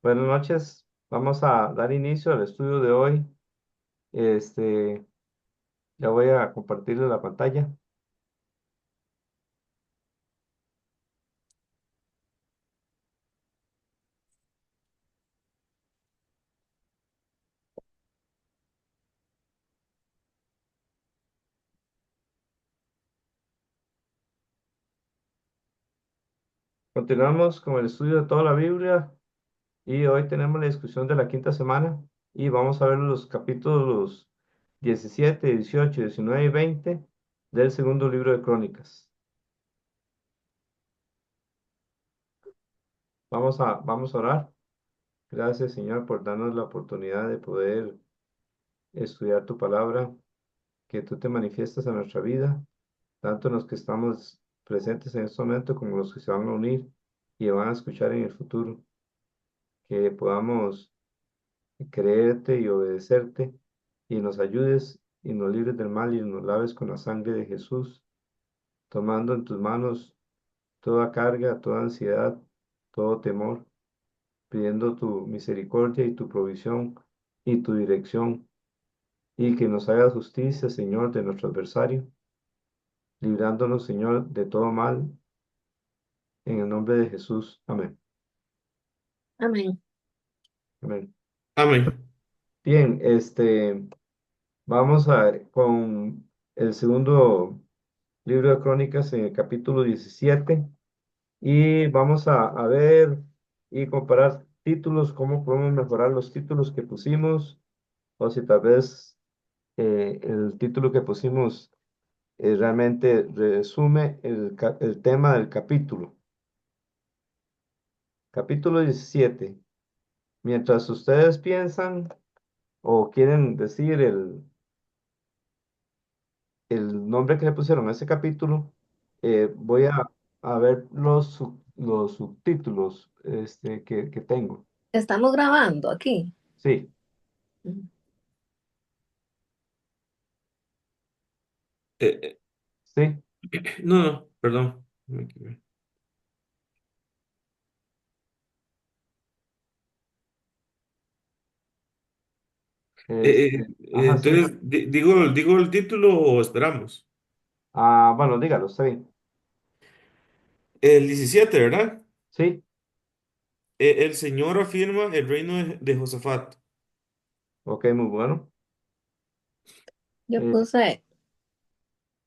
Buenas noches. Vamos a dar inicio al estudio de hoy. Este, ya voy a compartirle la pantalla. Continuamos con el estudio de toda la Biblia y hoy tenemos la discusión de la quinta semana y vamos a ver los capítulos 17, 18, 19 y 20 del segundo libro de Crónicas. Vamos a orar. Gracias, Señor, por darnos la oportunidad de poder estudiar tu palabra, que tú te manifiestas en nuestra vida, tanto los que estamos presentes en este momento como los que se van a unir y van a escuchar en el futuro, que podamos creerte y obedecerte y nos ayudes y nos libres del mal y nos laves con la sangre de Jesús, tomando en tus manos toda carga, toda ansiedad, todo temor, pidiendo tu misericordia y tu provisión y tu dirección y que nos hagas justicia, Señor, de nuestro adversario, librándonos, Señor, de todo mal, en el nombre de Jesús. Amén. Amén. Amén. Amén. Bien, vamos a con el segundo libro de Crónicas en el capítulo 17 y vamos a ver y comparar títulos, cómo podemos mejorar los títulos que pusimos o si tal vez el título que pusimos realmente resume el tema del capítulo. Capítulo 17. Mientras ustedes piensan o quieren decir el nombre que le pusieron a ese capítulo, voy a ver los subtítulos que tengo. Estamos grabando aquí. Sí, Mm. Eh, sí. no, no, perdón. Me equivoqué. Ajá, sí. Entonces, digo el título o esperamos. Ah, bueno, dígalo, está bien. El 17, ¿verdad? Sí, El Señor afirma el reino de Josafat. ok, muy bueno. Yo Eh, puse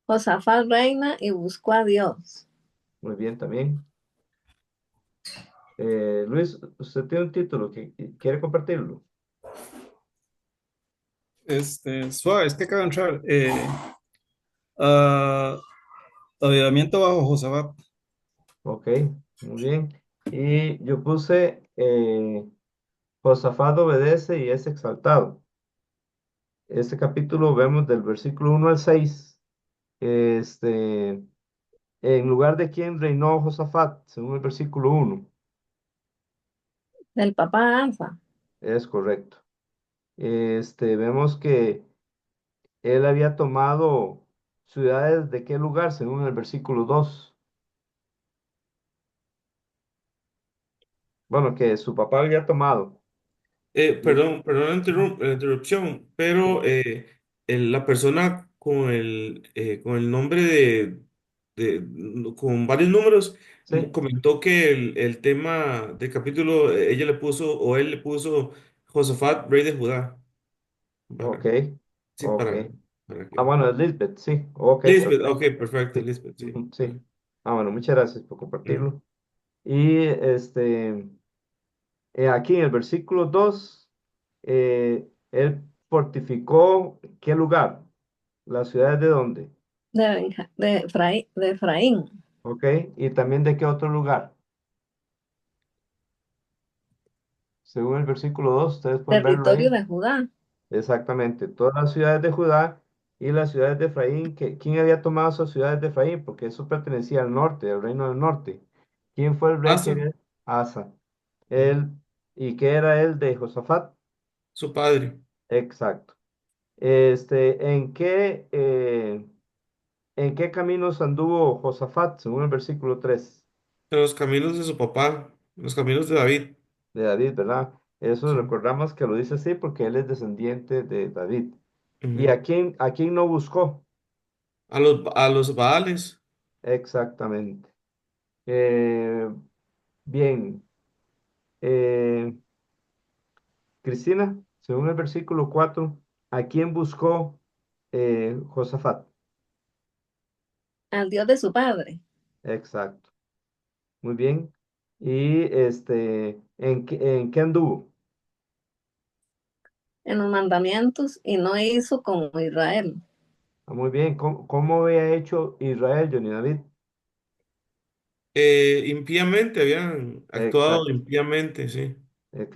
Josafat reina y buscó a Dios. muy bien también. Luis, usted tiene un título que quiere compartirlo. Suave, es que acaba de entrar. Ah, Avivamiento bajo Josafat. Ok, muy bien. Y yo puse Josafat obedece y es exaltado. Este capítulo vemos del versículo 1 al 6. Este, en lugar de quién reinó Josafat, según el versículo 1. Del papá Asa. Es correcto. Vemos que él había tomado ciudades de qué lugar, según el versículo 2. Bueno, que su papá había tomado. Y- Perdón la interrupción, Sí, pero la persona con el nombre con varios números sí, comentó que el tema del capítulo, ella le puso o él le puso Josafat, rey de Judá. ok, Para, sí, ok. para Ah, que. bueno, es Lisbeth, sí, ok, Lisbeth, ok, perfecto. perfecto, Sí, Lisbeth, sí. ujú, sí. Ah, bueno, muchas gracias por Mm. compartirlo. Y aquí en el versículo 2, él fortificó qué lugar, las ciudades de dónde, De Efraín, ¿ok? Y también de qué otro lugar. Según el versículo 2, ustedes pueden verlo territorio ahí. de Judá. Exactamente, todas las ciudades de Judá y las ciudades de Efraín. ¿Quién había tomado esas ciudades de Efraín? Porque eso pertenecía al norte, al reino del norte. ¿Quién fue el rey que Asa, era? Asa. ujú, Él, ¿y qué era él de Josafat? su padre, Exacto. ¿En qué caminos anduvo Josafat, según el versículo 3? en los caminos de su papá, en los caminos de David. de David, ¿verdad? Eso Sí. recordamos que lo dice así porque él es descendiente de David. ¿Y Ujú. a quién no buscó? A los Baales. Exactamente. Eh, bien. Eh, Cristina, según el versículo 4, ¿a quién buscó Josafat? Al Dios de su padre, Exacto. Muy bien. ¿Y en qué anduvo? en los mandamientos, y no hizo como Israel. Muy bien. ¿Cómo había hecho Israel, Johnny David? Impíamente, habían actuado Exacto. impíamente, sí.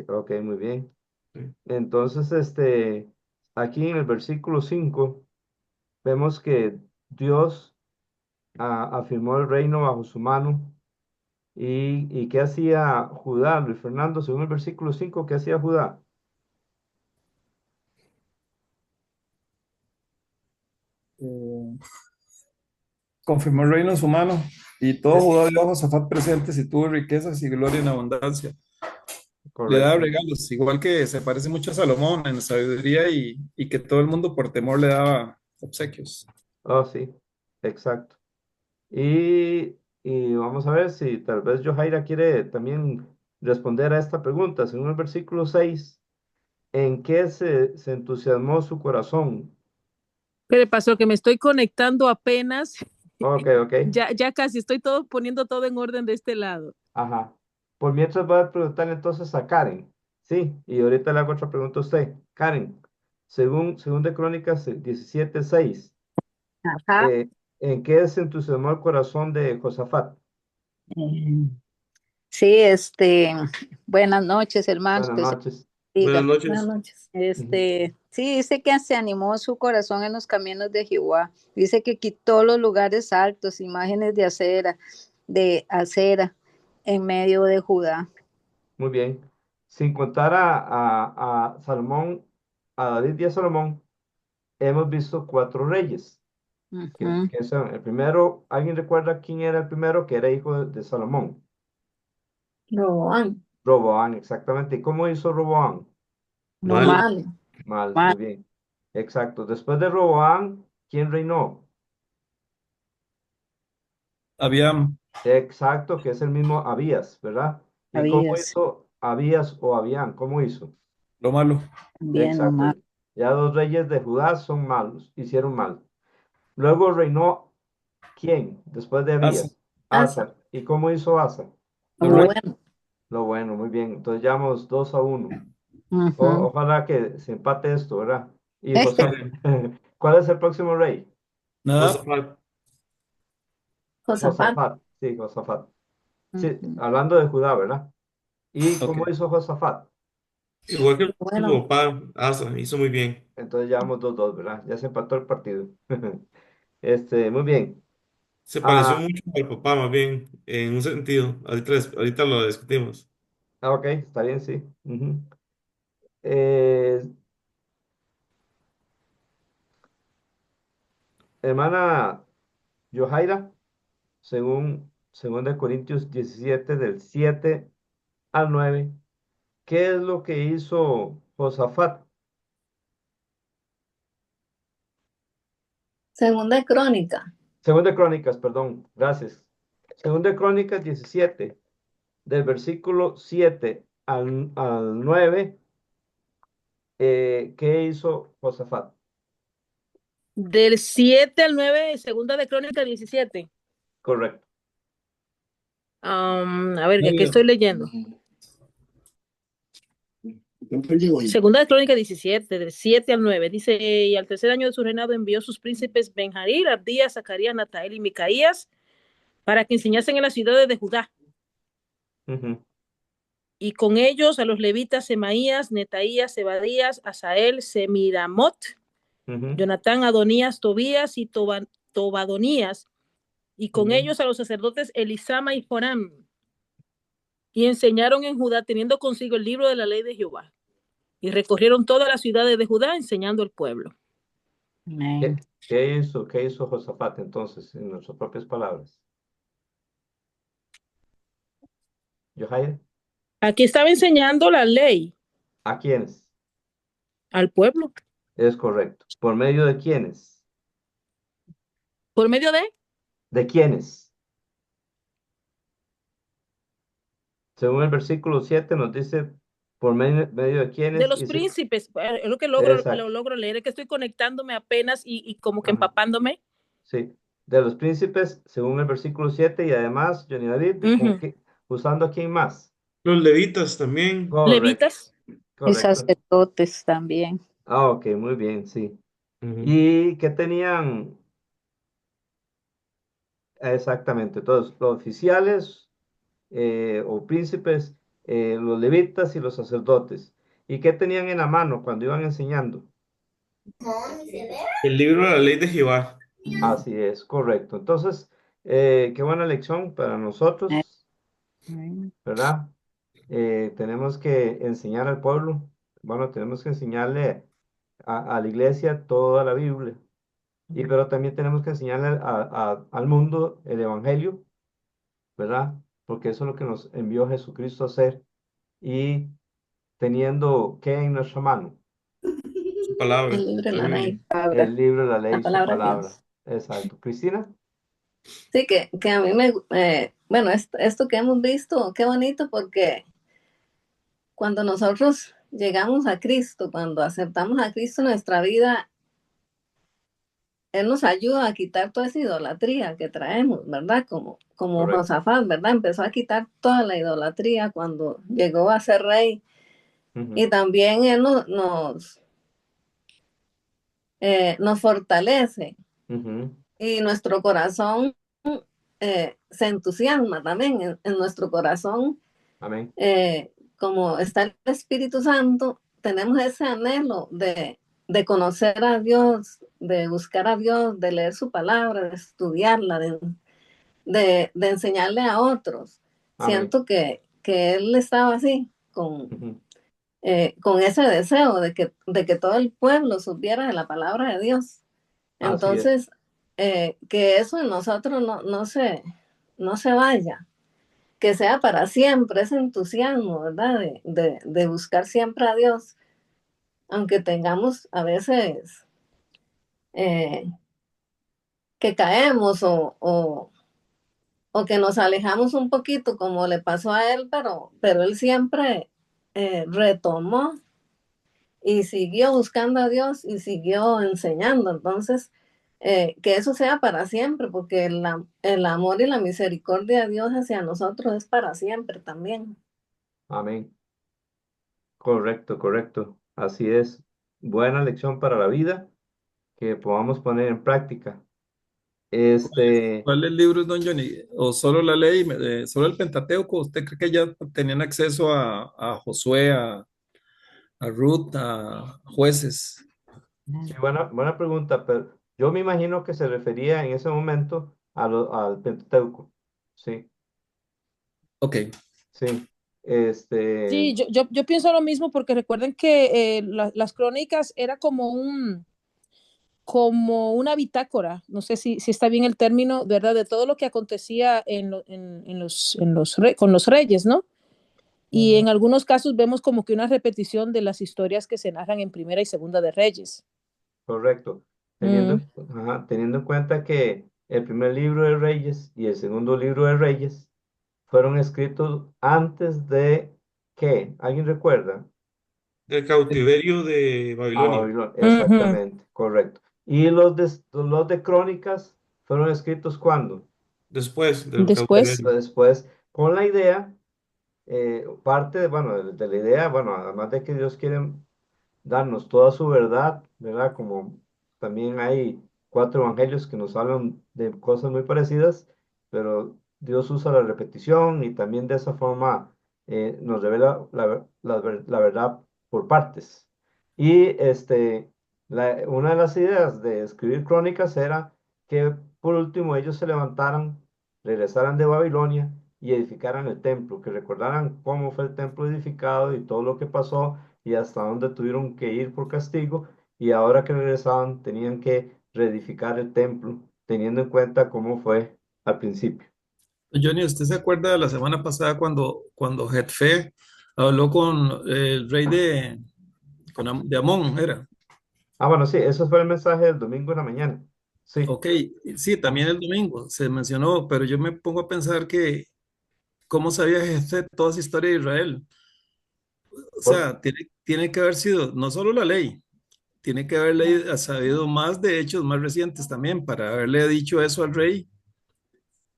Ok, muy bien. Sí. Entonces, aquí en el versículo 5 vemos que Dios afirmó el reino bajo su mano. ¿Y qué hacía Judá, Luis Fernando? Según el versículo 5, ¿qué hacía Judá? Eh, confirmó el reino en su mano y todo Eh, Judá dio a Josafat presentes y tuvo riquezas y gloria en abundancia. Le daba correcto. regalos, igual que se parece mucho a Salomón en sabiduría y que todo el mundo por temor le daba obsequios. Oh, sí, exacto. Y vamos a ver si tal vez Johaira quiere también responder a esta pregunta. Según el versículo 6, ¿en qué se entusiasmó su corazón? ¿Qué le pasó? Que me estoy conectando apenas. Ok, ok. Ya casi estoy poniendo todo en orden de este lado. Ajá. Por mientras voy a preguntar entonces a Karen. Sí, y ahorita le hago otra pregunta a usted. Karen, según de Crónicas 17:6, Ajá. eh, ¿en qué se entusiasmó el corazón de Josafat? Eh, Sí, buenas noches, hermanos, Buenas que se noches. Buenas diga. Buenas noches. noches. Ujú. Sí, dice que se animó su corazón en los caminos de Jehová. Dice que quitó los lugares altos, imágenes de acera en medio de Judá. Muy bien. Sin contar a Salomón, a David y a Salomón, hemos visto cuatro reyes. Ujú. Que son, el primero, ¿alguien recuerda quién era el primero? Que era hijo de Salomón. Roboán, Roboán, exactamente. ¿Y cómo hizo Roboán? No Mal. más, malo. Mal, más. muy bien. Exacto. Después de Roboán, ¿quién reinó? Había Exacto, que es el mismo Abías, ¿verdad? ¿Y cómo Habías, hizo Abías o Abián? ¿Cómo hizo? lo malo. bien, no Exacto. más. Ya dos reyes de Judá son malos, hicieron mal. Luego reinó ¿quién? Después de Asa, Abías. Asa, Asa. ¿Y cómo hizo Asa? Lo Lo bueno. bueno. bueno. Lo bueno, muy bien. Entonces llevamos 2-1. Ujú. Ojalá que se empate esto, ¿verdad? Y José, ¿cuál es el próximo rey? nada, Josafat. Josafat, Josafat. Sí, Josafat. Sí, Ujú. hablando de Judá, ¿verdad? ¿Y ok. cómo hizo Josafat? Igual que lo su bueno. papá, Asa, hizo muy bien. Entonces llevamos 2-2, ¿verdad? Ya se empató el partido. Muy bien. Se pareció Ah, mucho al papá, más bien, en un sentido. Ahorita lo discutimos. ok, está bien, sí. Ujú. Eh, hermana Johaira, según de Corintios 17, del 7 al 9, ¿qué es lo que hizo Josafat? Segunda de Crónica, Según de Crónicas, perdón, gracias. Según de Crónicas 17, del versículo 7 al 9, ¿qué hizo Josafat? Del 7 al 9, segunda de Crónica 17. Correcto. A ver, ¿qué Medio. estoy leyendo? Segunda de Crónica 17, del 7 al 9. Dice, y al tercer año de su reinado envió sus príncipes Benjarí, Abdías, Zacarías, Natael y Micaías para que enseñasen en las ciudades de Judá. Ujú, Y con ellos a los levitas Semaías, Netaías, Zebadías, Asael, Semiramot, ujú, Jonatán, Adonías, Tobías y Tobadonías, y con ujú. ellos a los sacerdotes Elisama y Joram, y enseñaron en Judá teniendo consigo el libro de la ley de Jehová, y recorrieron todas las ciudades de Judá enseñando al pueblo. Amén. ¿Qué hizo Josafat entonces, en nuestras propias palabras? Johaira. Aquí estaba enseñando la ley ¿A quiénes? al pueblo. Es correcto. ¿Por medio de quiénes? ¿Por medio ¿De quiénes? Según el versículo 7 nos dice por medio de de quiénes. los Y príncipes? Es lo que lo exacto. logro leer, es que estoy conectándome apenas y como que Ajá. empapándome. Sí. De los príncipes, según el versículo 7 y además, Johnny David, Ujú. ¿usando a quién más? Los levitas también. Correcto, Levitas. Y correcto. sacerdotes también. Ah, ok, muy bien, sí. Ujú. ¿Y qué tenían exactamente? Todos los oficiales o príncipes, los levitas y los sacerdotes. ¿Y qué tenían en la mano cuando iban enseñando? El libro de la ley de Jehová. Así es, correcto. Entonces, qué buena lección para Eh, nosotros, mm, ¿verdad? Tenemos que enseñar al pueblo, bueno, tenemos que enseñarle a la iglesia toda la Biblia, pero también tenemos que enseñarle al mundo el Evangelio, ¿verdad? Porque eso es lo que nos envió Jesucristo a hacer y teniendo ¿qué en nuestra mano? Su El palabra, libro de la la Biblia. ley, El Ahora, libro, la la ley, su palabra de palabra. Dios. Exacto. Cristina. Sí, que a mí bueno, esto que hemos visto, qué bonito porque cuando nosotros llegamos a Cristo, cuando aceptamos a Cristo en nuestra vida, Él nos ayuda a quitar toda esa idolatría que traemos, ¿verdad? Como Correcto. Josafat, ¿verdad? Empezó a quitar toda la idolatría cuando llegó a ser rey. Ujú, Y también Él nos fortalece ujú. y nuestro corazón se entusiasma también en nuestro corazón. Amén. Como está el Espíritu Santo, tenemos ese anhelo de conocer a Dios, de buscar a Dios, de leer su palabra, de estudiarla, de enseñarle a otros. Amén. Siento que Él estaba así, Ujú. con ese deseo de que todo el pueblo supiera de la palabra de Dios. Así es. Entonces, que eso en nosotros no se vaya, que sea para siempre ese entusiasmo, ¿verdad? De buscar siempre a Dios, aunque tengamos a veces eh, que caemos o que nos alejamos un poquito, como le pasó a él, pero él siempre retomó y siguió buscando a Dios y siguió enseñando. Entonces, que eso sea para siempre, porque el amor y la misericordia de Dios hacia nosotros es para siempre también. Amén. Correcto, correcto. Así es. Buena lección para la vida que podamos poner en práctica. Este, ¿cuáles libros, don Johnny? ¿O solo la ley, solo el Pentateuco? ¿Usted cree que ya tenían acceso a Josué, a Ruth, a jueces? sí, buena pregunta, pero yo me imagino que se refería en ese momento al Pentateuco. Sí, Ok. sí. Este, Sí, yo pienso lo mismo porque recuerden que las crónicas era como una bitácora, no sé si está bien el término, ¿verdad? De todo lo que acontecía con los reyes, ¿no? Y en algunos casos vemos como que una repetición de las historias que se narran en Primera y Segunda de Reyes. correcto. Mm, Teniendo en cuenta que el primer libro de Reyes y el segundo libro de Reyes fueron escritos antes de ¿qué? ¿Alguien recuerda? Del cautiverio de A Babilonia. Babilonia, ujú. exactamente, correcto. ¿Y los de Crónicas fueron escritos cuándo? Después del Después, cautiverio. Después, con la idea, bueno, de la idea, bueno, además de que Dios quiere darnos toda su verdad, ¿verdad? Como también hay 4 evangelios que nos hablan de cosas muy parecidas, pero Dios usa la repetición y también de esa forma nos revela la verdad por partes. Y una de las ideas de escribir crónicas era que por último ellos se levantaran, regresaran de Babilonia y edificaran el templo, que recordaran cómo fue el templo edificado y todo lo que pasó y hasta dónde tuvieron que ir por castigo, y ahora que regresaban tenían que reedificar el templo, teniendo en cuenta cómo fue al principio. Johnny, ¿usted se acuerda de la semana pasada cuando Jetfe Habló con el rey de Amón, era. Ah, bueno, sí, eso fue el mensaje del domingo en la mañana. Sí. Ok, sí, también el domingo se mencionó, pero yo me pongo a pensar que, ¿cómo sabía Jefté toda esa historia de Israel? O Por- sea, tiene que haber sido no solo la ley, tiene que haber sabido más de hechos más recientes también para haberle dicho eso al rey.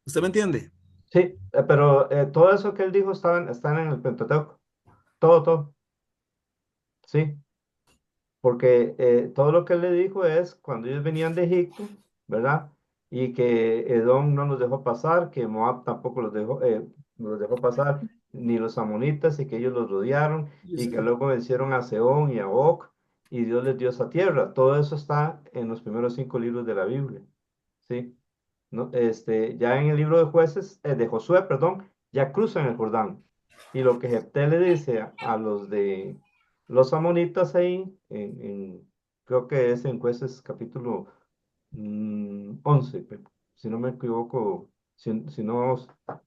¿Usted me entiende? sí, pero todo eso que él dijo están en el Pentateuco. Todo, todo. Sí. Porque todo lo que él le dijo es cuando ellos venían de Egipto, ¿verdad? Y que Edom no los dejó pasar, que Moab tampoco los dejó pasar, ni los amonitas, y que ellos los rodearon, y que luego vencieron a Sehón y a Og, y Dios les dio esa tierra. Todo eso está en los primeros 5 libros de la Biblia, ¿sí? ¿No? Ya en el libro de jueces, de Josué, perdón, ya cruzan el Jordán. Y lo que Jefté le dice a los de los amonitas ahí, creo que es en jueces capítulo 11, si no me equivoco, si no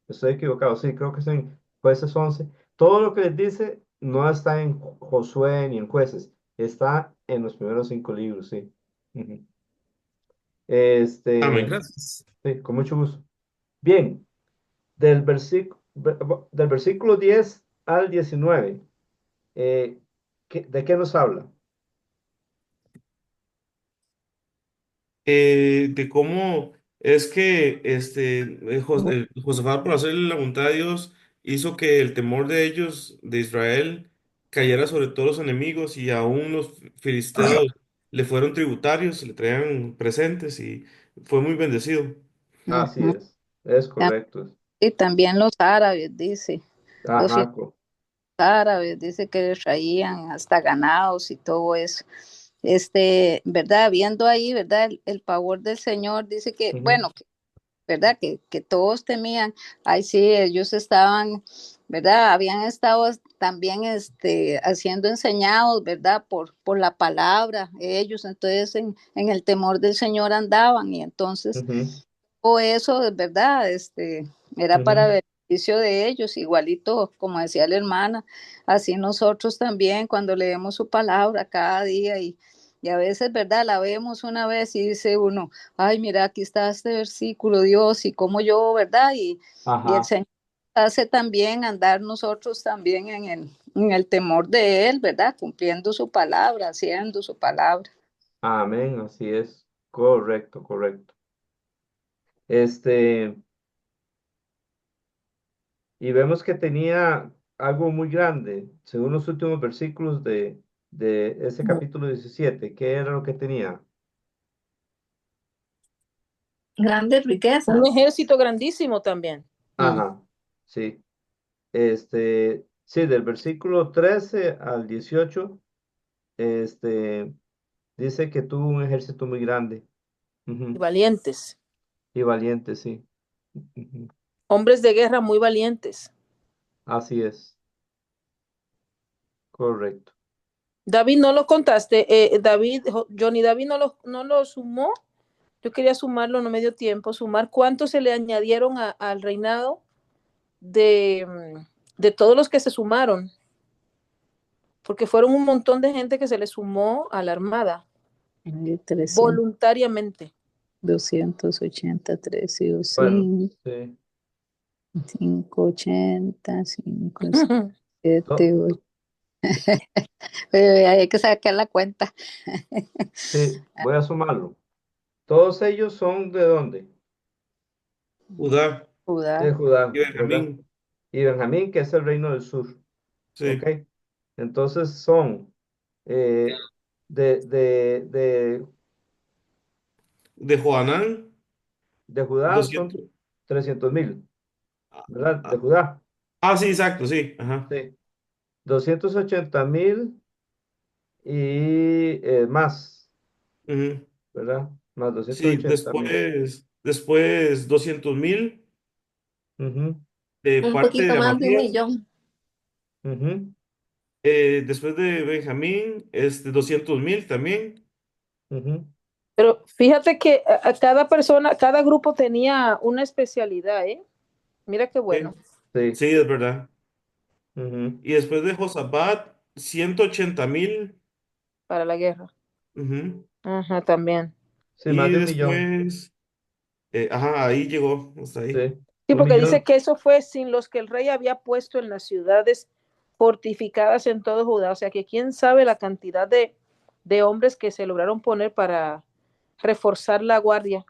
estoy equivocado, sí, creo que es en jueces 11. Todo lo que les dice no está en Josué ni en jueces, está en los primeros 5 libros, sí. Ujú. Amén, Este, gracias. sí, con mucho gusto. Bien, del versículo 10 al 19, ¿de qué nos habla? De cómo es que Josafat, por hacerle la voluntad de Dios, hizo que el temor de ellos, de Israel, cayera sobre todos los enemigos y aún los filisteos le fueron tributarios, le traían presentes y fue muy bendecido. Así Ujú. es correcto. Y también los árabes, dice, los Ajá, árabes, dice que les traían hasta ganados y todo eso. ¿Verdad? Viendo ahí, ¿verdad? El favor del Señor, dice que, ujú, bueno, ¿verdad? Que todos temían. Ay, sí, ellos estaban, ¿verdad? Habían estado también haciendo enseñados, ¿verdad? Por la palabra, ellos, entonces en el temor del Señor andaban y entonces, ujú, o eso, ¿verdad? Era para ujú. beneficio de ellos, igualito, como decía la hermana, así nosotros también cuando leemos su palabra cada día y a veces, ¿verdad? La vemos una vez y dice uno, ay, mira, aquí está este versículo, Dios, y como yo, ¿verdad? Y el Ajá, Señor hace también andar nosotros también en el temor de Él, ¿verdad? Cumpliendo su palabra, haciendo su palabra. amén, así es. Correcto, correcto. Este, y vemos que tenía algo muy grande, según los últimos versículos de ese capítulo 17. ¿Qué era lo que tenía? Grandes Un riquezas. ejército grandísimo también. Mm. Ajá, sí. Sí, del versículo 13 al 18, este, dice que tuvo un ejército muy grande, Y ujú, valientes. y valiente, sí. Ujú, Hombres de guerra muy valientes. así es, correcto. David, no lo contaste. Johnny David no lo sumó. Yo quería sumarlo, no me dio tiempo. Sumar cuántos se le añadieron al reinado de todos los que se sumaron. Porque fueron un montón de gente que se le sumó a la armada 300, voluntariamente. 283 y Bueno, 200. sí. 580, 5, To- 7, 8. Hay que sacar la cuenta. sí, voy a sumarlo. Todos ellos son ¿de dónde? Judá De Judá. y Judá, ¿verdad? Benjamín, Y Benjamín, que es el reino del sur, ¿ok? sí, Entonces son eh, de de Joanán, de Judá son 200. 300,000, Ah, ¿verdad? De ah, Judá, sí, exacto, sí, ajá. sí. 280,000 y más, Ujú. ¿verdad? Más doscientos Sí, ochenta mil. después 200.000 Ujú, de Un parte de poquito más de un Amatías. millón. ujú, Después de Benjamín, 200.000 también. ujú. Pero fíjate que a cada persona, cada grupo tenía una especialidad, ¿eh? Mira qué bueno. Sí, Sí, sí, es verdad. Ujú. Y después de Josafat, 180.000. para la guerra. Ujú. Ajá, también. Sí, más Y de 1 millón. después, ajá, ahí llegó, hasta ahí. Sí, Sí, un porque dice millón. que eso fue sin los que el rey había puesto en las ciudades fortificadas en todo Judá. O sea que quién sabe la cantidad de hombres que se lograron poner para reforzar la guardia.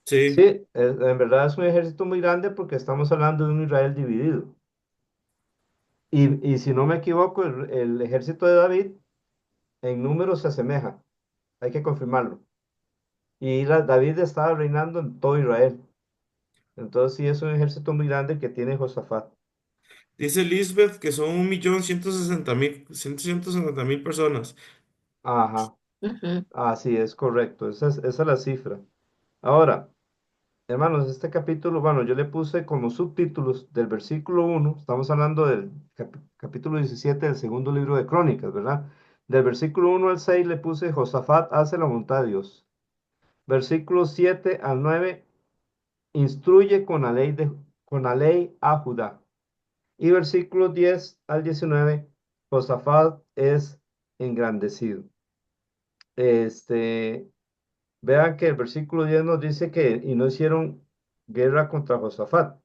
Sí, Sí. en verdad es un ejército muy grande porque estamos hablando de un Israel dividido. Y si no me equivoco, el ejército de David en número se asemeja. Hay que confirmarlo. Y David estaba reinando en todo Israel. Entonces sí es un ejército muy grande que tiene Josafat. Dice Lisbeth que son 1.160.000, 160.000 personas. Ajá, Ujú. así es correcto. Esa es la cifra. Ahora, hermanos, este capítulo, bueno, yo le puse como subtítulos del versículo 1. Estamos hablando del capítulo 17 del segundo libro de Crónicas, ¿verdad? Del versículo 1 al 6 le puse Josafat hace la voluntad de Dios. Versículos 7 al 9 instruye con la ley a Judá. Y versículos 10 al 19, Josafat es engrandecido. Este, vean que el versículo 10 nos dice que y no hicieron guerra contra Josafat.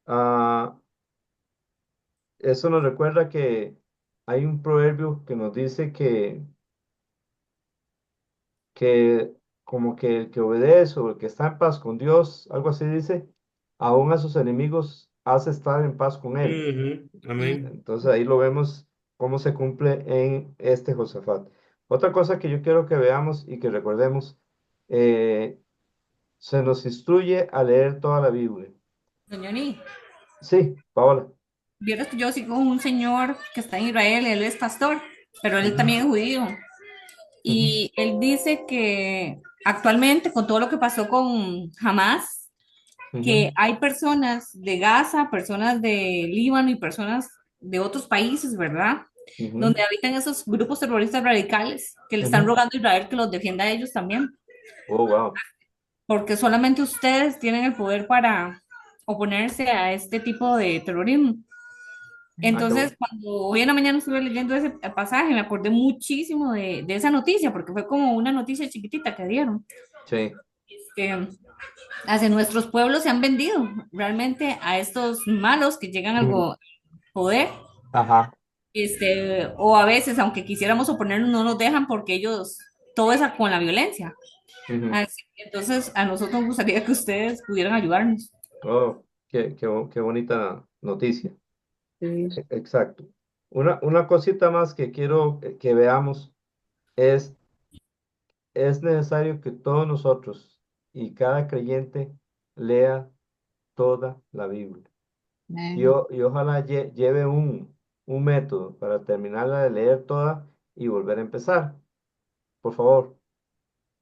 Ah, eso nos recuerda que hay un proverbio que nos dice que como que el que obedece o el que está en paz con Dios, algo así dice, aún a sus enemigos hace estar en paz con él. Ujú. Amén. Entonces ahí lo vemos cómo se cumple en este Josafat. Otra cosa que yo quiero que veamos y que recordemos, eh, se nos instruye a leer toda la Biblia. Doñoni, Sí, Paola. vieras que yo sigo un señor que está en Israel, él es pastor, pero él Ujú, también es judío. ujú, Y él dice que actualmente, con todo lo que pasó con Hamas, ujú, que hay personas de Gaza, personas de Líbano y personas de otros países, ¿verdad? ujú, Donde habitan esos grupos terroristas radicales que le están ujú. rogando a Israel que los defienda a ellos también, Oh, wow. porque solamente ustedes tienen el poder para oponerse a este tipo de terrorismo. Ah, qué Entonces, bueno. cuando hoy en la mañana estuve leyendo ese pasaje, me acordé muchísimo de esa noticia, porque fue como una noticia chiquitita que dieron. Sí. Que hacia nuestros pueblos se han vendido realmente a estos malos que llegan al Ujú. poder, Ajá. o a veces, aunque quisiéramos oponernos, no nos dejan porque ellos, todo es con la violencia. Ujú. Así que entonces, a nosotros nos gustaría que ustedes pudieran ayudarnos. Oh, qué bonita noticia. Sí. Exacto. Una cosita más que quiero que veamos es necesario que todos nosotros y cada creyente lea toda la Biblia. Amén. Y ojalá lleve un método para terminarla de leer toda y volver a empezar. Por favor,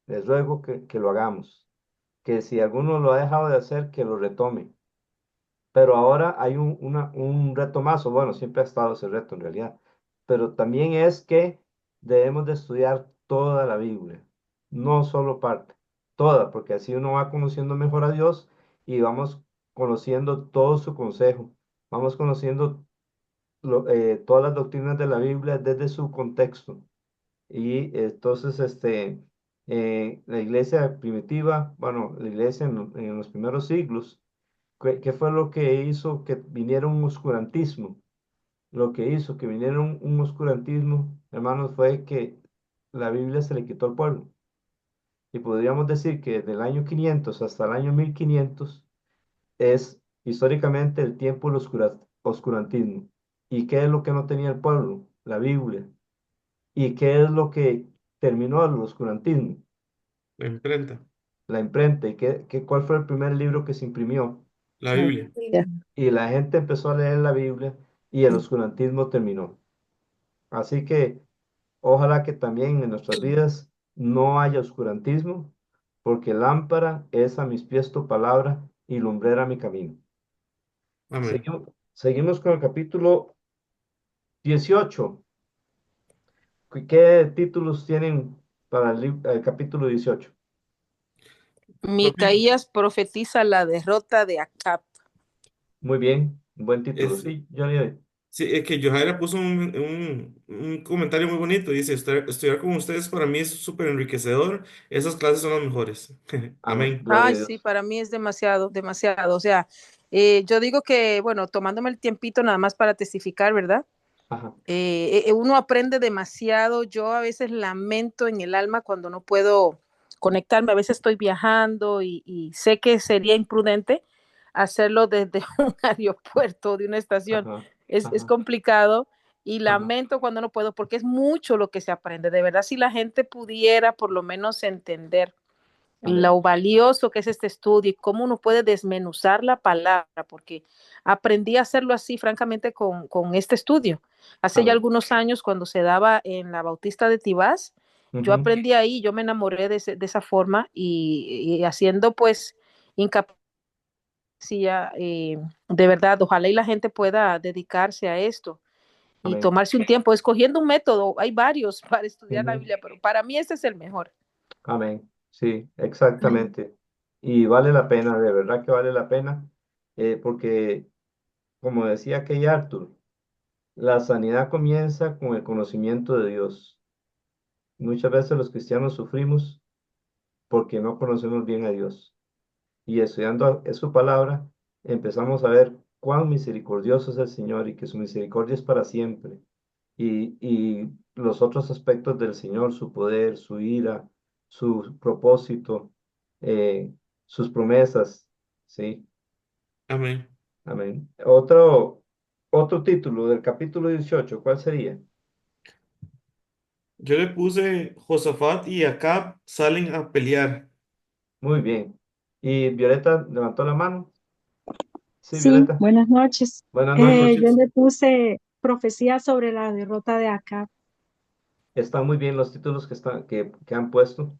les ruego que lo hagamos. Que si alguno lo ha dejado de hacer, que lo retome. Pero ahora hay un reto más, o bueno, siempre ha estado ese reto en realidad, pero también es que debemos de estudiar toda la Biblia, no solo parte, toda, porque así uno va conociendo mejor a Dios y vamos conociendo todo su consejo, vamos conociendo todas las doctrinas de la Biblia desde su contexto. Y entonces, la iglesia primitiva, bueno, la iglesia en los primeros siglos, ¿qué fue lo que hizo que viniera un oscurantismo? Lo que hizo que viniera un oscurantismo, hermanos, fue que la Biblia se le quitó al pueblo. Y podríamos decir que desde el año 500 hasta el año 1500 es históricamente el tiempo del oscurantismo. ¿Y qué es lo que no tenía el pueblo? La Biblia. ¿Y qué es lo que terminó el oscurantismo? La imprenta, La imprenta. ¿Y cuál fue el primer libro que se imprimió? la Ah, Biblia. ya. Y la gente empezó a leer la Biblia y el oscurantismo terminó. Así que ojalá que también en nuestras vidas no haya oscurantismo, porque lámpara es a mis pies tu palabra y lumbrera mi camino. Amén. Seguimos con el capítulo 18. ¿Qué títulos tienen para el capítulo 18? Micaías profetiza la derrota de Acab. Muy bien. Un buen título, Es, sí, Johnny. sí, es que Johaira puso un comentario muy bonito. Dice, Estudiar con ustedes para mí es súper enriquecedor. Esas clases son las mejores. Amén, Amén. gloria Ay, a sí, Dios. para mí es demasiado, demasiado. O sea, yo digo que, bueno, tomándome el tiempito nada más para testificar, ¿verdad? Ajá, Uno aprende demasiado. Yo a veces lamento en el alma cuando no puedo conectarme. A veces estoy viajando y sé que sería imprudente hacerlo desde un aeropuerto, de una estación. ajá, Es ajá, complicado y ajá. lamento cuando no puedo porque es mucho lo que se aprende. De verdad, si la gente pudiera por lo menos entender lo Amén, valioso que es este estudio y cómo uno puede desmenuzar la palabra, porque aprendí a hacerlo así, francamente, con este estudio. Hace ya amén. algunos años, cuando se daba en la Bautista de Tibás, yo Ujú. aprendí ahí, yo me enamoré de esa forma y haciendo pues hincapié, de verdad, ojalá y la gente pueda dedicarse a esto y Amén. tomarse un tiempo, escogiendo un método, hay varios para estudiar la Ujú. Biblia, pero para mí este es el mejor. Amén. Sí, exactamente. Y vale la pena, de verdad que vale la pena, porque, como decía aquel Arthur, la sanidad comienza con el conocimiento de Dios. Muchas veces los cristianos sufrimos porque no conocemos bien a Dios. Y estudiando su palabra, empezamos a ver cuán misericordioso es el Señor y que su misericordia es para siempre. Y los otros aspectos del Señor, su poder, su ira, su propósito, eh, sus promesas. Sí, Amén. amén. Otro título del capítulo 18, ¿cuál sería? Yo le puse Josafat y Acab salen a pelear. Muy bien. Y Violeta levantó la mano. Sí, Sí, Violeta. buenas noches. Buenas Buenas Yo noches. le puse profecía sobre la derrota de Acab. Están muy bien los títulos que han puesto.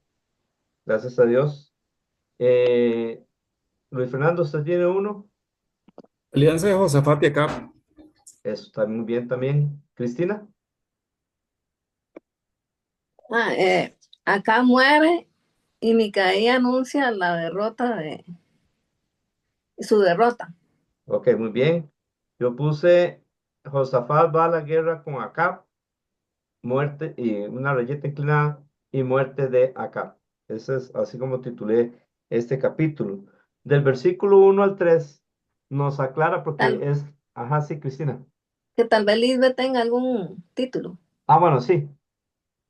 Gracias a Dios. Eh, Luis Fernando, ¿usted tiene uno? Alianza de Josafat y Acab. Eso está muy bien también. Cristina. Ah, acá muere y Micaía anuncia la derrota de su derrota. Ok, muy bien. Yo puse Josafat va a la guerra con Acab, muerte y una reyeta inclinada y muerte de Acab. Ese es así como titulé este capítulo. Del versículo 1 al 3 nos aclara Tal, porque es, ajá, sí, Cristina. que tal vez Lisbeth tenga algún título. Ah, bueno, sí.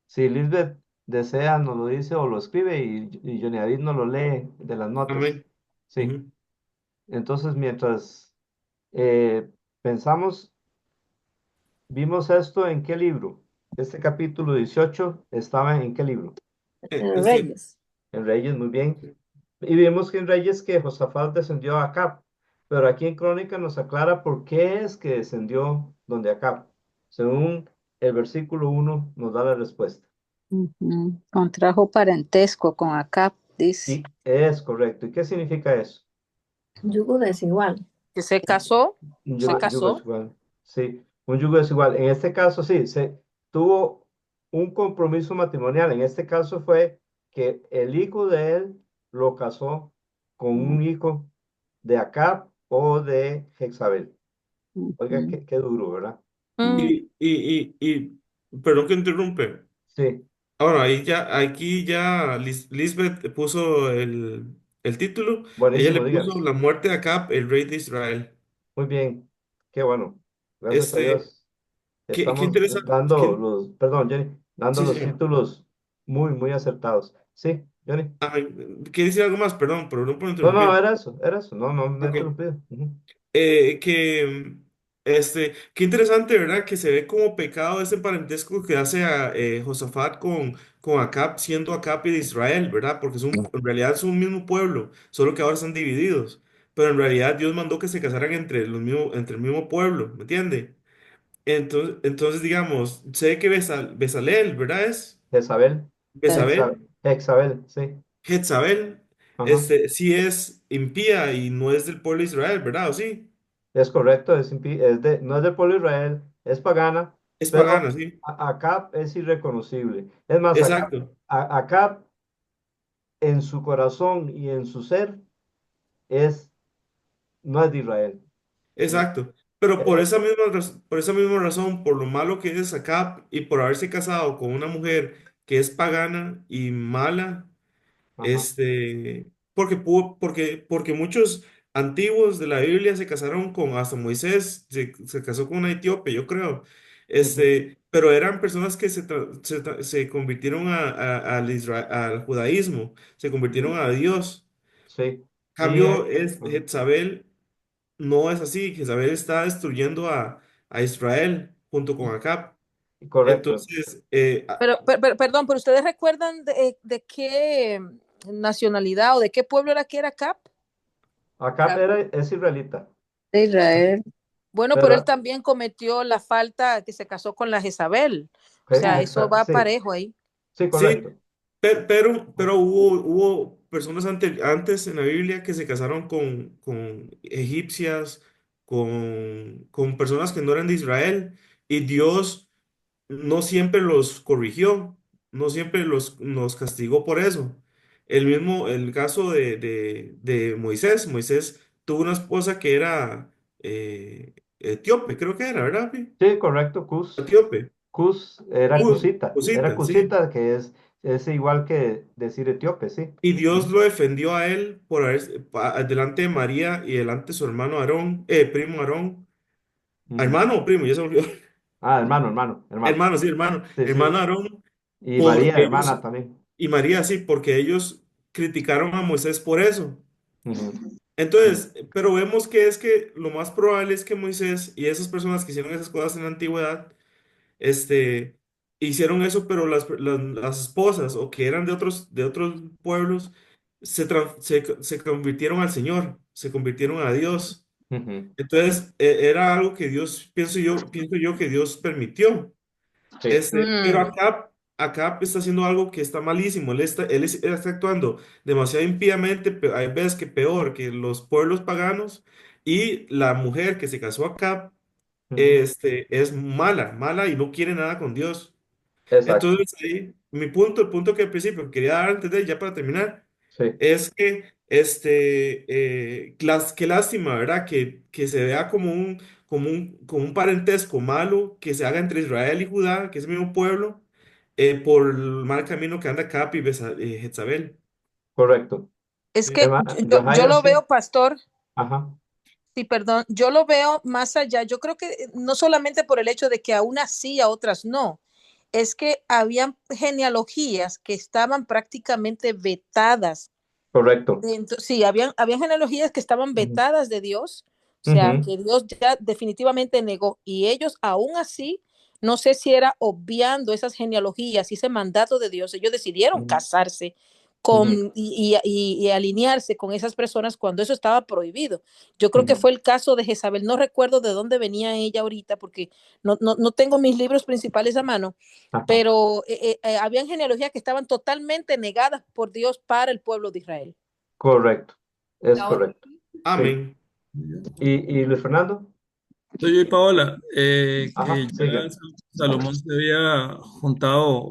Si Lisbeth desea, nos lo dice o lo escribe y Johnny David nos lo lee de las notas. Amén. Sí. Ujú. Entonces, mientras pensamos, vimos esto en qué libro. Este capítulo 18 estaba en qué libro. Sí, Reyes. En Reyes, muy bien. Y vimos que en Reyes que Josafat descendió a Acab. Pero aquí en Crónica nos aclara por qué es que descendió donde Acab. Según el versículo 1 nos da la respuesta. Ujú. Contrajo parentesco con Acab, dice. Y es correcto. ¿Y qué significa eso? Yugo desigual. Que se casó, Un se yugo casó. desigual. Sí, un yugo desigual. En este caso, sí, se tuvo un compromiso matrimonial. En este caso fue que el hijo de él lo casó con un hijo de Acab o de Jezabel. Oiga, Ujú, qué duro, ¿verdad? Mm, perdón que interrumpe. Sí, Ahora, aquí ya Lisbeth puso el título. Ella le buenísimo, puso díganos. La muerte de Acab, el rey de Israel. Muy bien, qué bueno. Gracias a Este, Dios. qué Estamos interesante. dando perdón, Jenny, dando Sí, los señor. títulos muy, muy acertados. Sí, Jenny. Ay, ¿quiere decir algo más? Perdón por No, no, interrumpir. era eso, no, no, no he Ok. interrumpido. Ujú. Qué interesante, ¿verdad? Que se ve como pecado ese parentesco que hace a Josafat con Acab, siendo Acab y de Israel, ¿verdad? Porque en realidad son un mismo pueblo, solo que ahora están divididos. Pero en realidad Dios mandó que se casaran entre el mismo pueblo, ¿me entiende? Entonces digamos, sé que Bezalel, ¿verdad? Es Jezabel, Bezabel, Jezabel, sí, Jezabel, ajá, sí es impía y no es del pueblo de Israel, ¿verdad? ¿O sí? es correcto, no es del pueblo de Israel, es pagana, Es pero pagana, sí. Acab es irreconocible. Es más, Exacto. Acab en su corazón y en su ser es, no es de Israel. Exacto. Pero por Eh, esa misma, por esa misma razón, por lo malo que es Acab y por haberse casado con una mujer que es pagana y mala, ajá, porque muchos antiguos de la Biblia se casaron con, hasta Moisés se casó con una etíope, yo creo. ujú, Pero eran personas que se convirtieron al judaísmo, se convirtieron a Dios. sí. Y, Cambio es ujú, Jezabel, no es así. Jezabel está destruyendo a Israel junto con Acab. correcto. Entonces, Perdón, pero ¿ustedes recuerdan de qué nacionalidad o de qué pueblo era que era Cap? Acab es israelita, De Israel. Bueno, pero él pero también cometió la falta que se casó con la Jezabel. O sea, eso va sí, parejo ahí. sí, sí, correcto. pero hubo personas antes en la Biblia que se casaron con egipcias, con personas que no eran de Israel, y Dios no siempre los corrigió, no siempre nos castigó por eso. El caso de Moisés. Moisés tuvo una esposa que era etíope, creo que era, ¿verdad? Pi? Sí, correcto, Etíope. Era Cusita, sí. Cusita, que es igual que decir etíope, sí. Y Dios Ujú, lo defendió a él por haber, delante de María y delante de su hermano Aarón, primo Aarón. ujú. Hermano o primo, ya se me olvidó. Ah, hermano. Hermano, sí, hermano. Sí, Hermano sí. Aarón, Y porque María, hermana ellos, también. y María, sí, porque ellos criticaron a Moisés por eso. Ujú, ujú, Entonces, pero vemos que es que lo más probable es que Moisés y esas personas que hicieron esas cosas en la antigüedad, este, hicieron eso, pero las esposas o que eran de otros pueblos se convirtieron al Señor, se convirtieron a Dios. ujú. Entonces, era algo que Dios, pienso yo que Dios permitió. Sí, Pero Mm. acá está haciendo algo que está malísimo. Él está actuando demasiado impíamente, hay veces que peor que los pueblos paganos, y la mujer que se casó acá, ujú, es mala, mala y no quiere nada con Dios. exacto. Entonces, ahí, el punto que al principio quería dar a entender, ya para terminar, Sí, es que, qué lástima, ¿verdad? Que se vea como un parentesco malo que se haga entre Israel y Judá, que es el mismo pueblo, por el mal camino que anda Cap y Jezabel. correcto. Es Sí. que Hermana, yo Johaira, lo sí. veo, pastor, Ajá. sí, perdón, yo lo veo más allá. Yo creo que no solamente por el hecho de que a unas sí, a otras no, es que habían genealogías que estaban prácticamente vetadas. Correcto. Sí, habían genealogías que estaban Ujú, vetadas de Dios, o sea, ujú, que Dios ya definitivamente negó, y ellos aún así, no sé si era obviando esas genealogías y ese mandato de Dios, ellos decidieron ujú, casarse ujú, y alinearse con esas personas cuando eso estaba prohibido. Yo creo que ujú. fue el caso de Jezabel, no recuerdo de dónde venía ella ahorita porque no tengo mis libros principales a mano, Ajá. pero habían genealogías que estaban totalmente negadas por Dios para el pueblo de Israel. Correcto. Es La otra. correcto. Sí. Amén. ¿Y Luis Fernando? Soy yo y Paola, Ajá, que ya sigue. Salomón se había juntado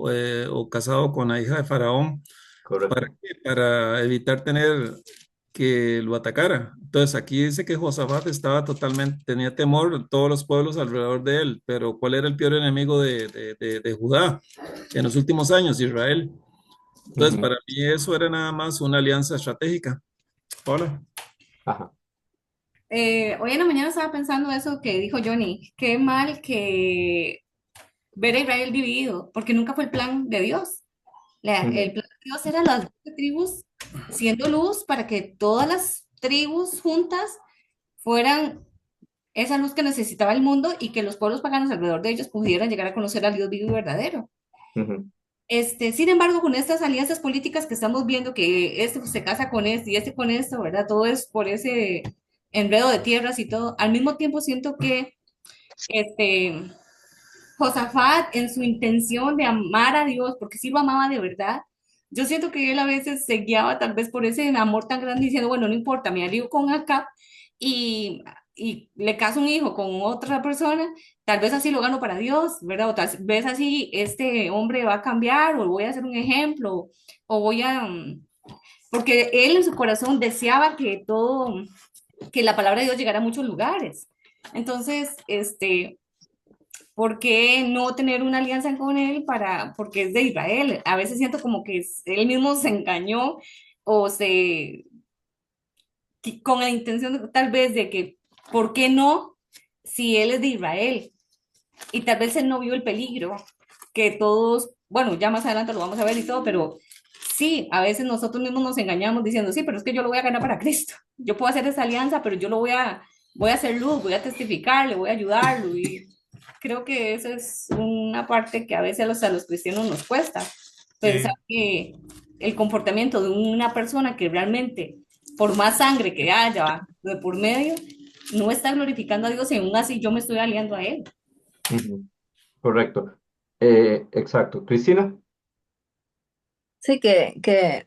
o casado con la hija de Faraón. ¿Para Correcto. qué? Para evitar tener que lo atacara. Entonces aquí dice que Josafat estaba totalmente, tenía temor de todos los pueblos alrededor de él, pero ¿cuál era el peor enemigo de Judá en los últimos años? Israel. Entonces Ujú, para mí eso era nada más una alianza estratégica. Hola. ajá. Hoy en la mañana estaba pensando eso que dijo Johnny, qué mal que ver a Israel dividido, porque nunca fue el plan de Dios. Ujú, El plan de Dios era las 12 tribus siendo luz para que todas las tribus juntas fueran esa luz que necesitaba el mundo y que los pueblos paganos alrededor de ellos pudieran llegar a conocer al Dios vivo y verdadero. ujú, Sin embargo, con estas alianzas políticas que estamos viendo, que este se casa con este y este con esto, ¿verdad? Todo es por ese enredo de tierras y todo. Al mismo tiempo siento que este, Josafat, en su intención de amar a Dios, porque sí lo amaba de verdad, yo siento que él a veces se guiaba tal vez por ese amor tan grande diciendo, bueno, no importa, me alío con Acab y, y le caso un hijo con otra persona, tal vez así lo gano para Dios, ¿verdad? O tal vez así este hombre va a cambiar o voy a hacer un ejemplo o voy a... Porque él en su corazón deseaba que todo que la palabra de Dios llegara a muchos lugares. Entonces, ¿por qué no tener una alianza con él porque es de Israel? A veces siento como que él mismo se engañó o con la intención tal vez de que, ¿por qué no si él es de Israel? Y tal vez él no vio el peligro que todos, bueno, ya más adelante lo vamos a ver y todo, pero sí, a veces nosotros mismos nos engañamos diciendo, sí, pero es que yo lo voy a ganar para Cristo. Yo puedo hacer esa alianza, pero yo voy a hacer luz, voy a testificar, le voy a ayudarlo. Y creo que eso es una parte que a veces a los cristianos nos cuesta, pensar Sí, que el comportamiento de una persona que realmente, por más sangre que haya de por medio, no está glorificando a Dios y aún así yo me estoy aliando a Él. Ujú, correcto. Exacto. Cristina. Sí,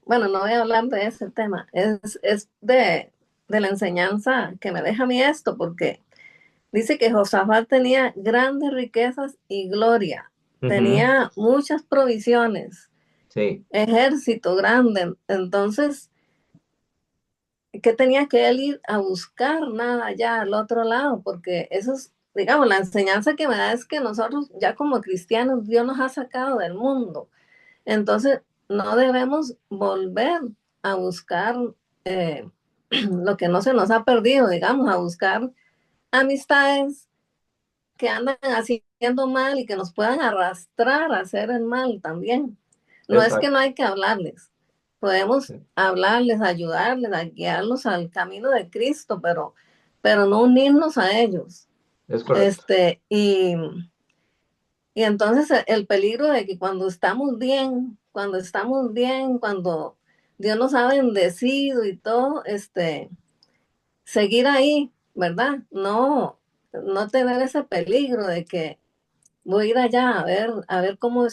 bueno, no voy a hablar de ese tema, es de la enseñanza que me deja a mí esto, porque dice que Josafat tenía grandes riquezas y gloria, Ujú, tenía muchas provisiones, sí, ejército grande, entonces, ¿qué tenía que él ir a buscar nada allá al otro lado? Porque eso es, digamos, la enseñanza que me da es que nosotros ya como cristianos, Dios nos ha sacado del mundo. Entonces, no debemos volver a buscar eh, lo que no se nos ha perdido, digamos, a buscar amistades que andan haciendo mal y que nos puedan arrastrar a hacer el mal también. No es que no exacto. hay que hablarles, podemos Sí, hablarles, ayudarles, a guiarlos al camino de Cristo, pero no unirnos a ellos. es correcto. Este, y entonces el peligro de que cuando Dios nos ha bendecido y todo, seguir ahí, ¿verdad? No tener ese peligro de que voy a ir allá a ver cómo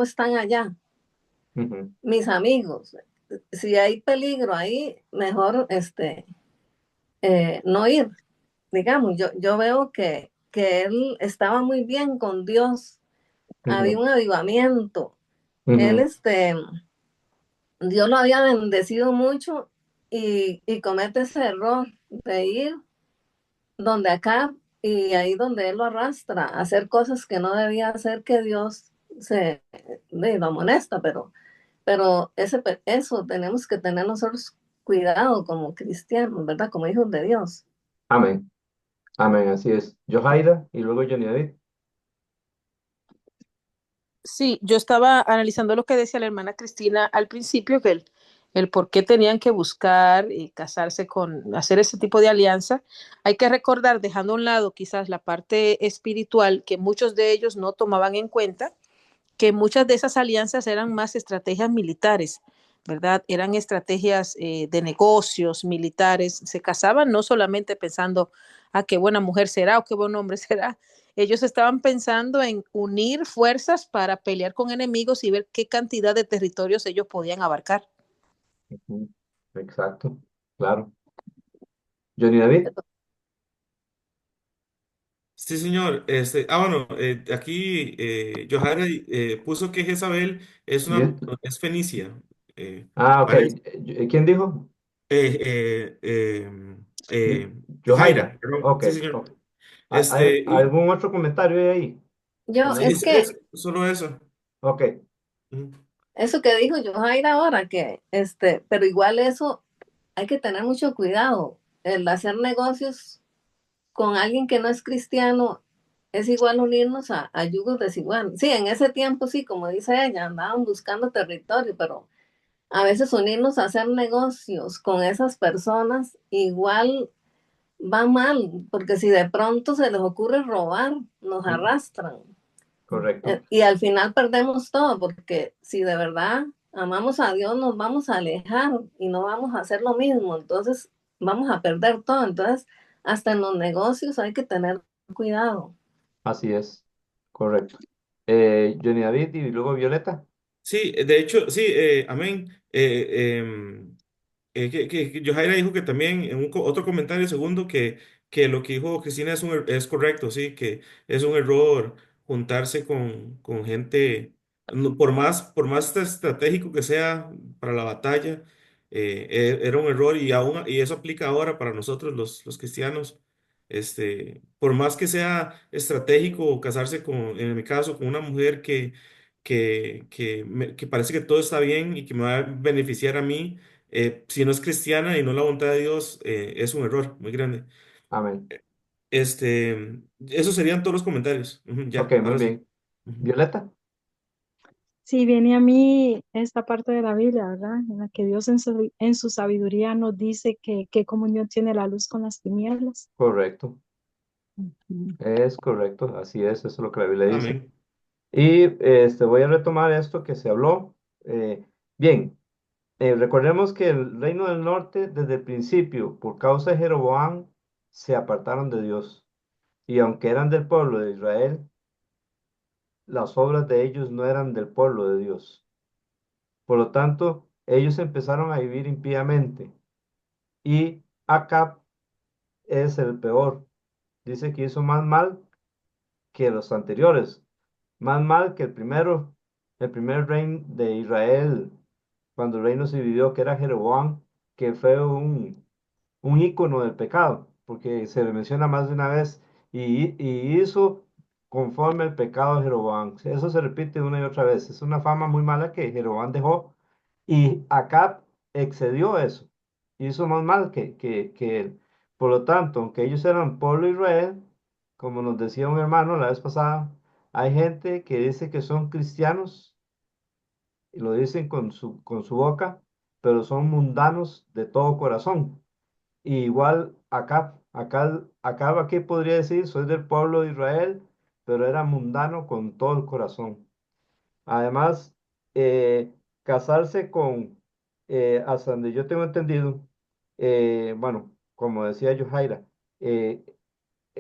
están allá Ujú, mis amigos. Si hay peligro ahí, mejor no ir. Digamos, yo veo que él estaba muy bien con Dios, había ujú, un avivamiento. Él, ujú, Dios lo había bendecido mucho y comete ese error de ir donde acá y ahí donde él lo arrastra a hacer cosas que no debía hacer, que Dios lo amonesta, pero eso tenemos que tener nosotros cuidado como cristianos, ¿verdad? Como hijos de Dios. amén. Amén, así es. Johaira y luego Johnny David. Sí, yo estaba analizando lo que decía la hermana Cristina al principio, que el por qué tenían que buscar y casarse hacer ese tipo de alianza. Hay que recordar, dejando a un lado quizás la parte espiritual, que muchos de ellos no tomaban en cuenta, que muchas de esas alianzas eran más estrategias militares, ¿verdad? Eran estrategias de negocios militares. Se casaban no solamente pensando, qué buena mujer será o qué buen hombre será. Ellos estaban pensando en unir fuerzas para pelear con enemigos y ver qué cantidad de territorios ellos podían abarcar. Ujú, exacto, claro. Johnny David. sí, señor. Bueno, aquí Johanna puso que Jezabel Y es fenicia. Eh, ok. parece. ¿Quién dijo? Eh, eh, Y- Johaira, Johaira. perdón. Ok, Sí, señor. ok. ¿Algún otro comentario ahí? Que Yo, no es dijo. que Solo eso. Ok. Ujú. eso que dijo Johaira ahora, pero igual eso hay que tener mucho cuidado. El hacer negocios con alguien que no es cristiano es igual unirnos a yugos desiguales. Sí, en ese tiempo sí, como dice ella, andaban buscando territorio, pero a veces unirnos a hacer negocios con esas personas igual va mal, porque si de pronto se les ocurre robar, nos Ujú, arrastran. correcto. Y al final perdemos todo, porque si de verdad amamos a Dios, nos vamos a alejar y no vamos a hacer lo mismo. Entonces vamos a perder todo. Entonces, hasta en los negocios hay que tener cuidado. Así es. Correcto. Johnny David y luego Violeta. Sí, de hecho, sí, amén. Que Johaira dijo que también en otro comentario segundo que lo que dijo Cristina es correcto, sí, que es un error juntarse con gente, por más estratégico que sea para la batalla, era un error y eso aplica ahora para nosotros los cristianos. Por más que sea estratégico casarse en mi caso, con una mujer que parece que todo está bien y que me va a beneficiar a mí, si no es cristiana y no la voluntad de Dios, es un error muy grande. Amén. Esos serían todos los comentarios. Ujú, Ok, ya, muy ahora sí. bien. Ujú. Violeta, Sí, viene a mí esta parte de la Biblia, ¿verdad? En la que Dios en su sabiduría nos dice que qué comunión tiene la luz con las tinieblas. correcto. Ujú. Es correcto, así es, eso es lo que la Biblia dice. Amén. Y voy a retomar esto que se habló. Bien, recordemos que el reino del norte, desde el principio, por causa de Jeroboam, se apartaron de Dios. Y aunque eran del pueblo de Israel, las obras de ellos no eran del pueblo de Dios. Por lo tanto, ellos empezaron a vivir impíamente. Y Acab es el peor. Dice que hizo más mal que los anteriores, más mal que el primer rey de Israel, cuando el reino se dividió, que era Jeroboam, que fue un ícono del pecado, porque se le menciona más de una vez, y hizo conforme el pecado de Jeroboam. Eso se repite una y otra vez. Es una fama muy mala que Jeroboam dejó, y Acab excedió eso, hizo más mal que él. Por lo tanto, aunque ellos eran pueblo de Israel, como nos decía un hermano la vez pasada, hay gente que dice que son cristianos y lo dicen con su boca, pero son mundanos de todo corazón. Y igual acá aquí podría decir, soy del pueblo de Israel, pero era mundano con todo el corazón. Además, casarse hasta donde yo tengo entendido, bueno, como decía Johaira, eh,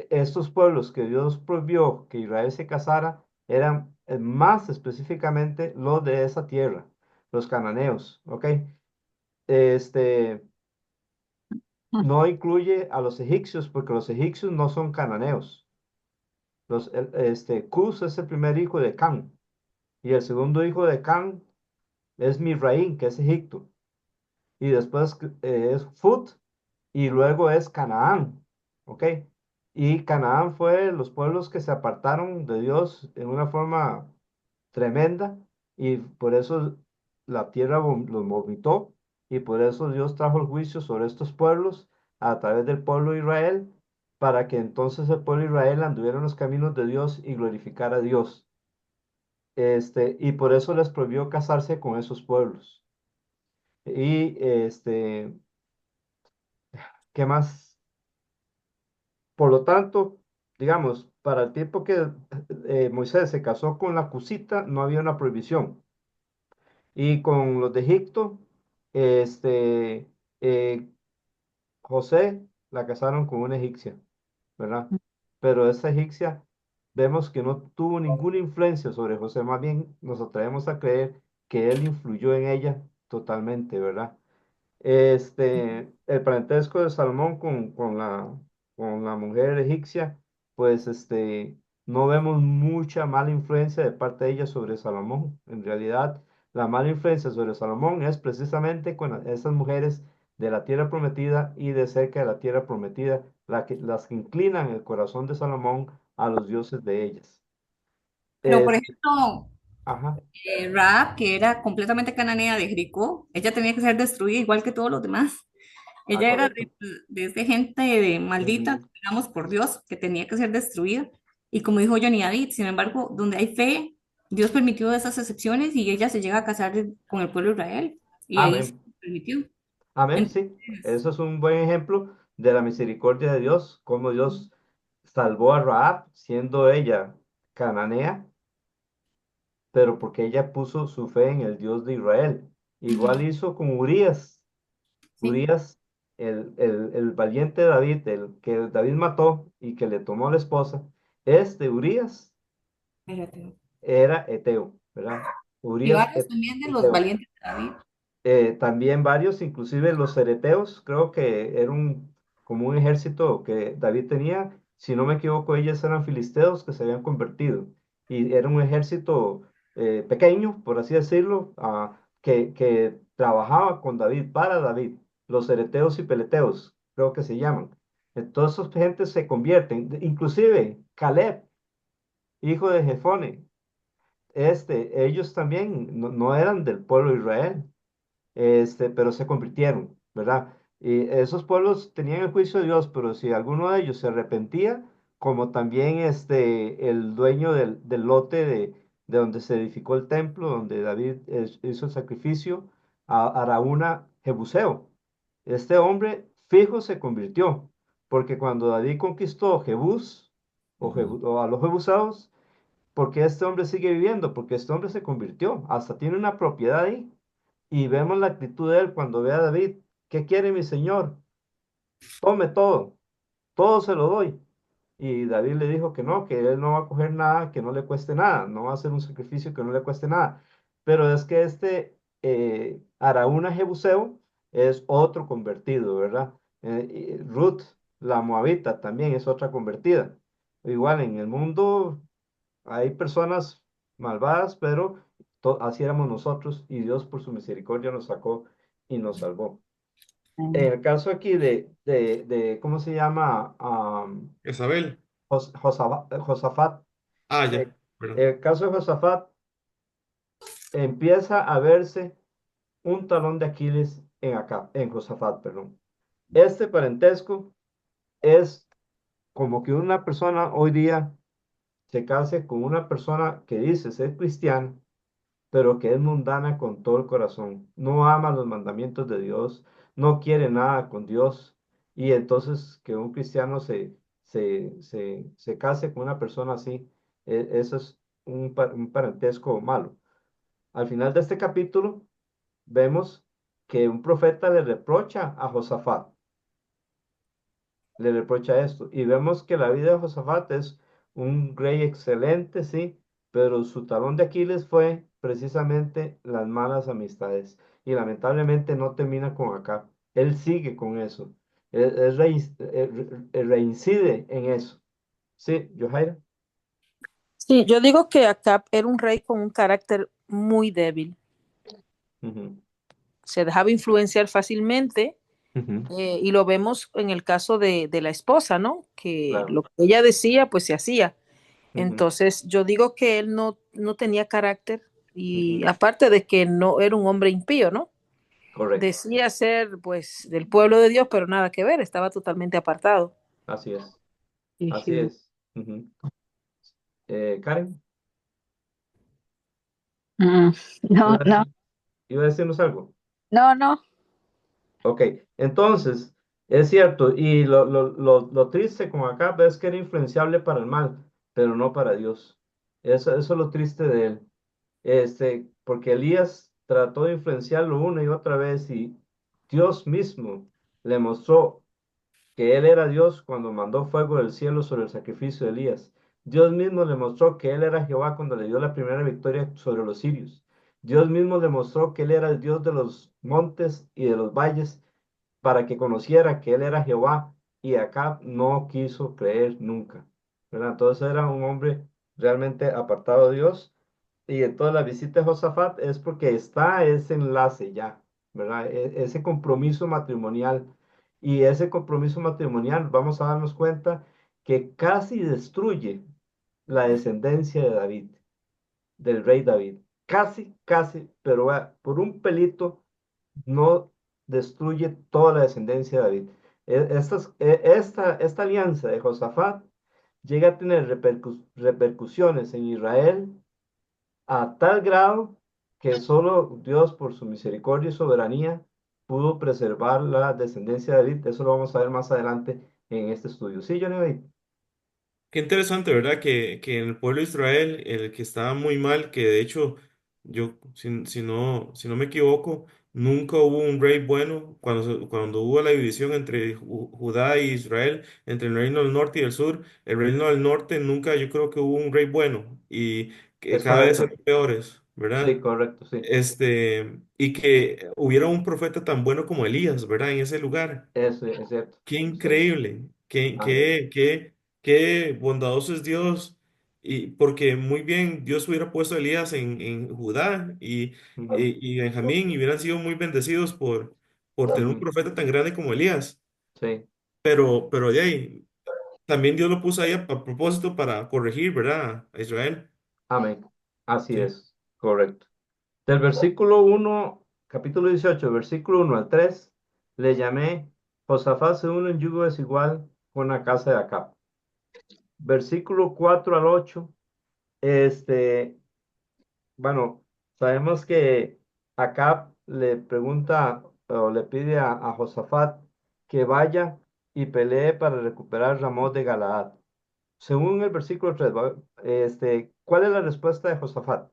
estos pueblos que Dios prohibió que Israel se casara eran más específicamente los de esa tierra, los cananeos, ¿ok? Este, no incluye a los egipcios porque los egipcios no son cananeos. Cus es el primer hijo de Can y el segundo hijo de Can es Misraín, que es Egipto. Y después es Fut y luego es Canaán, ¿ok? Y Canaán fue los pueblos que se apartaron de Dios en una forma tremenda y por eso la tierra los vomitó y por eso Dios trajo el juicio sobre estos pueblos a través del pueblo de Israel para que entonces el pueblo de Israel anduviera en los caminos de Dios y glorificara a Dios. Y por eso les prohibió casarse con esos pueblos. Y ¿qué más? Por lo tanto, digamos, para el tiempo que Moisés se casó con la cusita, no había una prohibición. Y con los de Egipto, este, eh, José la casaron con una egipcia, ¿verdad? Pero esa egipcia vemos que no tuvo ninguna influencia sobre José, más bien nos atrevemos a creer que él influyó en ella totalmente, ¿verdad? El parentesco de Salomón con la mujer egipcia, pues no vemos mucha mala influencia de parte de ella sobre Salomón. En realidad, la mala influencia sobre Salomón es precisamente con esas mujeres de la tierra prometida y de cerca de la tierra prometida, las que inclinan el corazón de Salomón a los dioses de ellas. Pero, por Es, ejemplo, ajá, Raab, que era completamente cananea de Jericó, ella tenía que ser destruida igual que todos los demás. Ella era correcto. de gente de maldita, Ujú. digamos, por Dios, que tenía que ser destruida. Y como dijo Johnny David, sin embargo, donde hay fe, Dios permitió esas excepciones y ella se llega a casar con el pueblo de Israel. Y ahí se Amén. permitió. Amén, sí. Entonces, Eso es un buen ejemplo de la misericordia de Dios, cómo Dios salvó a Rahab, siendo ella cananea, pero porque ella puso su fe en el Dios de Israel. Igual ujú, hizo con Urías. sí, Urías, el valiente David, el que David mató y que le tomó la esposa. Urías espérate. era eteo, ¿verdad? Y Urías varios también de los eteo. valientes de David. También varios, inclusive los cereteos, creo que era como un ejército que David tenía. Si no me equivoco, ellos eran filisteos que se habían convertido. Y era un ejército pequeño, por así decirlo, que trabajaba con David, para David, los ereteos y peleteos, creo que se llaman. Entonces, esa gente se convierten, inclusive Caleb, hijo de Jefone, ellos también no eran del pueblo de Israel, pero se convirtieron, ¿verdad? Y esos pueblos tenían el juicio de Dios, pero si alguno de ellos se arrepentía, como también el dueño del lote de donde se edificó el templo, donde David hizo el sacrificio, a Araúna Jebuseo. Este hombre fijo se convirtió, porque cuando David conquistó Jebús, o a los jebuseos, porque este hombre sigue viviendo, porque este hombre se convirtió, hasta tiene una propiedad ahí. Y vemos la actitud de él cuando ve a David. ¿Qué quiere mi señor? Tome todo, todo se lo doy. Y David le dijo que él no va a coger nada que no le cueste nada, no va a hacer un sacrificio que no le cueste nada. Pero es que Araúna Jebuseo es otro convertido, ¿verdad? Y Ruth, la moabita, también es otra convertida. Igual en el mundo hay personas malvadas, pero así éramos nosotros y Dios por su misericordia nos sacó y nos salvó. En el caso aquí ¿cómo se llama? Isabel. Josafat. Ah, eh, ya, perdón. el caso de Josafat empieza a verse un talón de Aquiles en Josafat, perdón. Este parentesco es como que una persona hoy día se case con una persona que dice ser cristiana, pero que es mundana con todo el corazón, no ama los mandamientos de Dios, no quiere nada con Dios, y entonces que un cristiano se case con una persona así, eso es un parentesco malo. Al final de este capítulo vemos que un profeta le reprocha a Josafat, le reprocha esto. Y vemos que la vida de Josafat es un rey excelente, sí, pero su talón de Aquiles fue precisamente las malas amistades. Y lamentablemente no termina con acá. Él sigue con eso. Reincide en eso. Sí, Johaira. Sí, yo digo que Acab era un rey con un carácter muy débil. Ujú, Se dejaba influenciar fácilmente ujú, y lo vemos en el caso de la esposa, ¿no? Que claro. lo que ella decía, pues se hacía. Ujú, Entonces, yo digo que él no tenía carácter y ujú, aparte de que no era un hombre impío, ¿no? correcto. Decía ser, pues, del pueblo de Dios, pero nada que ver, estaba totalmente apartado. Así es. Así Ujú. es. Ujú. Karen, Mm, no, ¿iba a no, decir- iba a decirnos algo? no, no. Ok, entonces, es cierto, y lo triste como acá ves que era influenciable para el mal, pero no para Dios. Eso es lo triste de él. Porque Elías trató de influenciarlo una y otra vez y Dios mismo le mostró que él era Dios cuando mandó fuego del cielo sobre el sacrificio de Elías. Dios mismo le mostró que él era Jehová cuando le dio la primera victoria sobre los sirios. Dios mismo le mostró que él era el Dios de los montes y de los valles para que conociera que él era Jehová y acá no quiso creer nunca, ¿verdad? Entonces era un hombre realmente apartado de Dios y entonces la visita de Josafat es porque está ese enlace ya, ¿verdad? Ese compromiso matrimonial y ese compromiso matrimonial vamos a darnos cuenta que casi destruye la descendencia de David, del rey David. Casi, casi, pero vea, por un pelito no destruye toda la descendencia de David. Esta alianza de Josafat llega a tener repercusiones en Israel a tal grado que solo Dios, por su misericordia y soberanía, pudo preservar la descendencia de David. Eso lo vamos a ver más adelante en este estudio. Sí, Johnny David. Qué interesante, ¿verdad? Que en el pueblo de Israel, el que estaba muy mal, que de hecho, yo, si no me equivoco, nunca hubo un rey bueno cuando hubo la división entre Judá e Israel, entre el reino del norte y el sur. El reino del norte nunca, yo creo que hubo un rey bueno y que Es cada vez correcto. eran peores, Sí, ¿verdad? correcto, sí. Y que hubiera un profeta tan bueno como Elías, ¿verdad? En ese lugar. Eso es cierto. Qué Es cierto. increíble, Así es. qué bondadoso es Dios y porque muy bien Dios hubiera puesto a Elías en Judá Ujú, y Benjamín y hubieran sido muy bendecidos por tener un ujú. profeta tan grande como Elías. Sí, Pero de ahí, también Dios lo puso ahí a propósito para corregir, ¿verdad? A Israel. amén. Así Sí. es, correcto. Del versículo 1, capítulo 18, versículo 1 al 3, le llamé Josafat se une en yugo desigual con la casa de Acab. Versículo 4 al 8, este, bueno, sabemos que Acab le pregunta o le pide a Josafat que vaya y pelee para recuperar Ramón de Galaad. Según el versículo 3, ¿cuál es la respuesta de Josafat?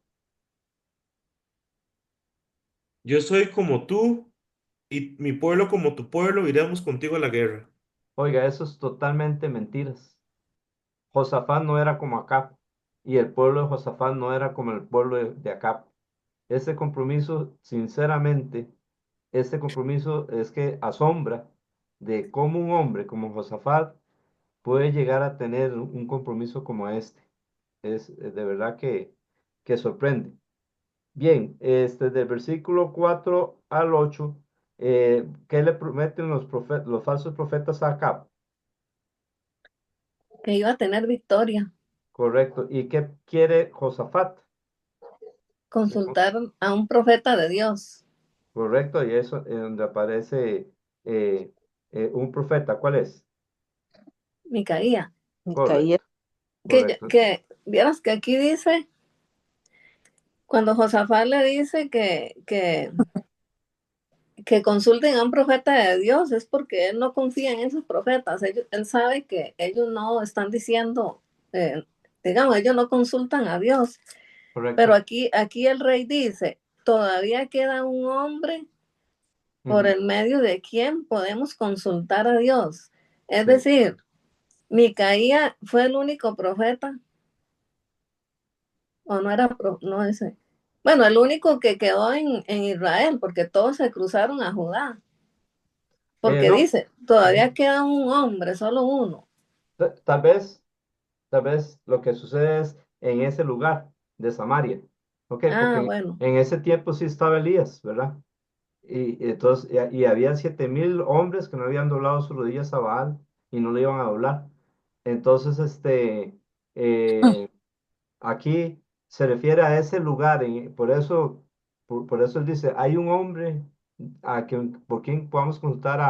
Yo soy como tú y mi pueblo como tu pueblo, iremos contigo a la guerra. Oiga, eso es totalmente mentiras. Josafat no era como Acab y el pueblo de Josafat no era como el pueblo de Acab. Este compromiso, sinceramente, este compromiso es que asombra de cómo un hombre como Josafat puede llegar a tener un compromiso como este. Es de verdad que sorprende. Bien, del versículo 4 al 8, ¿qué le prometen los falsos profetas a Acab? que iba a tener victoria, Correcto. ¿Y qué quiere Josafat? consultar a un profeta de Dios, Correcto, y eso es donde aparece eh, un profeta. ¿Cuál es? Micaía. Micaías. Correcto, correcto. Vieras que aquí dice, cuando Josafat le dice que consulten a un profeta de Dios, es porque él no confía en esos profetas. Él sabe que ellos no están diciendo, eh, digamos, ellos no consultan a Dios. Pero Correcto. aquí el rey dice, todavía queda un hombre por Ujú, el medio de quien podemos consultar a Dios. Es sí, decir, Micaía fue el único profeta, o no era, no ese. Bueno, el único que quedó en Israel, porque todos se cruzaron a Judá. Porque no. dice, todavía Ujú. queda un hombre, solo uno. Tal vez lo que sucede es en ese lugar de Samaria. ¿Ok? Porque Ah, en, bueno. en ese tiempo sí estaba Elías, ¿verdad? Y entonces, y había 7,000 hombres que no habían doblado sus rodillas a Baal y no le iban a doblar. Entonces, eh, aquí se refiere a ese lugar, y por eso él dice, hay un hombre por quien podamos consultar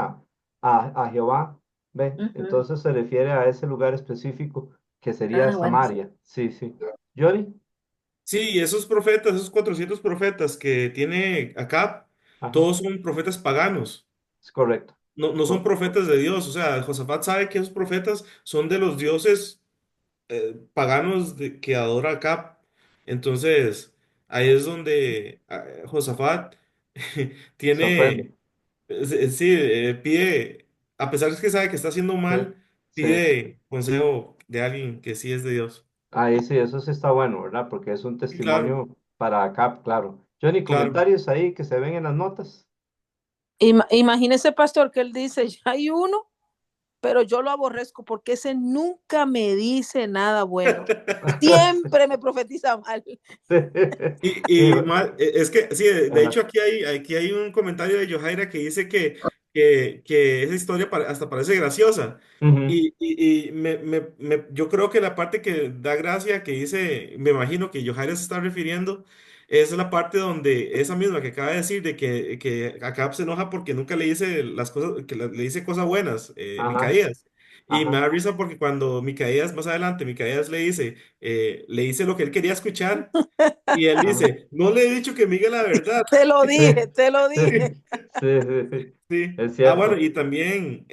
a Jehová, ¿ve? Ujú. Entonces se refiere a ese lugar específico que sería Ah, bueno. Samaria. Sí, sí. Johnny, Sí, esos profetas, esos 400 profetas que tiene Acab, ajá, todos son profetas paganos. es correcto. No son Co- profetas de Dios. O sea, Josafat sabe que esos profetas son de los dioses paganos que adora Acab. Entonces, ahí es donde Josafat tiene, Sorprende. sí, pide, a pesar de que sabe que está haciendo Sí, mal, sí. pide consejo de alguien que sí es de Dios. Ahí sí, eso sí está bueno, ¿verdad? Porque es un Sí, claro, testimonio para acá, claro. Johnny, claro. comentarios ahí que se ven en las notas. Imagínese, pastor, que él dice, ya hay uno, pero yo lo aborrezco porque ese nunca me dice nada bueno. Siempre me profetiza mal. Sí, Es que, sí, de ajá, hecho aquí hay un comentario de Johaira que dice que esa historia hasta parece graciosa. ujú, Y yo creo que la parte que da gracia, que dice, me imagino que Johaira se está refiriendo, es la parte donde esa misma que acaba de decir, de que Acab se enoja porque nunca le dice las cosas, que le dice cosas buenas, ajá, Micaías. Y me ajá, da risa porque cuando Micaías, más adelante, Micaías le dice lo que él quería escuchar. Y él ajá. dice, no le he dicho que me diga la verdad. Te lo Sí, dije, te lo sí, dije. sí, sí, Sí. es Ah, bueno, cierto. y también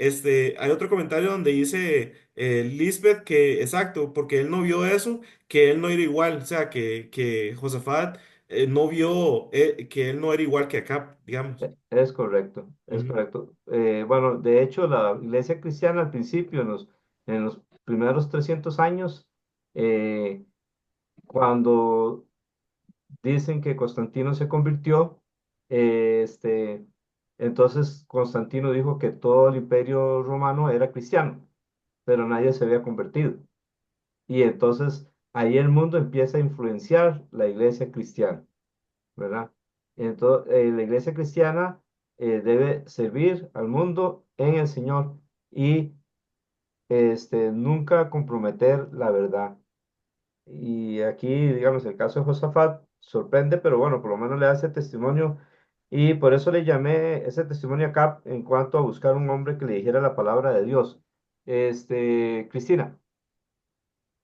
hay otro comentario donde dice Lisbeth que, exacto, porque él no vio eso, que él no era igual, o sea, que Josafat no vio que él no era igual que Acab, digamos. Es correcto, es Ujú. correcto. Bueno, de hecho, la iglesia cristiana al principio, en los primeros 300 años, eh, cuando dicen que Constantino se convirtió, entonces Constantino dijo que todo el imperio romano era cristiano, pero nadie se había convertido. Y entonces ahí el mundo empieza a influenciar la iglesia cristiana, ¿verdad? Entonces, la iglesia cristiana debe servir al mundo en el Señor y nunca comprometer la verdad. Y aquí, digamos, el caso de Josafat sorprende, pero bueno, por lo menos le hace testimonio. Y por eso le llamé ese testimonio acá en cuanto a buscar un hombre que le dijera la palabra de Dios. Cristina.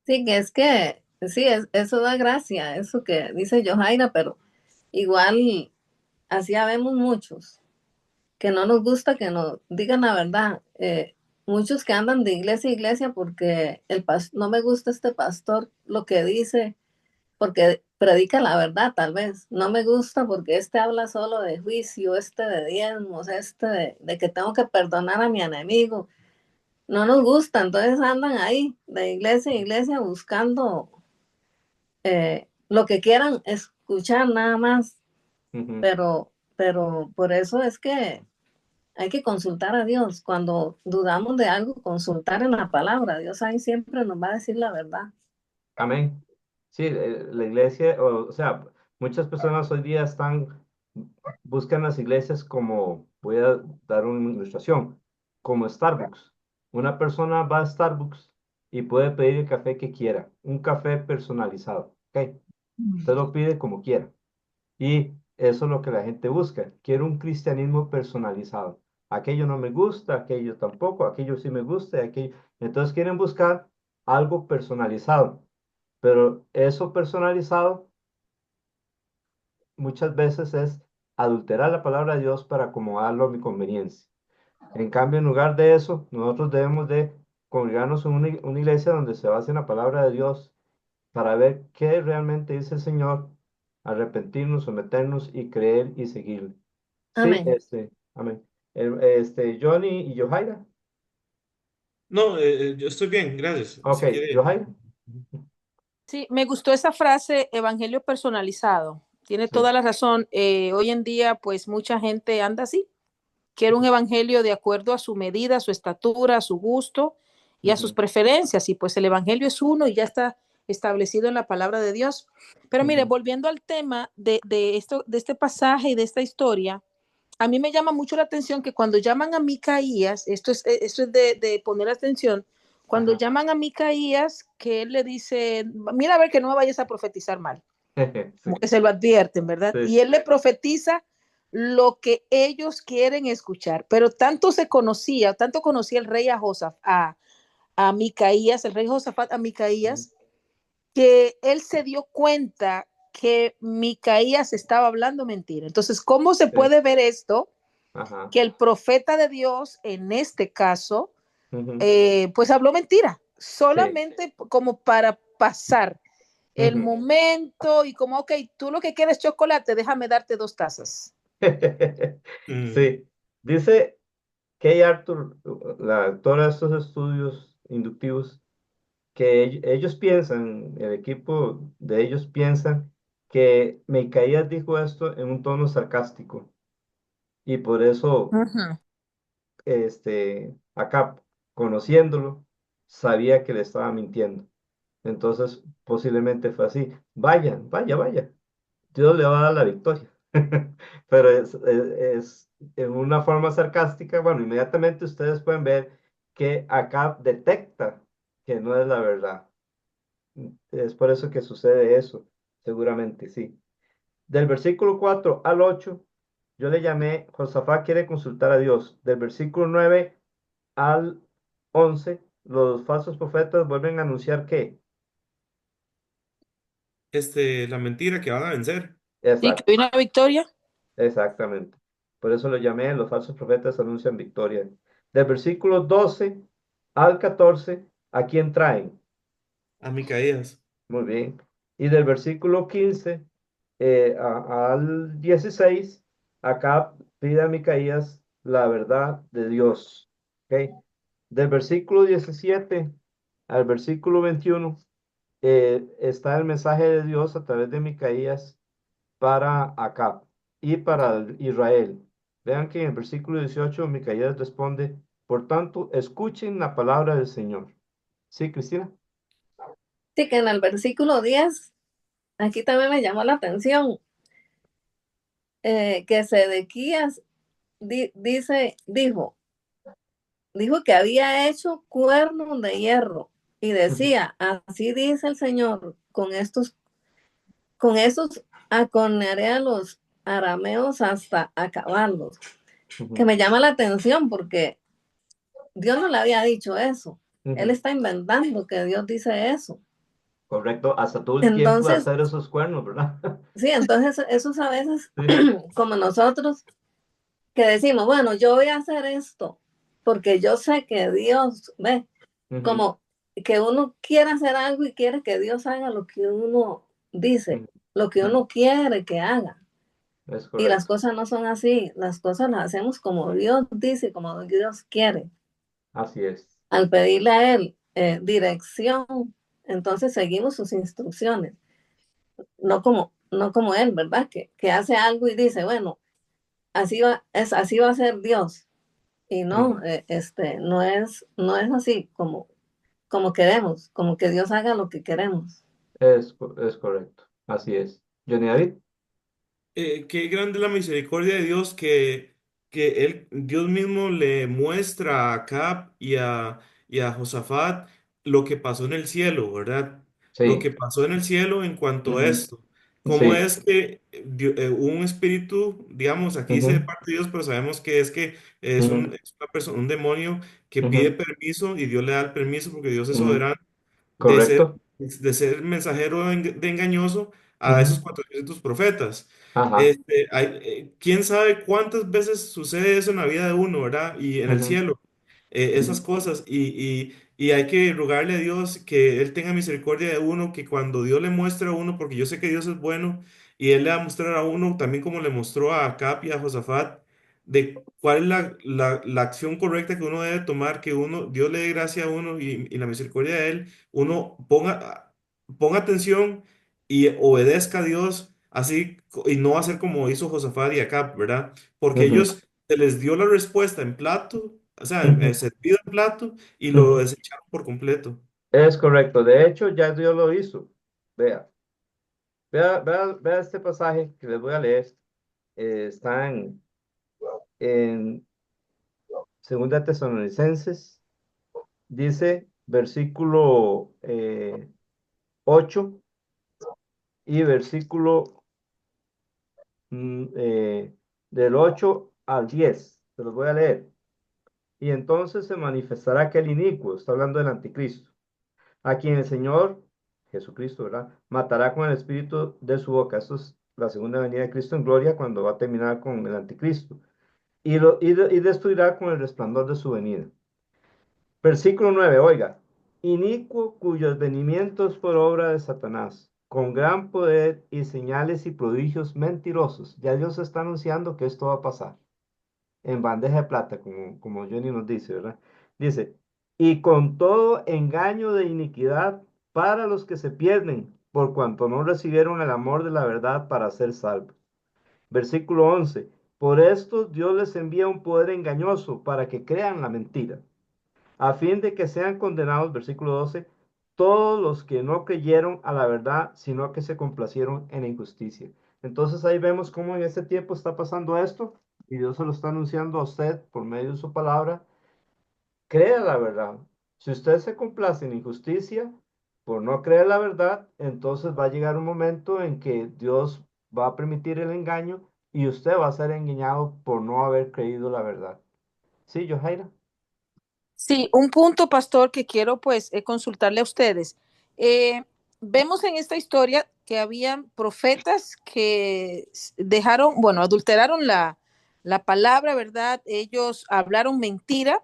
Sí, que es que, sí, eso da gracia, eso que dice Johaira, pero igual así habemos muchos, que no nos gusta que nos digan la verdad. Muchos que andan de iglesia a iglesia porque no me gusta este pastor lo que dice, porque predica la verdad tal vez. No me gusta porque este habla solo de juicio, este de diezmos, este de que tengo que perdonar a mi enemigo. No nos gusta, entonces andan ahí de iglesia a iglesia buscando lo que quieran escuchar nada más, Ujú. pero por eso es que hay que consultar a Dios. Cuando dudamos de algo, consultar en la palabra. Dios ahí siempre nos va a decir la verdad. Amén. Sí, la iglesia, o sea, muchas personas hoy día buscan las iglesias como, voy a dar una ilustración, como Starbucks. Una persona va a Starbucks y puede pedir el café que quiera, un café personalizado, ¿ok? Usted lo pide como quiera. Y eso es lo que la gente busca. Quiero un cristianismo personalizado. Aquello no me gusta, aquello tampoco, aquello sí me gusta, aquello. Entonces quieren buscar algo personalizado. Pero eso personalizado muchas veces es adulterar la palabra de Dios para acomodarlo a mi conveniencia. En cambio, en lugar de eso, nosotros debemos de congregarnos en una iglesia donde se base en la palabra de Dios para ver qué realmente dice el Señor, arrepentirnos, someternos y creer y seguirle. Sí, Amén. amén. Johnny y Johaira. No, yo estoy bien, gracias. Ok, Si quiere. Johaira. Sí, me gustó esa frase, evangelio personalizado. Tiene Sí. toda la razón. Hoy en día, pues mucha gente anda así. Quiere un evangelio de acuerdo a su medida, a su estatura, a su gusto y a sus Ujú, preferencias. Y pues el evangelio es uno y ya está establecido en la palabra de Dios. Pero mire, ujú, volviendo al tema de este pasaje y de esta historia, a mí me llama mucho la atención que cuando llaman a Micaías, esto es de poner atención, cuando ajá. llaman a Micaías, que él le dice, mira a ver que no me vayas a profetizar mal, como Sí, que se lo advierten, ¿verdad? sí. Y él le profetiza lo que ellos quieren escuchar, pero tanto conocía el rey a Micaías, el rey Josafat a Ujú, Micaías, que él se dio cuenta que Micaías estaba hablando mentira. Entonces, ¿cómo se sí, puede ver esto? ajá. Que el profeta de Dios, en este caso, Ujú, pues habló mentira, sí. solamente como para pasar el Ujú. momento y como, ok, tú lo que quieres chocolate, déjame darte 2 tazas. Mm, Sí. Dice Kay Arthur, la autora de estos estudios inductivos, que ellos piensan, el equipo de ellos piensan que Micaías dijo esto en un tono sarcástico y por eso, Uh -huh. acá, conociéndolo, sabía que le estaba mintiendo. Entonces, posiblemente fue así. Vaya, vaya, vaya. Dios le va a dar la victoria. Pero es en una forma sarcástica. Bueno, inmediatamente ustedes pueden ver que acá detecta que no es la verdad. Es por eso que sucede eso, seguramente, sí. Del versículo 4 al 8 yo le llamé, Josafat quiere consultar a Dios. Del versículo 9 al 11 los falsos profetas vuelven a anunciar que, la mentira que van a vencer. Sí, que exacto, hay una victoria. exactamente. Por eso lo llamé, los falsos profetas anuncian victoria. Del versículo 12 al 14 ¿a quién traen? A Micaías. Muy bien. Y del versículo 15 al 16 acá pide a Micaías la verdad de Dios. ¿Ok? Del versículo 17 al versículo 21 está el mensaje de Dios a través de Micaías para Acab y para Israel. Vean que en el versículo 18 Micaías responde, por tanto, escuchen la palabra del Señor. ¿Sí, Cristina? Sí, que en el versículo 10, aquí también me llamó la atención, que Sedequías dijo que había hecho cuernos de hierro y decía, así dice el Señor, con estos acornearé a los arameos hasta acabarlos. Que me llama la atención porque Dios no le había dicho eso. Él está inventando que Dios dice eso. Correcto, hasta tuvo el tiempo de Entonces, hacer esos cuernos, ¿verdad? sí, entonces esos a veces, Sí. como nosotros, que decimos, bueno, yo voy a hacer esto porque yo sé que Dios, ve, como que uno quiere hacer algo y quiere que Dios haga lo que uno dice, lo que uno quiere que haga. Es Y las correcto. cosas no son así, las cosas las hacemos como Dios dice, como Dios quiere. Así es. Al pedirle a Él dirección, entonces seguimos sus instrucciones, no como Él, ¿verdad? Que hace algo y dice, bueno, así va a ser Dios. Y no, no es así como queremos, como que Dios haga lo que queremos. Es correcto. Así es. Johnny David. Qué grande la misericordia de Dios Dios mismo le muestra a Acab y a Josafat lo que pasó en el cielo, ¿verdad? Lo Sí. que pasó en el cielo en cuanto a Ujú. esto. Cómo Sí. es que un espíritu, digamos, aquí dice de Ujú. parte de Dios, pero sabemos que Ujú. es una persona, un demonio que pide Ujú. permiso y Dios le da el permiso porque Dios es Ujú. soberano Correcto. de ser mensajero de engañoso a esos Ujú. 400 profetas. Ajá. ¿Quién sabe cuántas veces sucede eso en la vida de uno, ¿verdad? Y en el Ujú. cielo, esas cosas. Y hay que rogarle a Dios que Él tenga misericordia de uno, que cuando Dios le muestre a uno, porque yo sé que Dios es bueno, y Él le va a mostrar a uno, también como le mostró a Acab y a Josafat, de cuál es la acción correcta que uno debe tomar, que Dios le dé gracia a uno y la misericordia de Él, uno ponga atención y obedezca a Dios así y no hacer como hizo Josafat y Acab, ¿verdad? Porque Ujú. ellos se les dio la respuesta en plato, o sea, Ujú. servido en plato y lo Ujú. desecharon por completo. Es correcto. De hecho, ya Dios lo hizo. Vea, vea este pasaje que les voy a leer. Está en Segunda Tesalonicenses, dice versículo 8 y versículo del 8 al 10. Se los voy a leer. Y entonces se manifestará aquel inicuo, está hablando del anticristo, a quien el Señor, Jesucristo, ¿verdad? Matará con el espíritu de su boca. Esto es la segunda venida de Cristo en gloria cuando va a terminar con el anticristo. Y destruirá con el resplandor de su venida. Versículo 9, oiga, inicuo cuyos venimientos por obra de Satanás, con gran poder y señales y prodigios mentirosos. Ya Dios está anunciando que esto va a pasar en bandeja de plata, como Johnny nos dice, ¿verdad? Dice, y con todo engaño de iniquidad para los que se pierden, por cuanto no recibieron el amor de la verdad para ser salvos. Versículo 11, por esto Dios les envía un poder engañoso para que crean la mentira, a fin de que sean condenados, versículo 12, todos los que no creyeron a la verdad, sino que se complacieron en la injusticia. Entonces ahí vemos cómo en este tiempo está pasando esto y Dios se lo está anunciando a usted por medio de su palabra. Crea la verdad. Si usted se complace en injusticia por no creer la verdad, entonces va a llegar un momento en que Dios va a permitir el engaño y usted va a ser engañado por no haber creído la verdad. ¿Sí, Johaira? Sí, un punto, pastor, que quiero pues consultarle a ustedes. Vemos en esta historia que habían profetas que dejaron, bueno, adulteraron la palabra, ¿verdad? Ellos hablaron mentira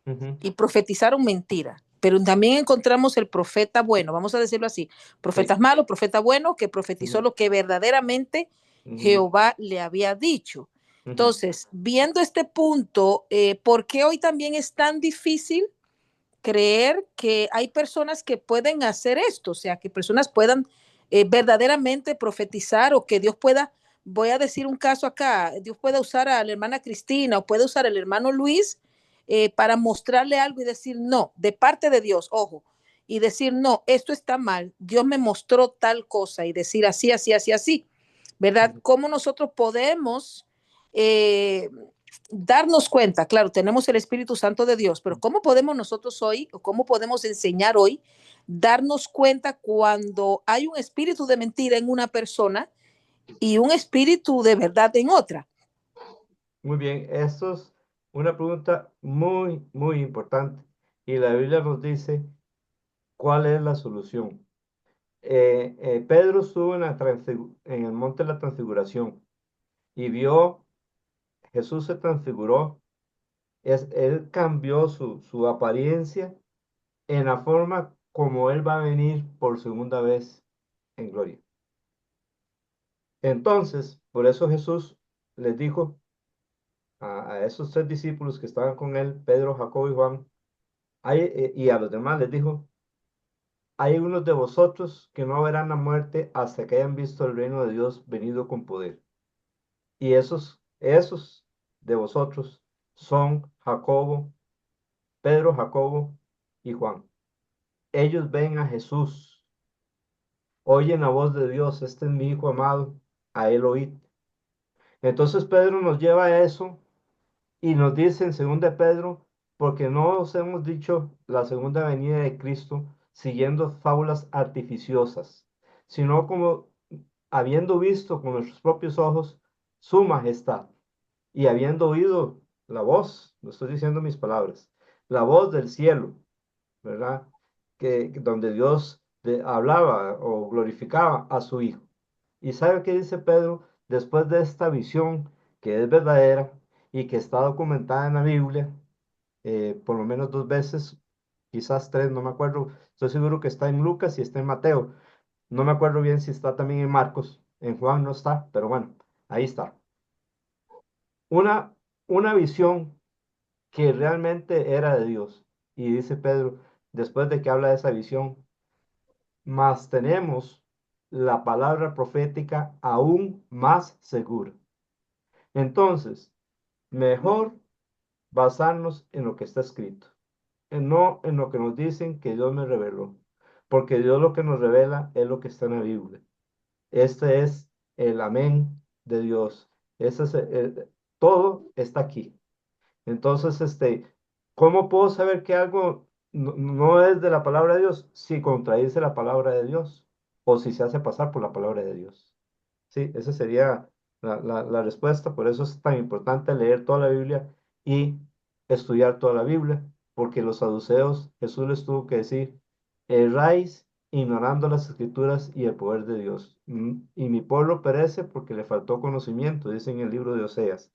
Ujú. y profetizaron mentira. Pero también encontramos el profeta bueno, vamos a decirlo así, Sí. profetas malos, profeta bueno, que profetizó Ujú. lo que verdaderamente Ujú. Jehová le había dicho. Ujú. Entonces, viendo este punto, ¿por qué hoy también es tan difícil creer que hay personas que pueden hacer esto? O sea, que personas puedan verdaderamente profetizar o que Dios pueda, voy a decir un caso acá, Dios pueda usar a la hermana Cristina o puede usar al hermano Luis para mostrarle algo y decir, no, de parte de Dios, ojo, y decir, no, esto está mal, Dios me mostró tal cosa y decir así, así, así, así, ¿verdad? ¿Cómo nosotros podemos eh, darnos cuenta? Claro, tenemos el Espíritu Santo de Dios, pero ¿cómo podemos nosotros hoy, o cómo podemos enseñar hoy, darnos cuenta cuando hay un espíritu de mentira en una persona y un espíritu de verdad en otra? Muy bien, esto es una pregunta muy, muy importante. Y la Biblia nos dice cuál es la solución. Pedro estuvo en el monte de la transfiguración y vio, Jesús se transfiguró, él cambió su apariencia en la forma como él va a venir por segunda vez en gloria. Entonces, por eso Jesús les dijo a esos tres discípulos que estaban con él, Pedro, Jacobo y Juan, y a los demás les dijo, hay unos de vosotros que no verán la muerte hasta que hayan visto el reino de Dios venido con poder. Y esos de vosotros son Jacobo, Pedro, Jacobo y Juan. Ellos ven a Jesús, oyen la voz de Dios, este es mi Hijo amado, a él oíd. Entonces Pedro nos lleva a eso y nos dice en 2 de Pedro, porque no os hemos dicho la segunda venida de Cristo siguiendo fábulas artificiosas, sino como habiendo visto con nuestros propios ojos su majestad y habiendo oído la voz, no estoy diciendo mis palabras, la voz del cielo, ¿verdad? Donde Dios hablaba o glorificaba a su Hijo. ¿Y sabe qué dice Pedro después de esta visión que es verdadera y que está documentada en la Biblia, por lo menos 2 veces, quizás 3, no me acuerdo, estoy seguro que está en Lucas y está en Mateo, no me acuerdo bien si está también en Marcos, en Juan no está, pero bueno, ahí está. Una, una visión que realmente era de Dios. Y dice Pedro, después de que habla de esa visión, más tenemos la palabra profética aún más segura. Entonces, mejor basarnos en lo que está escrito, no en lo que nos dicen que Dios me reveló, porque Dios lo que nos revela es lo que está en la Biblia. Este es el amén de Dios. Este es todo está aquí. Entonces, ¿cómo puedo saber que algo no es de la palabra de Dios? Si contradice la palabra de Dios o si se hace pasar por la palabra de Dios. Sí, esa sería la respuesta. Por eso es tan importante leer toda la Biblia y estudiar toda la Biblia, porque los saduceos, Jesús les tuvo que decir, erráis ignorando las escrituras y el poder de Dios. Y mi pueblo perece porque le faltó conocimiento, dice en el libro de Oseas.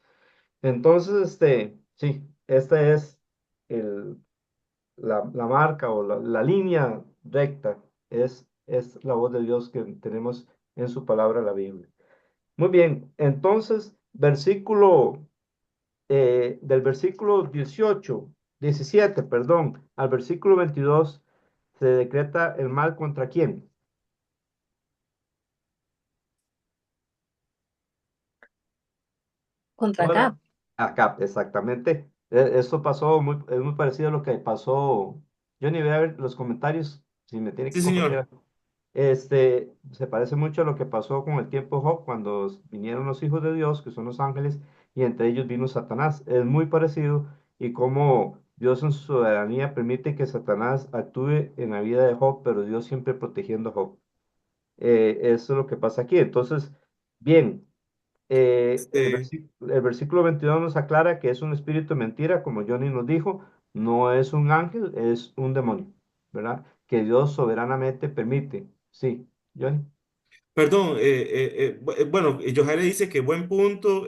Entonces, sí, esta es el, la marca o la línea recta, es la voz de Dios que tenemos en su palabra, la Biblia. Muy bien, entonces, del versículo 17, perdón, al versículo 22, se decreta el mal contra quién. Contra Hola. acá. Acá, exactamente. Esto pasó, es muy parecido a lo que pasó. Yo ni voy a ver los comentarios, si me tiene que Sí, señor. compartir. Se parece mucho a lo que pasó con el tiempo de Job, cuando vinieron los hijos de Dios, que son los ángeles, y entre ellos vino Satanás. Es muy parecido y cómo Dios en su soberanía permite que Satanás actúe en la vida de Job, pero Dios siempre protegiendo a Job. Eso es lo que pasa aquí. Entonces, bien, Este, el versículo 22 nos aclara que es un espíritu de mentira, como Johnny nos dijo, no es un ángel, es un demonio, ¿verdad? Que Dios soberanamente permite. Sí, Johnny. Perdón, bueno, Johanna dice que buen punto,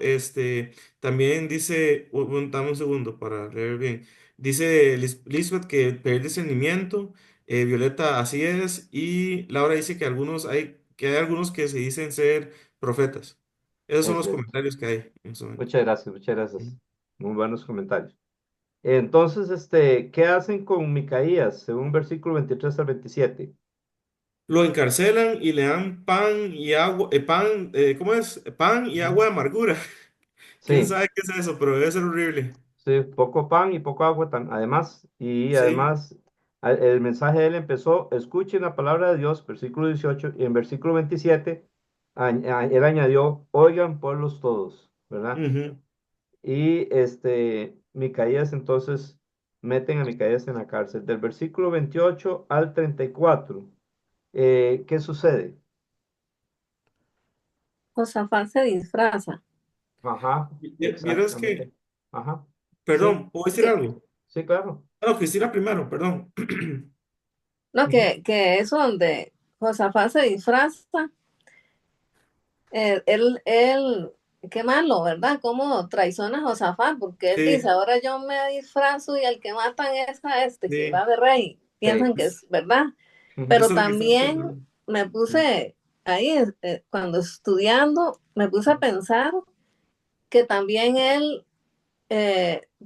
también dice, dame un segundo para leer bien, dice Lisbeth que pedir discernimiento, Violeta así es, y Laura dice que que hay algunos que se dicen ser profetas. Esos son Es los cierto. comentarios que hay en este momento. Muchas gracias, muchas gracias. Muy buenos comentarios. Entonces, ¿qué hacen con Micaías, según versículo 23 al 27? Lo encarcelan y le dan pan y agua, ¿cómo es? Pan y Ujú. agua de amargura. ¿Quién Sí, sabe qué es eso? Pero debe ser horrible. sí, poco pan y poco agua, además, y Sí. además El mensaje de él empezó, escuchen la palabra de Dios, versículo 18, y en versículo 27, él añadió, oigan pueblos todos, ¿verdad? Ujú. Y Micaías entonces meten a Micaías en la cárcel. Del versículo 28 al 34, ¿qué sucede? Josafat se disfraza. Ajá, Vieras que, exactamente. Ajá, sí, perdón, ¿puedo decir Que, algo? sí, claro. Ah, no, Cristina primero, perdón. no, Ujú, que eso donde Josafat se disfraza, él, qué malo, ¿verdad? Cómo traiciona a Josafat, porque él dice, Sí, ahora yo me disfrazo y el que matan es a este que sí, va de rey. sí. Piensan que es verdad. Ujú, Pero eso es lo que estaba también pensando. me Sí. puse ahí, cuando estudiando, me puse a pensar que también él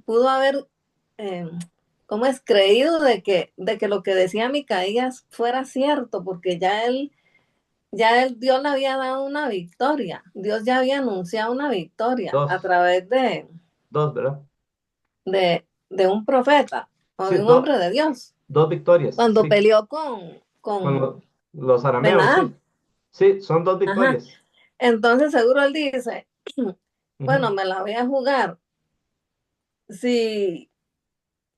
pudo haber, eh, ¿cómo es? Creído de que lo que decía Micaías fuera cierto, porque Dios le había dado una victoria, Dios ya había anunciado una victoria a Dos, través dos, ¿verdad? de un profeta o Sí, de un hombre de Dios, dos victorias, cuando sí. peleó Con con los arameos, Benadab. sí. Sí, son dos Ajá. victorias. Entonces seguro él dice, bueno, Ujú, me la voy a jugar. Si,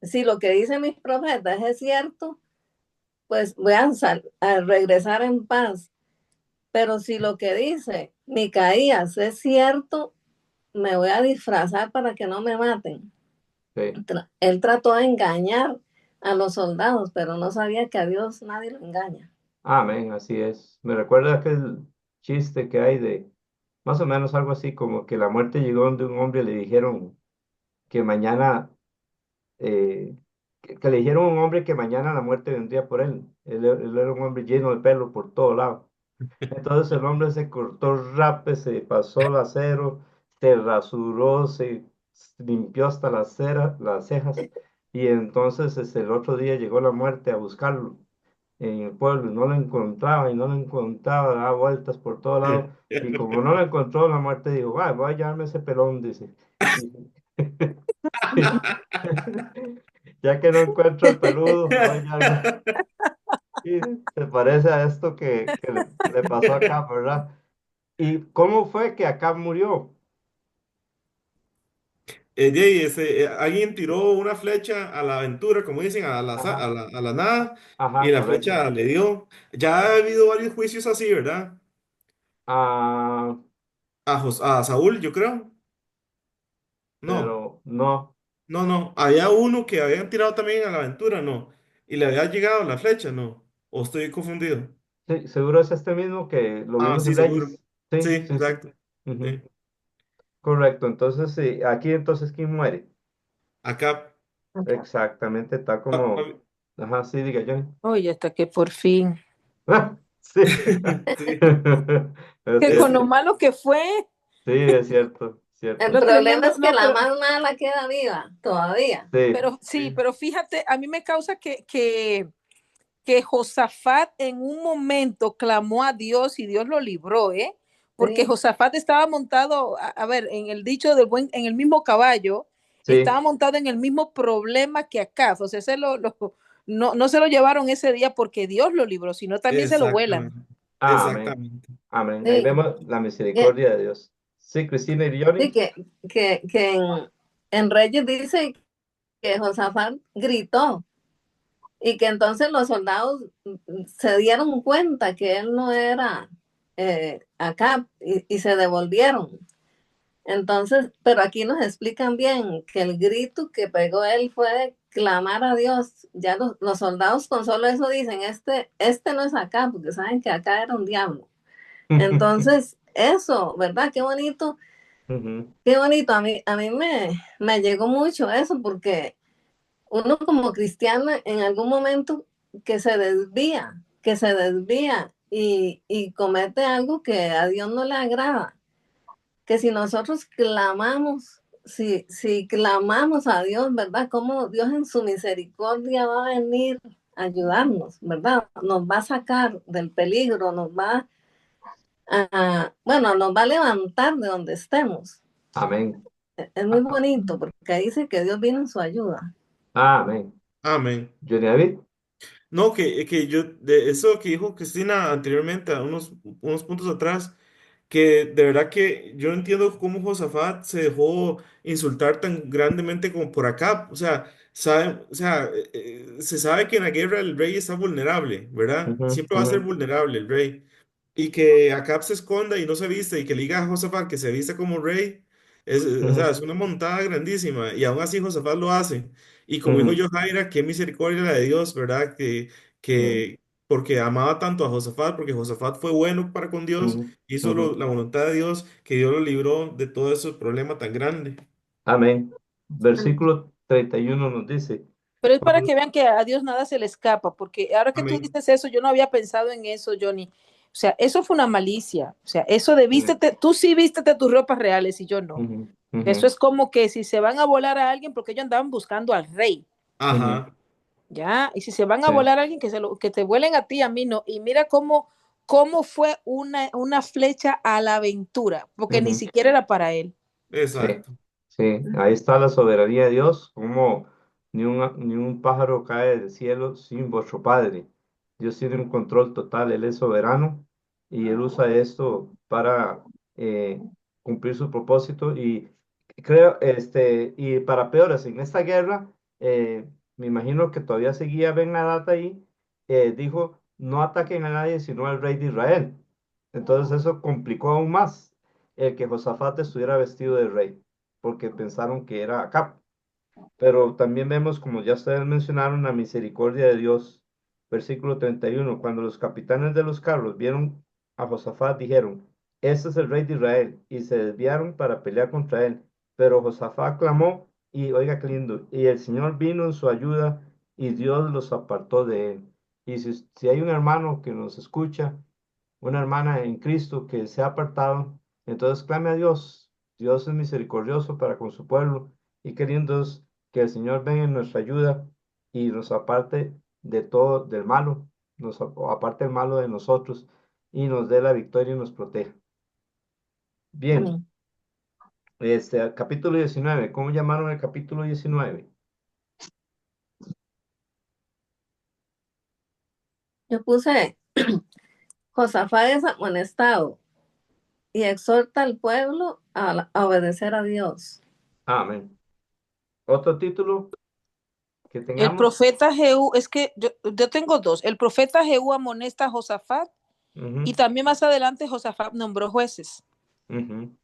si lo que dicen mis profetas es cierto, pues voy a regresar en paz. Pero si lo que dice Micaías es cierto, me voy a disfrazar para que no me maten. sí. Él trató de engañar a los soldados, pero no sabía que a Dios nadie lo engaña. Amén, así es. Me recuerda aquel chiste que hay de más o menos algo así como que la muerte llegó donde un hombre le dijeron que mañana, que le dijeron a un hombre que mañana la muerte vendría por él. Él era un hombre lleno de pelo por todo lado. Entonces el hombre se cortó rape, se pasó el acero, se rasuró, se limpió hasta las cejas, y entonces el otro día llegó la muerte a buscarlo en el pueblo y no lo encontraba y no lo encontraba, daba vueltas por todo lado, y como no lo encontró, la muerte dijo, "Ay, voy a llevarme ese pelón", dice. Y- ya que no encuentro el peludo, voy a llevarme. Y se parece a esto que le pasó acá, ¿verdad? ¿Y cómo fue que acá murió? De ahí, alguien tiró una flecha a la aventura, como dicen, Ajá, a la nada, y ajá, la correcto. flecha le dio. Ya ha habido varios juicios así, ¿verdad? Ah, A Saúl, yo creo. No, pero no. no, no. Había uno que habían tirado también a la aventura, no. Y le había llegado la flecha, no. O estoy confundido. Sí, seguro es este mismo que lo Ah, vimos sí, en seguro. Reyes. Sí, Sí, sí, sí. exacto. Ujú, Sí. correcto. Entonces, sí, aquí entonces, ¿quién muere? Acá. Exactamente, está pa- como. pa- Ajá, sí, diga yo. Oye, hasta que por fin. Ah, sí. Sí. Es Que que con lo sí, malo que fue. sí, es cierto, El cierto. No, problema tremendo, es que no, la pero, más mala queda viva todavía. Sí, pero sí, Sí. pero fíjate, a mí me causa que Josafat en un momento clamó a Dios y Dios lo libró, ¿eh? Porque Sí, Josafat estaba montado, a ver, en el dicho del buen, en el mismo caballo, estaba sí. montado en el mismo problema que acá. O sea, no, no se lo llevaron ese día porque Dios lo libró, sino también se lo vuelan. Exactamente. Amén. Exactamente. Amén. Ahí sí, vemos la que, misericordia de Dios. Sí, Cristina y sí, Johnny. que en Reyes dice que Josafat gritó y que entonces los soldados se dieron cuenta que él no era acá y se devolvieron. Entonces, pero aquí nos explican bien que el grito que pegó él fue de clamar a Dios. Ya los soldados con solo eso dicen, este no es acá, porque saben que acá era un diablo. Entonces, eso, ¿verdad? Ujú, Qué bonito. A mí me llegó mucho eso, porque uno como cristiano en algún momento que se desvía y comete algo que a Dios no le agrada, que si nosotros clamamos, si clamamos a Dios, ¿verdad? Como Dios en su misericordia va a venir a ayudarnos, ¿verdad? Nos va a sacar del peligro, bueno, nos va a levantar de donde estemos. amén. Es muy bonito porque ahí dice que Dios vino en su ayuda. Amén. Amén. Johnny David. No, que yo, de eso que dijo Cristina anteriormente, a unos puntos atrás, que de verdad que yo no entiendo cómo Josafat se dejó insultar tan grandemente como por acá. O sea, se sabe que en la guerra el rey está vulnerable, ¿verdad? Ujú, Siempre va a ujú, ser vulnerable el rey. Y que Acab se esconda y no se viste y que le diga a Josafat que se viste como rey, o sea, ujú, es una montada grandísima. Y aún así Josafat lo hace. Y como dijo ujú, Johaira, qué misericordia la de Dios, ¿verdad? ujú, Que porque amaba tanto a Josafat, porque Josafat fue bueno para con Dios, ujú, hizo ujú. la voluntad de Dios, que Dios lo libró de todo ese problema tan grande. Amén. Versículo 31 nos dice, Pero es para cuando- que vean que a Dios nada se le escapa, porque ahora que tú Amén. dices eso, yo no había pensado en eso, Johnny. O sea, eso fue una malicia. O sea, eso de sí, vístete, tú sí vístete tus ropas reales y yo no. ujú, Eso ujú, es como que si se van a volar a alguien, porque ellos andaban buscando al rey, ujú, Ajá, ¿ya? Y si se van a sí, volar a alguien, que te vuelen a ti, a mí no. Y mira cómo fue una flecha a la aventura, porque ni ujú. siquiera era para él. Sí, exacto. sí, ahí está la soberanía de Dios, como ni un pájaro cae del cielo sin vuestro Padre. Dios tiene un control total, Él es soberano y Él usa esto para cumplir su propósito y creo, y para peores, en esta guerra, me imagino que todavía seguía Ben Hadad ahí, dijo, no ataquen a nadie sino al rey de Israel. Entonces eso complicó aún más el que Josafat estuviera vestido de rey, porque pensaron que era Acab. Pero también vemos, como ya ustedes mencionaron, la misericordia de Dios. Versículo 31, cuando los capitanes de los carros vieron a Josafat, dijeron, este es el rey de Israel, y se desviaron para pelear contra él. Pero Josafat clamó, y oiga qué lindo, y el Señor vino en su ayuda, y Dios los apartó de él. Y si hay un hermano que nos escucha, una hermana en Cristo que se ha apartado, entonces clame a Dios. Dios es misericordioso para con su pueblo y queriendo que el Señor venga en nuestra ayuda y nos aparte de todo, del malo, aparte el malo de nosotros y nos dé la victoria y nos proteja. Bien, Amén. capítulo 19. ¿Cómo llamaron el capítulo 19? Yo puse, Josafat es amonestado y exhorta al pueblo a obedecer a Dios. Amén. Otro título que El tengamos. profeta Jehú, es que yo tengo dos. El profeta Jehú amonesta a Josafat y Ujú, también más adelante Josafat nombró jueces. ujú.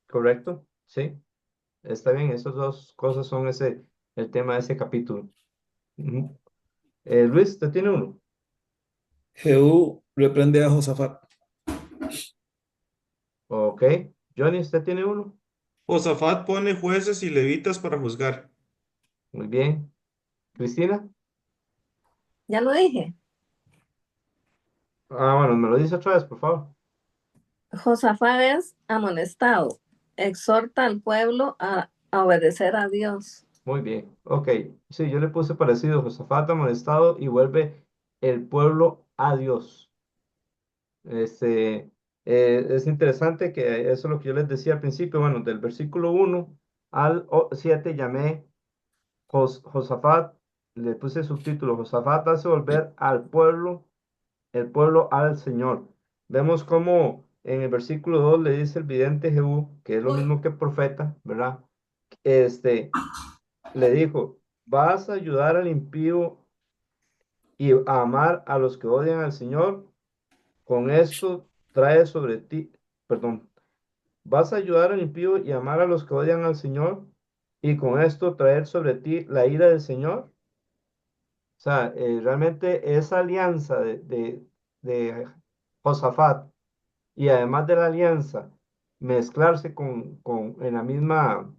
¿Correcto? Sí. Está bien, esas dos cosas son el tema de ese capítulo. Ujú. Luis, ¿usted tiene uno? Jehú reprende a Josafat. Ok. Johnny, ¿usted tiene uno? Josafat pone jueces y levitas para juzgar. Muy bien. Cristina. Ya lo dije. Bueno, me lo dice otra vez, por favor. Josafat es amonestado, exhorta al pueblo a obedecer a Dios. Muy bien. Ok. Sí, yo le puse parecido. Josafat amonestado y vuelve el pueblo a Dios. Este, es interesante que eso es lo que yo les decía al principio. Bueno, del versículo 1 al 7 llamé Josafat, le puse subtítulo, Josafat hace volver al pueblo, el pueblo al Señor. Vemos cómo en el versículo 2 le dice el vidente Jehú, que es lo mismo que profeta, ¿verdad? Este, le dijo, vas a ayudar al impío y a amar a los que odian al Señor, con esto trae sobre ti, perdón, vas a ayudar al impío y amar a los que odian al Señor, y con esto traer sobre ti la ira del Señor. O sea, realmente esa alianza de Josafat y además de la alianza, mezclarse con la misma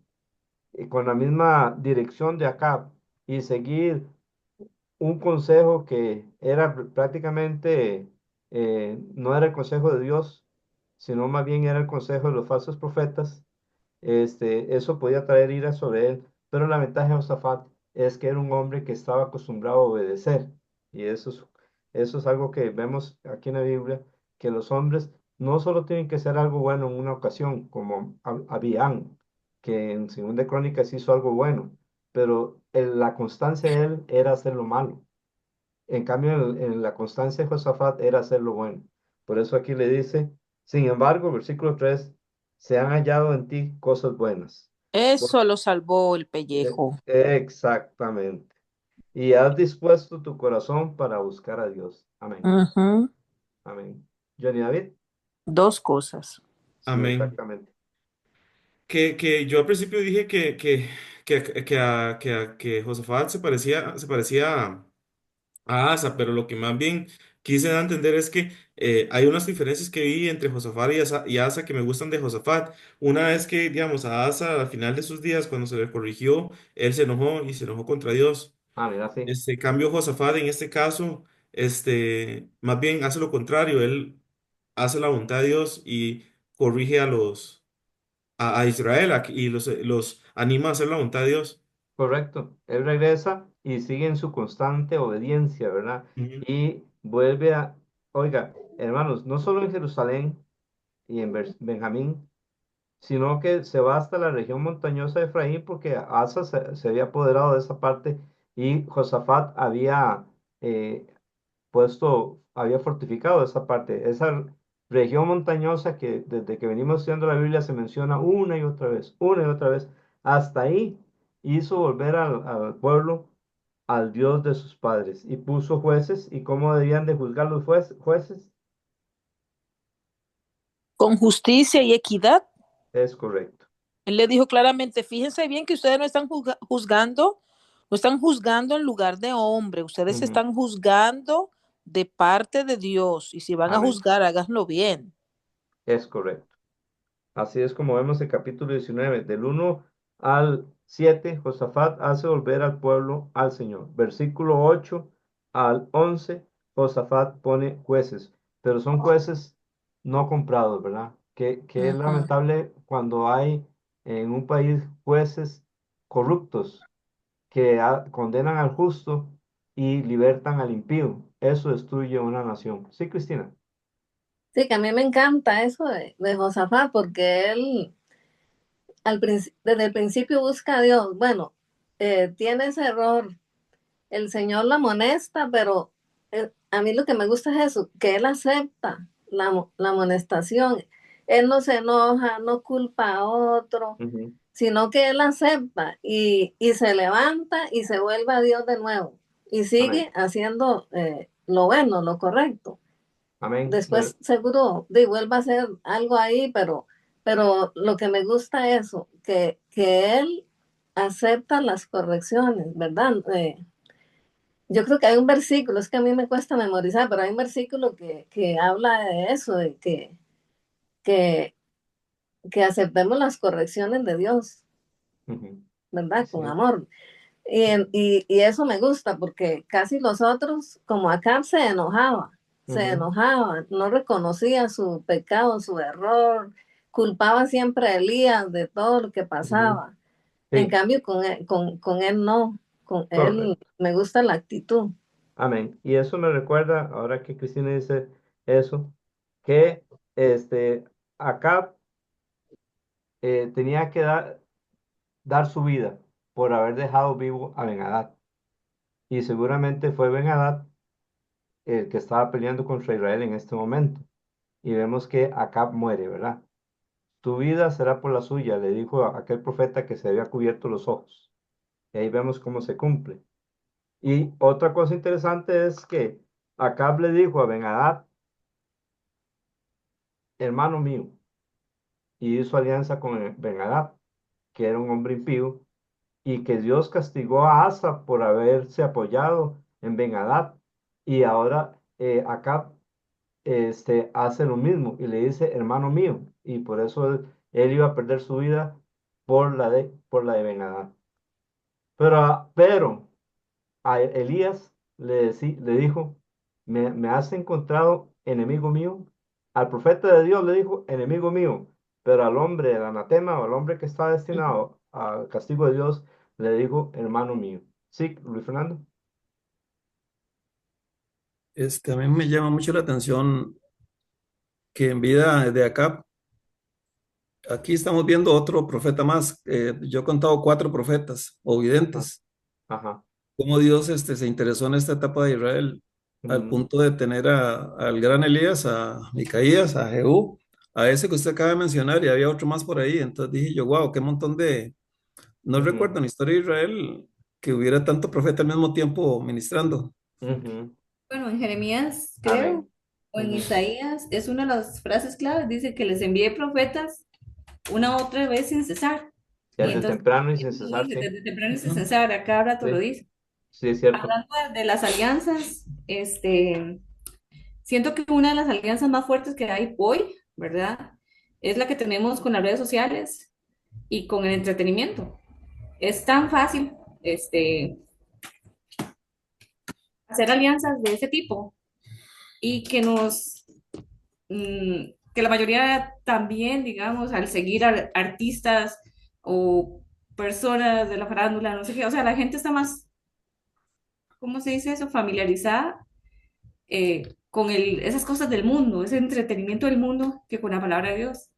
dirección de Acab y seguir un consejo que era prácticamente, no era el consejo de Dios, sino más bien era el consejo de los falsos profetas. Eso podía traer ira sobre él, pero la ventaja de Josafat es que era un hombre que estaba acostumbrado a obedecer, y eso es algo que vemos aquí en la Biblia, que los hombres no solo tienen que hacer algo bueno en una ocasión, como Abián, que en Segunda de Crónicas hizo algo bueno, pero la constancia de él era hacer lo malo. En cambio, en la constancia de Josafat era hacer lo bueno. Por eso aquí le dice, sin embargo, versículo 3, se han hallado en ti cosas buenas. Por- Eso lo salvó el pellejo. Exactamente. Y has dispuesto tu corazón para buscar a Dios. Amén. Ujú. Amén. Johnny David. Dos cosas. Sí, Amén. exactamente. Que yo al principio dije que Josafat se parecía a Asa, pero lo que más bien quise dar a entender es que hay unas diferencias que vi entre Josafat y Asa que me gustan de Josafat. Una es que, digamos, a Asa al final de sus días, cuando se le corrigió, él se enojó y se enojó contra Dios. Ah, mira, sí. Este cambio Josafat en este caso, más bien hace lo contrario, él hace la voluntad de Dios y corrige a Israel y los anima a hacer la voluntad de Dios. Correcto. Él regresa y sigue en su constante obediencia, ¿verdad? Ujú, Y vuelve a, oiga, hermanos, no solo en Jerusalén y en Benjamín, sino que se va hasta la región montañosa de Efraín porque Asa se había apoderado de esa parte y Josafat había había fortificado esa parte, esa región montañosa que desde que venimos estudiando la Biblia se menciona una y otra vez, hasta ahí hizo volver al pueblo al Dios de sus padres y puso jueces y cómo debían de juzgar los jueces, Con justicia y equidad. es correcto. Él le dijo claramente, fíjense bien que ustedes no están juzgando, no están juzgando en lugar de hombre, ustedes Ujú. están juzgando de parte de Dios. Y si van a Amén, juzgar, háganlo bien. es correcto. Así es como vemos el capítulo 19 del 1 al 7, Josafat hace volver al pueblo al Señor. Versículo 8 al 11, Josafat pone jueces, pero son jueces no comprados, ¿verdad? Que es Ujú. lamentable cuando hay en un país jueces corruptos que condenan al justo y libertan al impío. Eso destruye una nación. Sí, Cristina. Sí, que a mí me encanta eso de Josafat, porque él desde el principio busca a Dios. Bueno, tiene ese error, el Señor la amonesta, pero a mí lo que me gusta es eso, que él acepta la amonestación. Él no se enoja, no culpa a otro, Ujú. sino que él acepta y se levanta y se vuelve a Dios de nuevo y Amén. sigue haciendo lo bueno, lo correcto. Amén. Después seguro vuelve a hacer algo ahí, pero lo que me gusta es eso, que él acepta las correcciones, ¿verdad? Yo creo que hay un versículo, es que a mí me cuesta memorizar, pero hay un versículo que habla de eso, de que, que aceptemos las correcciones de Dios, Ujú. ¿verdad? Así Con es. amor. Y eso me gusta porque casi los otros, como Acab, se Ujú. enojaba, no reconocía su pecado, su error, culpaba siempre a Elías de todo lo que Ujú. pasaba. En Sí, cambio, con él no, con él correcto. me gusta la actitud. Amén. Y eso me recuerda, ahora que Cristina dice eso, que este, Acab tenía que dar su vida por haber dejado vivo a Ben-Hadad. Y seguramente fue Ben-Hadad el que estaba peleando contra Israel en este momento. Y vemos que Acab muere, ¿verdad? Tu vida será por la suya, le dijo a aquel profeta que se había cubierto los ojos. Y ahí vemos cómo se cumple. Y otra cosa interesante es que Acab le dijo a Ben-Hadad, hermano mío, y hizo alianza con Ben-Hadad, que era un hombre impío, y que Dios castigó a Asa por haberse apoyado en Ben-Hadad. Y ahora Acab hace lo mismo y le dice hermano mío, y por eso él iba a perder su vida por la de Ben-Hadad. Pero a Elías le dijo, me has encontrado enemigo mío. Al profeta de Dios le dijo, enemigo mío, pero al hombre, el anatema o al hombre que está destinado al castigo de Dios, le dijo, hermano mío. Sí, Luis Fernando. A mí me llama mucho la atención que en vida de Acab, aquí estamos viendo otro profeta más. Yo he contado cuatro profetas o Ah, videntes. ajá. cómo Dios se interesó en esta etapa de Israel, al Ujú, punto de tener al gran Elías, a Micaías, a Jehú, a ese que usted acaba de mencionar, y había otro más por ahí. Entonces dije yo, wow, qué montón de... No ujú, recuerdo en la historia de Israel que hubiera tanto profeta al mismo tiempo ministrando. ujú. Bueno, en Jeremías, creo, Amén. o en Ujú. Isaías, es una de las frases claves, dice que les envié profetas una otra vez sin cesar. Y Y desde entonces, temprano y sin eso lo cesar, dice, sí. desde temprano y sin Ujú. cesar, a cada rato lo Sí, dice. sí, es cierto. Hablando de las alianzas, siento que una de las alianzas más fuertes que hay hoy, ¿verdad? Es la que tenemos con las redes sociales y con el entretenimiento. Es tan fácil, hacer alianzas de ese tipo y que la mayoría también, digamos, al seguir artistas o personas de la farándula, no sé qué, o sea, la gente está más, ¿cómo se dice eso? Familiarizada con esas cosas del mundo, ese entretenimiento del mundo que con la palabra de Dios.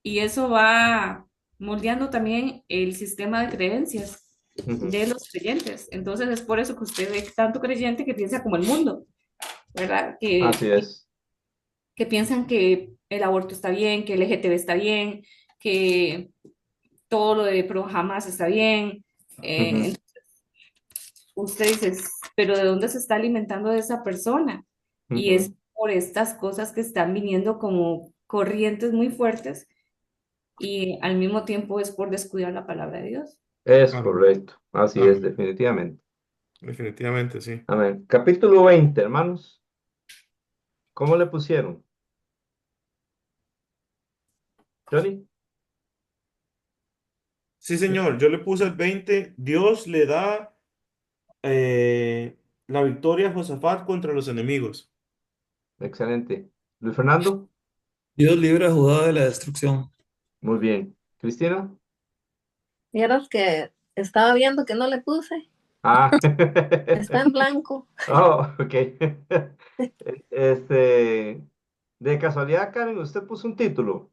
Y eso va moldeando también el sistema de creencias Ujú. de los creyentes. Entonces es por eso que usted ve tanto creyente que piensa como el mundo, ¿verdad? Así es. Que piensan que el aborto está bien, que el LGTB está bien, que todo lo de pro jamás está bien. Ujú, Usted dice, pero ¿de dónde se está alimentando de esa persona? Y es ujú. por estas cosas que están viniendo como corrientes muy fuertes y al mismo tiempo es por descuidar la palabra de Dios. Es Claro. correcto. Así es, Amén. definitivamente. Definitivamente, sí. Amén. Capítulo 20, hermanos. ¿Cómo le pusieron? Johnny. Sí, señor, yo le puse el 20. Dios le da la victoria a Josafat contra los enemigos. Excelente. Luis Fernando. Dios libra a Judá de la destrucción. Muy bien. Cristina. Vieras que estaba viendo que no le puse, Ah. está en blanco. Oh, ok. Este, de casualidad, Karen, usted puso un título.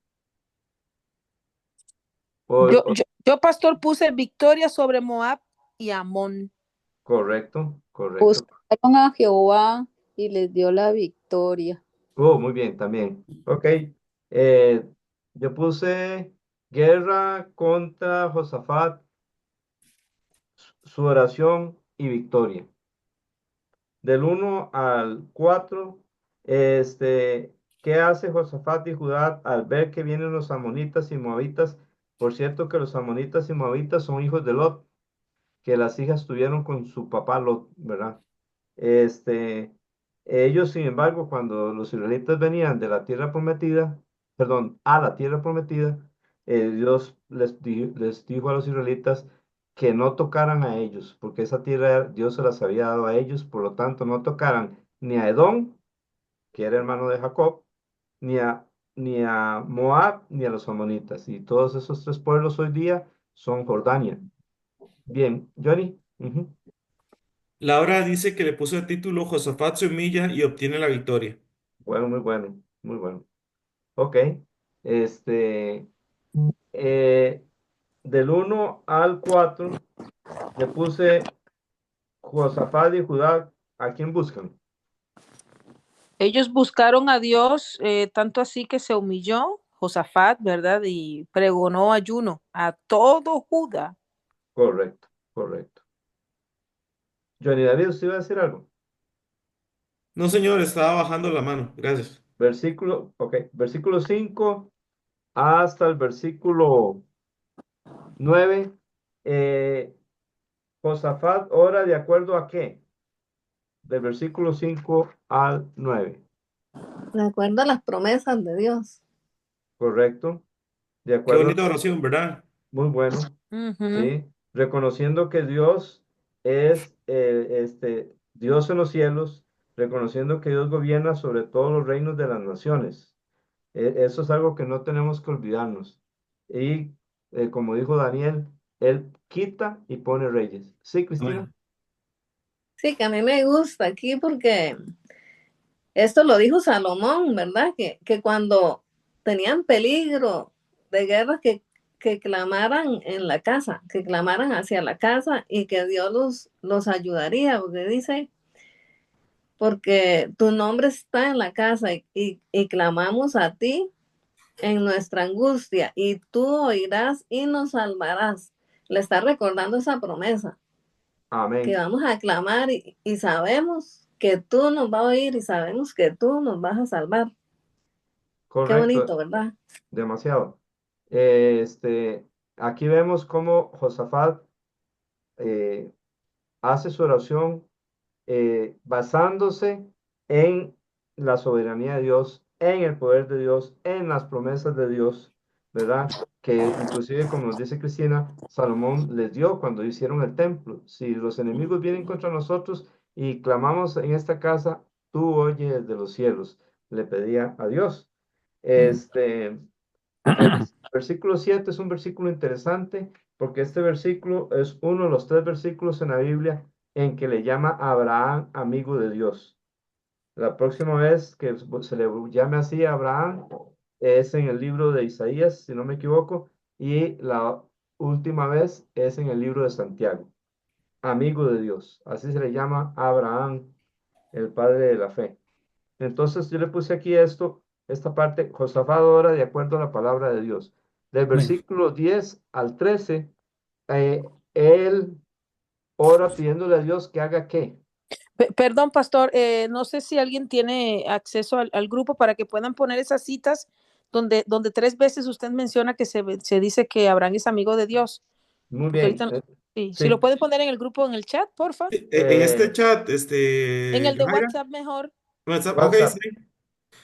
Yo, O- yo, yo, pastor, puse victoria sobre Moab y Amón. correcto, correcto. Buscaron a Jehová y les dio la victoria. Oh, muy bien, también. Ok. Eh, yo puse guerra contra Josafat, su oración y victoria. Del 1 al 4, ¿qué hace Josafat y Judá al ver que vienen los amonitas y moabitas? Por cierto que los amonitas y moabitas son hijos de Lot, que las hijas tuvieron con su papá Lot, ¿verdad? Este, ellos, sin embargo, cuando los israelitas venían de la tierra prometida, perdón, a la tierra prometida, Dios les dijo a los israelitas que no tocaran a ellos, porque esa tierra Dios se las había dado a ellos, por lo tanto, no tocaran ni a Edom, que era hermano de Jacob, ni a, ni a Moab, ni a los amonitas. Y todos esos tres pueblos hoy día son Jordania. Bien, Johnny. Ujú. Laura dice que le puso el título Josafat se humilla y obtiene la victoria. Bueno, muy bueno, muy bueno. Ok. Este, eh, del 1 al 4, le puse Josafat y Judá, ¿a quién buscan? Ellos buscaron a Dios, tanto así que se humilló Josafat, ¿verdad? Y pregonó ayuno a todo Judá. Correcto, correcto. Johnny David, ¿usted iba a decir algo? No, señor, estaba bajando la mano. Gracias. Versículo 5 hasta el versículo 9. eh, Josafat ora de acuerdo a qué? Del versículo 5 al 9. De acuerdo a las promesas de Dios. Correcto. De Qué acuerdo. bonita oración, ¿verdad? Muy bueno. Ujú. ¿Sí? Reconociendo que Dios es Dios en los cielos, reconociendo que Dios gobierna sobre todos los reinos de las naciones. Eso es algo que no tenemos que olvidarnos. Y como dijo Daniel, Él quita y pone reyes. ¿Sí, Cristina? Amén. Sí, que a mí me gusta aquí porque esto lo dijo Salomón, ¿verdad? Que cuando tenían peligro de guerra, que que clamaran en la casa, que clamaran hacia la casa y que Dios los ayudaría, porque dice, porque tu nombre está en la casa y clamamos a ti en nuestra angustia y tú oirás y nos salvarás. Le está recordando esa promesa, que Amén. vamos a clamar y sabemos que tú nos vas a oír y sabemos que tú nos vas a salvar. Qué bonito, Correcto, ¿verdad? demasiado. Este, aquí vemos cómo Josafat eh, hace su oración basándose en la soberanía de Dios, en el poder de Dios, en las promesas de Dios, ¿verdad? Que inclusive, como nos dice Cristina, Salomón les dio cuando hicieron el templo. Si los enemigos vienen contra nosotros y clamamos en esta casa, tú oye desde los cielos, le pedía a Dios. Este, el versículo 7 es un versículo interesante porque este versículo es uno de los tres versículos en la Biblia en que le llama a Abraham amigo de Dios. La próxima vez que se le llame así a Abraham es en el libro de Isaías, si no me equivoco, y la última vez es en el libro de Santiago, amigo de Dios. Así se le llama a Abraham, el padre de la fe. Entonces yo le puse aquí esta parte, Josafat ora de acuerdo a la palabra de Dios. Del Amén. versículo 10 al 13, él ora pidiéndole a Dios que haga qué. Perdón, pastor, no sé si alguien tiene acceso al grupo para que puedan poner esas citas donde 3 veces usted menciona que se dice que Abraham es amigo de Dios. Muy Porque bien. ahorita, sí, si lo Sí, pueden poner en el grupo, en el chat, porfa. En este eh, chat, En el de Jaira, WhatsApp mejor. WhatsApp, ok, WhatsApp, sí.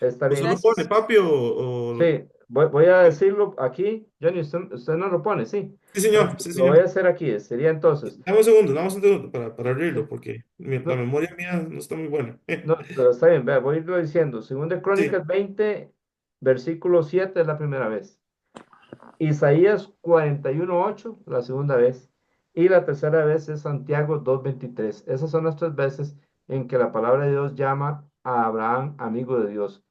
está ¿Usted bien. lo pone, Gracias. papi, o... Sí, voy a decirlo aquí. Johnny, usted no lo pone, sí. Sí, Bueno, señor, sí, lo voy a señor. hacer aquí. Sería entonces. Dame un segundo para abrirlo, porque la No, memoria mía no está muy buena. no, pero está bien, vea, voy a irlo diciendo. Segunda de Sí, Crónicas 20, versículo 7 es la primera vez. Isaías 41:8 la segunda vez. Y la tercera vez es Santiago 2:23. Esas son las tres veces en que la palabra de Dios llama a Abraham amigo de Dios.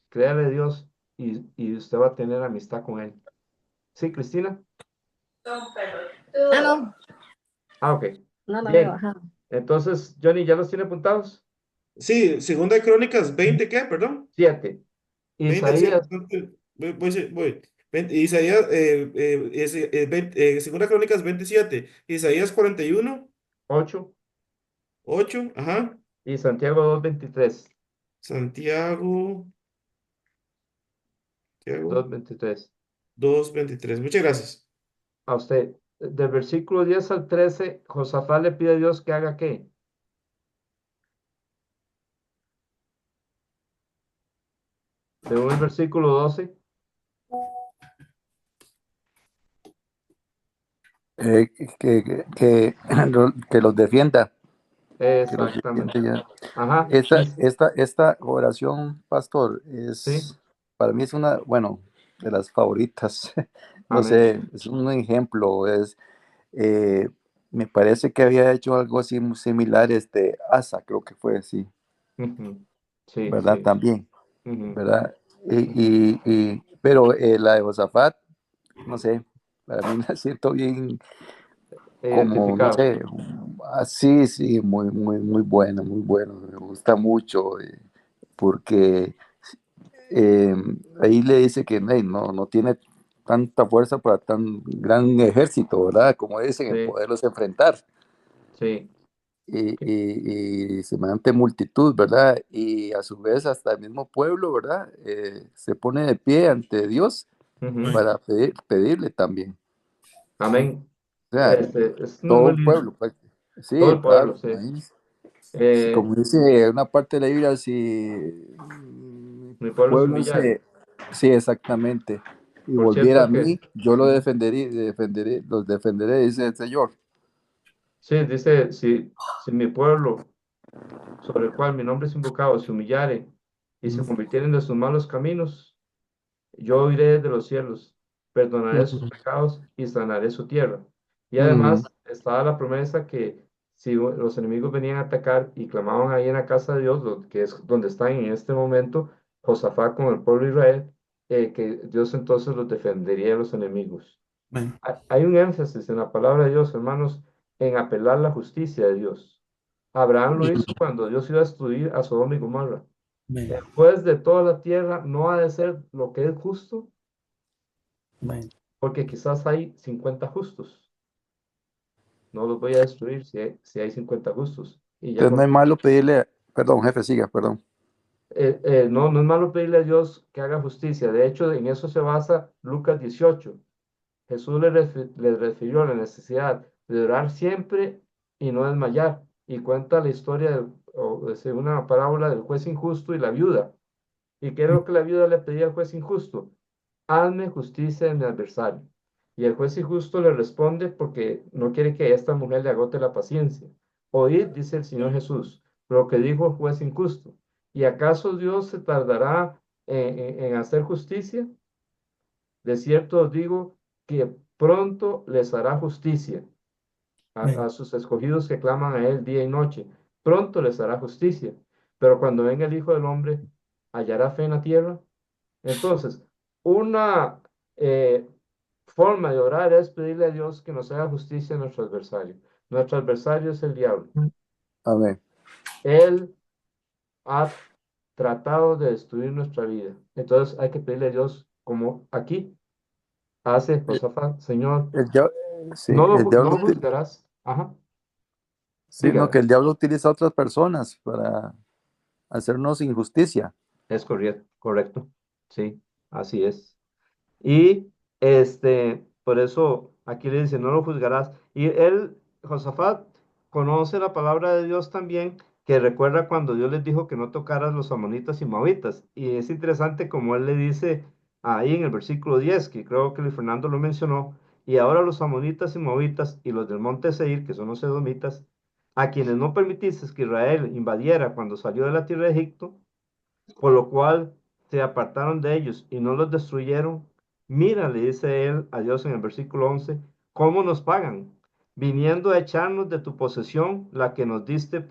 Créale a Dios y usted va a tener amistad con él. ¿Sí, Cristina? Ah, no, Ah, ok. no lo había Bien. bajado. Entonces, Johnny, ¿ya los tiene apuntados? sí, segunda de Crónicas 20, ¿qué? Perdón. 7. 20 sí, Isaías voy. Isaías, segunda Crónicas 27, Isaías 41, 8 8, ajá, y Santiago 2:23. Santiago, Santiago 2:23. 2:23. Muchas gracias. A usted. Del versículo 10 al 13, Josafat le pide a Dios que haga qué. Según el versículo 12. eh, que los defienda, que los Exactamente. defienda ya. Ajá. Esta oración, pastor, Sí. para mí es una, bueno, de las favoritas. No Amén. sé, es un ejemplo, eh, me parece que había hecho algo así muy similar, Asa, creo que fue así, Ujú. Sí, ¿verdad? sí. También, Ujú. ¿verdad? Ujú. Pero la de Josafat, no sé, para mí la siento bien, como, no Identificado. sé, así, sí, muy bueno, me gusta mucho, porque eh, ahí le dice que hey, no tiene tanta fuerza para tan gran ejército, ¿verdad? Como dicen, en Sí, poderlos enfrentar. sí. Y semejante multitud, ¿verdad? Y a su vez hasta el mismo pueblo, ¿verdad? Se pone de pie ante Dios Ujú. para pedirle también. Amén. O sea, Es todo muy el lindo. pueblo, pues. Todo Sí, el pueblo, claro, sí. imagínese. Sí, Eh, como dice una parte de la Biblia, si mi mi pueblo se pueblo humillare. sí, exactamente, y Por volviera a cierto que, mí, yo lo ujú. los defenderé, dice el Señor. Sí, dice, si mi pueblo, sobre el cual mi nombre es invocado, se humillare y se Ujú, convirtieren de sus malos caminos, yo oiré desde los cielos, perdonaré sus ujú, pecados y sanaré su tierra. Y ujú, además estaba la promesa que si los enemigos venían a atacar y clamaban ahí en la casa de Dios, que es donde están en este momento, Josafat con el pueblo de Israel, que Dios entonces los defendería de los enemigos. Amén. Hay un énfasis en la palabra de Dios, hermanos, en apelar la justicia de Dios. Abraham lo hizo cuando Dios iba a destruir a Sodoma y Gomorra. Amén. El juez de toda la tierra no ha de ser lo que es justo, Amén. porque quizás hay 50 justos. No los voy a destruir si hay 50 justos. Y ya Entonces no con es malo pedirle, perdón, jefe, siga, perdón. no, no es malo pedirle a Dios que haga justicia. De hecho, en eso se basa Lucas 18. Jesús le refirió la necesidad de orar siempre y no desmayar. Y cuenta la historia, una parábola del juez injusto y la viuda. ¿Y qué era lo que la viuda le pedía al juez injusto? Hazme justicia de mi adversario. Y el juez injusto le responde porque no quiere que a esta mujer le agote la paciencia. Oíd, dice el Señor Jesús, lo que dijo el juez injusto. ¿Y acaso Dios se tardará en hacer justicia? De cierto os digo que pronto les hará justicia Amén. a sus escogidos que claman a Él día y noche. Pronto les hará justicia. Pero cuando venga el Hijo del Hombre, ¿hallará fe en la tierra? Entonces, una eh, forma de orar es pedirle a Dios que nos haga justicia a nuestro adversario. Nuestro adversario es el diablo. Amén. Él ha tratado de destruir nuestra vida. Entonces hay que pedirle a Dios, como aquí hace Josafat, Señor, El, dia- sí, no el lo, no diablo, lo juzgarás. Ajá, sino que diga, el diablo utiliza a otras personas para hacernos injusticia. es correcto, correcto. Sí, así es. Y por eso aquí le dice, no lo juzgarás. Y él, Josafat, conoce la palabra de Dios también, que recuerda cuando Dios les dijo que no tocaras los amonitas y moabitas. Y es interesante como él le dice ahí en el versículo 10 que creo que Luis Fernando lo mencionó, y ahora los amonitas y moabitas y los del monte Seir, que son los edomitas, a quienes no permitiste que Israel invadiera cuando salió de la tierra de Egipto, por lo cual se apartaron de ellos y no los destruyeron. Mira, le dice él a Dios en el versículo 11, ¿cómo nos pagan? Viniendo a echarnos de tu posesión la que nos diste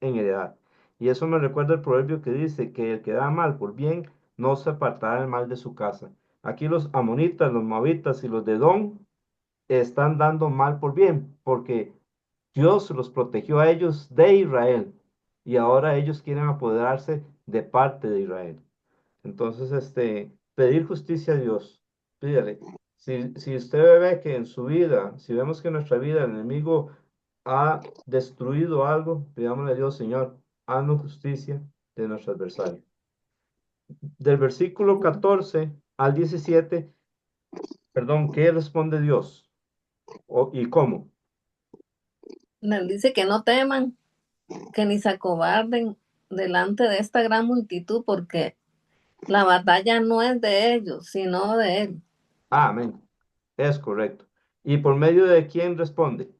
en heredad. Y eso me recuerda el proverbio que dice que el que da mal por bien no se apartará el mal de su casa. Aquí los amonitas, los moabitas y los de Edom están dando mal por bien, porque Dios los protegió a ellos de Israel y ahora ellos quieren apoderarse de parte de Israel. Entonces, pedir justicia a Dios, pídale. Si usted ve que en su vida, si vemos que en nuestra vida el enemigo ha destruido algo, pidámosle a Dios, Señor, haznos justicia de nuestro adversario. Del versículo 14 al 17, perdón, ¿qué responde Dios? ¿Y cómo? Les dice que no teman, que ni se acobarden delante de esta gran multitud, porque la batalla no es de ellos, sino de Él. Amén. Es correcto. ¿Y por medio de quién responde?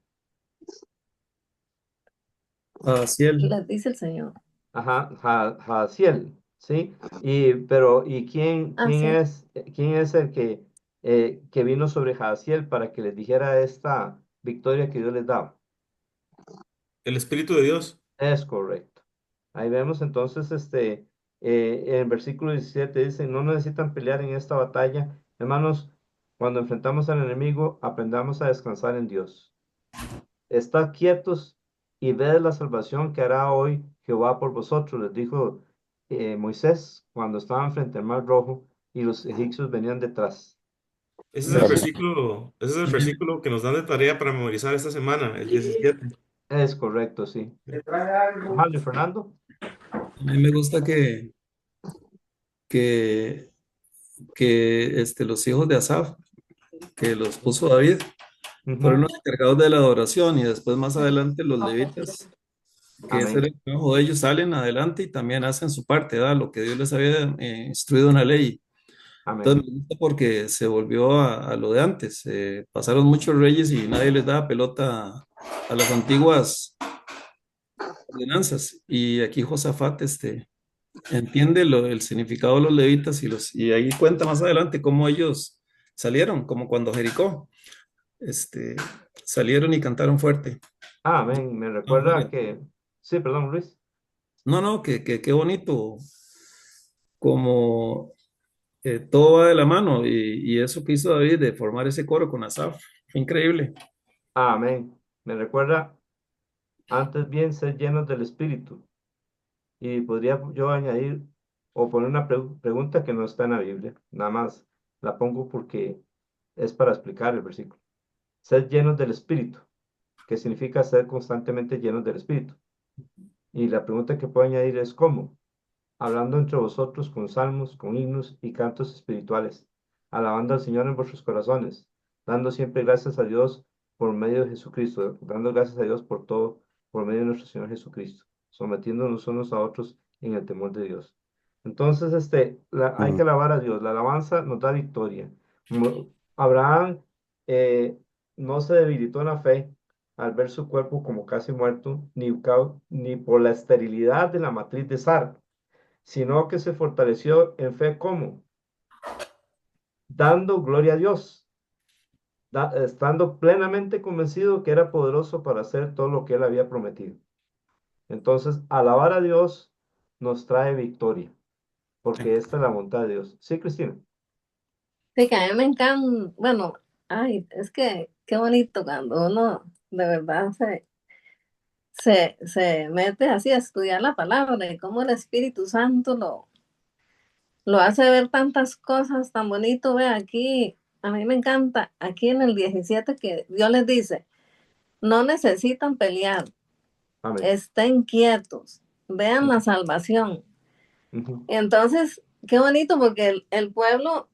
Así él. Les dice el Señor. Ajá, Jaciel, ¿sí? ¿Y Así quién es el que vino sobre Jaciel para que les dijera esta victoria que Dios les daba? El Espíritu de Dios. Es correcto. Ahí vemos entonces, en el versículo 17 dice, no necesitan pelear en esta batalla. Hermanos, cuando enfrentamos al enemigo, aprendamos a descansar en Dios. Estad quietos y ved la salvación que hará hoy Jehová por vosotros, les dijo Moisés cuando estaban frente al Mar Rojo y los egipcios venían detrás. Amén. Ese es el versículo que nos dan de tarea para memorizar esta semana, el 17. Es correcto, sí. Ajá, Luis Fernando. A mí me gusta que, que los hijos de Asaf, que los puso David, fueron Ujú. los encargados de la adoración y después más adelante los levitas, que ese era Amén, el trabajo de ellos, salen adelante y también hacen su parte, ¿verdad? Lo que Dios les había instruido en la ley. Entonces amén, me gusta porque se volvió a lo de antes. Pasaron muchos reyes y nadie les daba pelota a las antiguas ordenanzas. Y aquí Josafat entiende el significado de los levitas y ahí cuenta más adelante cómo ellos salieron, como cuando Jericó, este, salieron y cantaron fuerte. amén. Me recuerda que, sí, perdón, Luis. No, no, que qué bonito como todo va de la mano y eso que hizo David de formar ese coro con Asaf, fue increíble. Amén. Me recuerda, antes bien, ser llenos del Espíritu. Y podría yo añadir o poner una pregunta que no está en la Biblia. Nada más la pongo porque es para explicar el versículo. Ser llenos del Espíritu, que significa ser constantemente llenos del Espíritu. Y la pregunta que puedo añadir es ¿cómo? Hablando entre vosotros con salmos, con himnos y cantos espirituales, alabando al Señor en vuestros corazones, dando siempre gracias a Dios por medio de Jesucristo, dando gracias a Dios por todo, por medio de nuestro Señor Jesucristo, sometiéndonos unos a otros en el temor de Dios. Entonces, hay que alabar a Dios. La alabanza nos da victoria. Abraham eh, no se debilitó en la fe al ver su cuerpo como casi muerto, ni por la esterilidad de la matriz de Sara, sino que se fortaleció en fe como dando gloria a Dios, estando plenamente convencido que era poderoso para hacer todo lo que él había prometido. Entonces, alabar a Dios nos trae victoria, porque esta es la voluntad de Dios. Sí, Cristina. Sí, que a mí me encanta, bueno, ay, es que qué bonito cuando uno de verdad se mete así a estudiar la palabra y cómo el Espíritu Santo lo hace ver tantas cosas tan bonito. Ve aquí, a mí me encanta, aquí en el 17 que Dios les dice, no necesitan pelear, Amén. estén quietos, vean la salvación. Ujú. Entonces, qué bonito porque el pueblo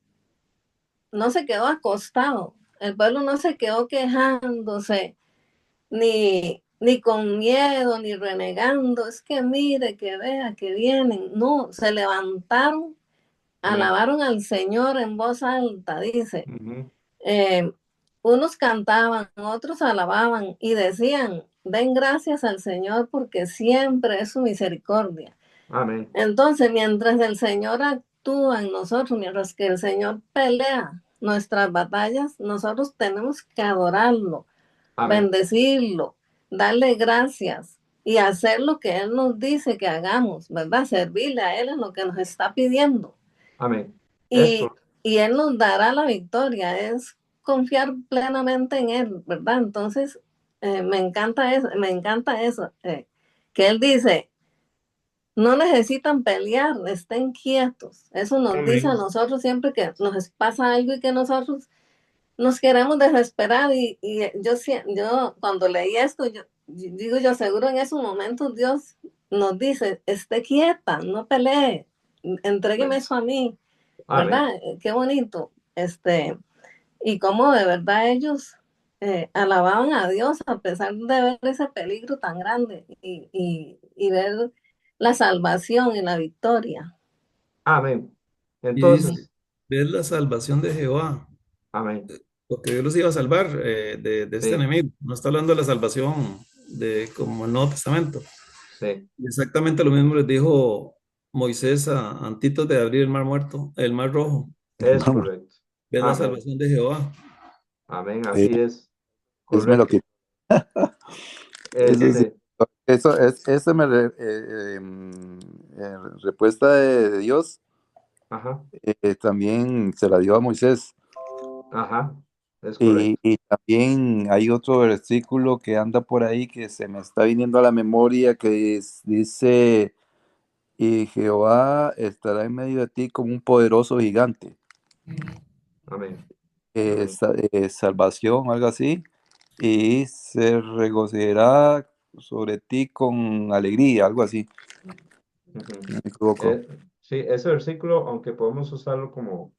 no se quedó acostado, el pueblo no se quedó quejándose, ni con miedo, ni renegando, es que mire, que vea, que vienen. No, se levantaron, Amén. alabaron al Señor en voz alta, dice. Ujú. Unos cantaban, otros alababan y decían, den gracias al Señor porque siempre es su misericordia. Amén. Entonces, mientras el Señor actúa en nosotros, mientras que el Señor pelea nuestras batallas, nosotros tenemos que adorarlo, Amén. bendecirlo, darle gracias y hacer lo que Él nos dice que hagamos, ¿verdad? Servirle a Él en lo que nos está pidiendo. Amén. Y, y Él nos dará la victoria, es confiar plenamente en Él, ¿verdad? Entonces, me encanta eso, que Él dice, no necesitan pelear, estén quietos. Eso nos dice a Amén. nosotros siempre que nos pasa algo y que nosotros nos queremos desesperar y yo cuando leí esto, yo digo yo seguro en esos momentos Dios nos dice, esté quieta, no pelee, entrégueme Amén. eso a mí, Amén. ¿verdad? Qué bonito. Y cómo de verdad ellos alababan a Dios a pesar de ver ese peligro tan grande y ver la salvación y la victoria. Amén. Y dice, Entonces, ves la salvación de Jehová, amén. porque Dios los iba a salvar de este Sí, enemigo. No está hablando de la salvación de como el Nuevo Testamento. sí, Y exactamente lo mismo les dijo Moisés antitos de abrir el mar muerto, el mar rojo. es correcto. Ves la Amén. salvación de Jehová. Amén. Eh, Así es. es me lo Correcto. que eso es, Este, eso me respuesta de Dios ajá, también se la dio a Moisés. ajá, es correcto. Y también hay otro versículo que anda por ahí que se me está viniendo a la memoria dice, y Jehová estará en medio de ti como un poderoso gigante. Amén. Amén. Salvación, algo así, y se regocijará sobre ti con alegría, algo así, Ujú. no me equivoco. Sí, ese versículo, aunque podemos usarlo como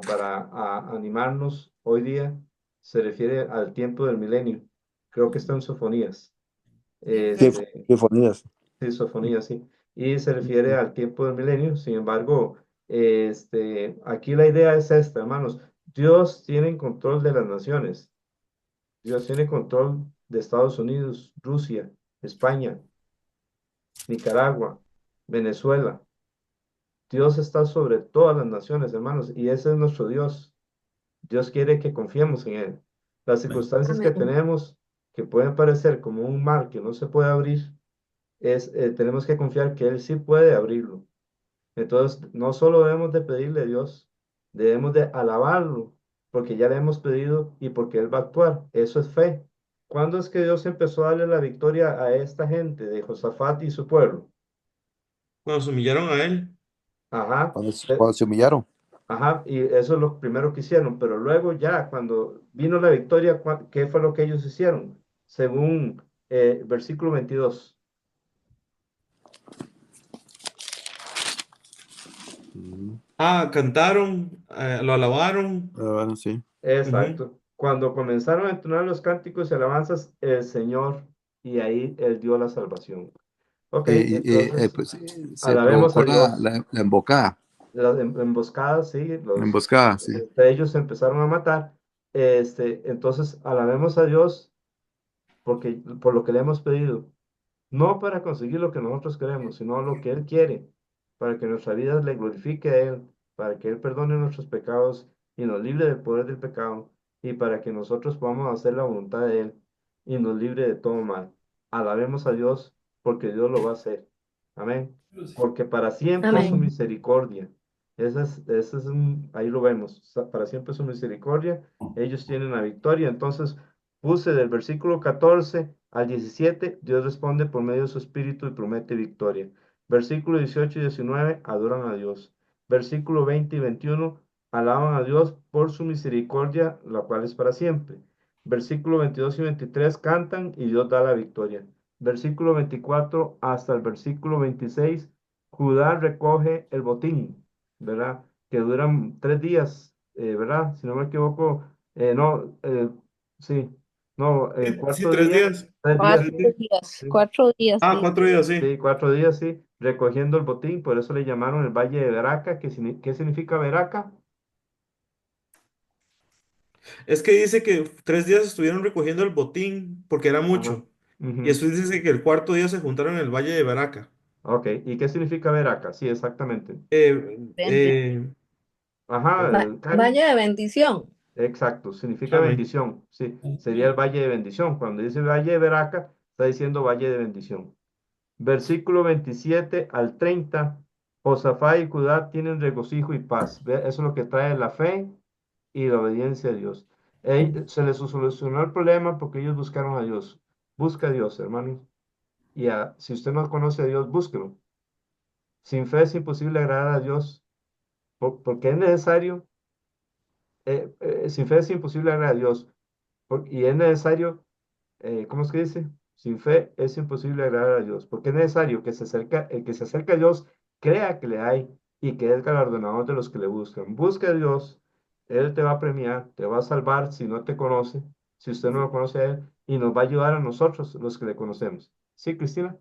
para animarnos hoy día, se refiere al tiempo del milenio. Creo que está en Sofonías. Sí, Este, Sinfonías. sí, Sofonías, sí. Y se refiere al tiempo del milenio. Sin embargo, aquí la idea es esta, hermanos. Dios tiene control de las naciones. Dios tiene control de Estados Unidos, Rusia, España, Nicaragua, Venezuela. Dios está sobre todas las naciones, hermanos, y ese es nuestro Dios. Dios quiere que confiemos en Él. Las circunstancias que Amén. tenemos, que pueden parecer como un mar que no se puede abrir, tenemos que confiar que Él sí puede abrirlo. Entonces, no solo debemos de pedirle a Dios, debemos de alabarlo, porque ya le hemos pedido y porque Él va a actuar. Eso es fe. ¿Cuándo es que Dios empezó a darle la victoria a esta gente de Josafat y su pueblo? Cuando se humillaron a él. Ajá, cuando se humillaron. ajá, y eso es lo primero que hicieron, pero luego ya, cuando vino la victoria, ¿qué fue lo que ellos hicieron? Según versículo 22. Cantaron, lo alabaron. Bueno, sí. Ujú. Exacto. Cuando comenzaron a entonar los cánticos y alabanzas, el Señor, y ahí Él dio la salvación. Ok, entonces, Pues, se alabemos a provocó la, Dios. la, la embocada. Las emboscadas, sí, La emboscada, sí. ellos se empezaron a matar. Entonces, alabemos a Dios porque, por lo que le hemos pedido. No para conseguir lo que nosotros queremos, sino lo que Él quiere, para que nuestra vida le glorifique a Él, para que Él perdone nuestros pecados y nos libre del poder del pecado, y para que nosotros podamos hacer la voluntad de Él y nos libre de todo mal. Alabemos a Dios porque Dios lo va a hacer. Amén. Porque para siempre es su Amén. misericordia. Ahí lo vemos. Para siempre es su misericordia. Ellos tienen la victoria. Entonces, puse del versículo 14 al 17, Dios responde por medio de su espíritu y promete victoria. Versículo 18 y 19, adoran a Dios. Versículo 20 y 21, alaban a Dios por su misericordia, la cual es para siempre. Versículo 22 y 23, cantan y Dios da la victoria. Versículo 24 hasta el versículo 26, Judá recoge el botín, ¿verdad? Que duran 3 días, ¿verdad? Si no me equivoco, no, sí, no, Sí, cuarto tres día, días. 3 días, Cuatro sí, días, sí, 4 días, dice. 4 días, sí. sí, 4 días, sí, recogiendo el botín, por eso le llamaron el Valle de Beraca, ¿qué significa Beraca? Es que dice que 3 días estuvieron recogiendo el botín porque era Ajá, mucho. Y ujú, después dice que el cuarto día se juntaron en el Valle de Baraca. ok, ¿y qué significa Beraca? Sí, exactamente. Bendición. Ajá, Cari, Vaya de bendición. exacto, significa Amén. bendición, sí, sería el Valle de Bendición. Cuando dice Valle de Beraca, está diciendo Valle de Bendición. Versículo 27 al 30, Josafat y Judá tienen regocijo y paz. Eso es lo que trae la fe y la obediencia a Dios. Se les solucionó el problema porque ellos buscaron a Dios. Busca a Dios, hermanos. Si usted no conoce a Dios, búsquelo. Sin fe es imposible agradar a Dios, porque es necesario, sin fe es imposible agradar a Dios, y es necesario, ¿cómo es que dice? Sin fe es imposible agradar a Dios, porque es necesario que el que se acerca a Dios crea que le hay y que es galardonador de los que le buscan. Busca a Dios, Él te va a premiar, te va a salvar si no te conoce, si usted no lo conoce a Él, y nos va a ayudar a nosotros, los que le conocemos. ¿Sí, Cristina?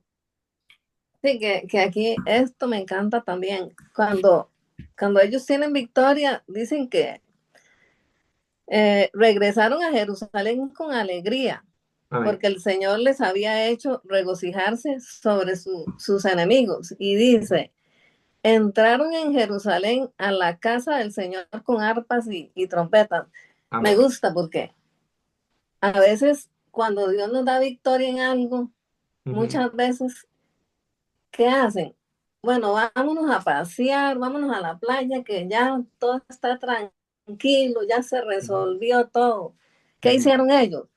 Sí, que aquí esto me encanta también. Cuando ellos tienen victoria, dicen que regresaron a Jerusalén con alegría, Amén. porque el Señor les había hecho regocijarse sobre sus enemigos. Y dice, entraron en Jerusalén a la casa del Señor con arpas y trompetas. Me Amén. gusta porque a veces cuando Dios nos da victoria en algo, Ujú. muchas veces, ¿qué hacen? Bueno, vámonos a pasear, vámonos a la playa, que ya todo está tranquilo, ya se Ujú. resolvió todo. ¿Qué Ujú. hicieron ellos?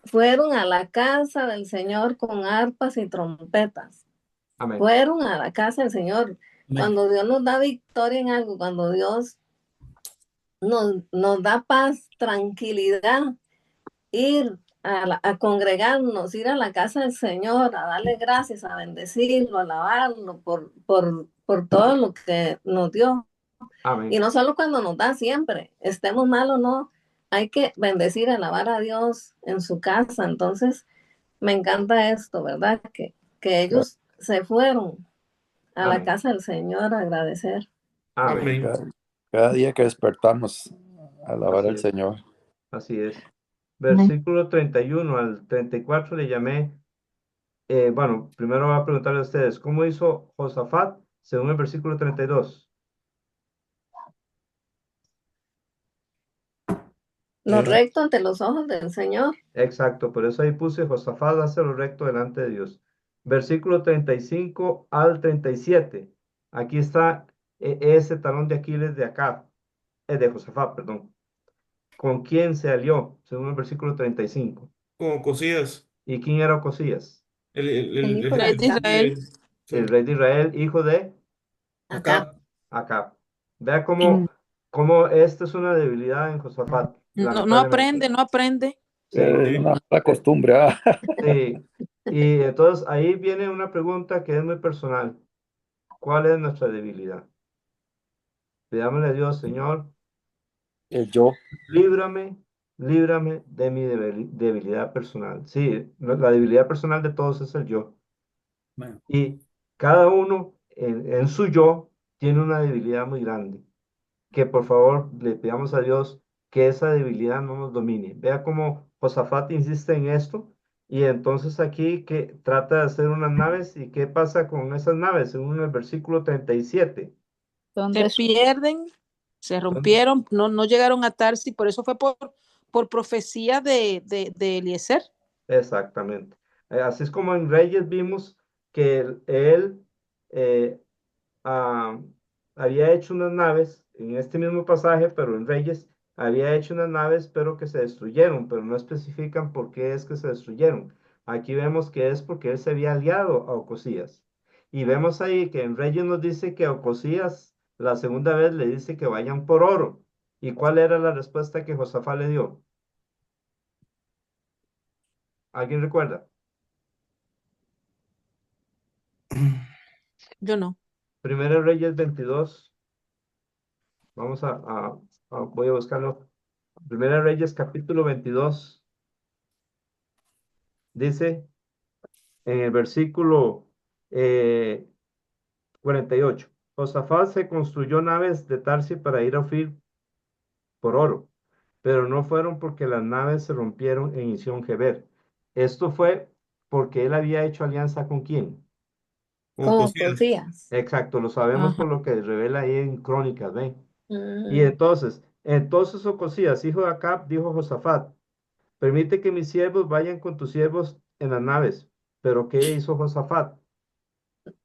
Fueron a la casa del Señor con arpas y trompetas. Amén. Fueron a la casa del Señor. Amén. Cuando Dios nos da victoria en algo, cuando Dios nos da paz, tranquilidad, ir a congregarnos, ir a la casa del Señor, a darle gracias, a bendecirlo, a alabarlo por todo lo que nos dio. Y Amén. no solo cuando nos da, siempre, estemos mal o no, hay que bendecir, alabar a Dios en su casa. Entonces, me encanta esto, ¿verdad? Que Cada, ellos se fueron a la Amén. casa del Señor a agradecer. Amén. Amén. cada día que despertamos, alabar Así al es. Señor. Así es. Versículo 31 al 34 le llamé. Bueno, primero voy a preguntarle a ustedes, ¿cómo hizo Josafat según el versículo 32? Lo recto ante los ojos del Señor. Exacto, por eso ahí puse Josafat hace lo recto delante de Dios. Versículo 35 al 37. Aquí está ese talón de Aquiles de acá, de Josafat, perdón. ¿Con quién se alió? Según el versículo 35. Como Cosías, ¿Y quién era Ocosías? El hijo el de Rey de Acab. rey de Israel, Israel. El Sí. rey de Israel, hijo de Acab. Acá, Acab. Vea mm, cómo esta es una debilidad en Josafat, no lamentablemente. aprende, no aprende. Sí, Es una sí. mala costumbre, ¿ah? sí. Y entonces ahí viene una pregunta que es muy personal. ¿Cuál es nuestra debilidad? Pidámosle a Dios, Señor, El yo. líbrame, líbrame de mi debilidad personal. Sí, la debilidad personal de todos es el yo. Bueno, Y cada uno en su yo tiene una debilidad muy grande. Que por favor le pidamos a Dios que esa debilidad no nos domine. Vea cómo Josafat insiste en esto y entonces aquí que trata de hacer unas naves y qué pasa con esas naves según el versículo 37. Se ¿Dónde pierden, se ¿Dónde? rompieron, no llegaron a Tarsis, por eso fue por profecía de Eliezer. Exactamente. Así es como en Reyes vimos que él eh, ah, había hecho unas naves en este mismo pasaje, pero en Reyes había hecho unas naves, pero que se destruyeron, pero no especifican por qué es que se destruyeron. Aquí vemos que es porque él se había aliado a Ocosías. Y vemos ahí que en Reyes nos dice que a Ocosías la segunda vez le dice que vayan por oro. ¿Y cuál era la respuesta que Josafat le dio? ¿Alguien recuerda? Yo no. Primero Reyes 22. Vamos voy a buscarlo. Primera Reyes capítulo 22. Dice en el versículo eh, 48. Josafat se construyó naves de Tarsi para ir a Ofir por oro, pero no fueron porque las naves se rompieron en Isión Geber. Esto fue porque él había hecho alianza con quién. Como Como Cosías. Cosías. Exacto, lo sabemos Ajá. por lo que revela ahí en Crónicas, ¿ven? Y Mm, entonces Ocosías, hijo de Acab, dijo a Josafat, permite que mis siervos vayan con tus siervos en las naves. Pero ¿qué hizo Josafat?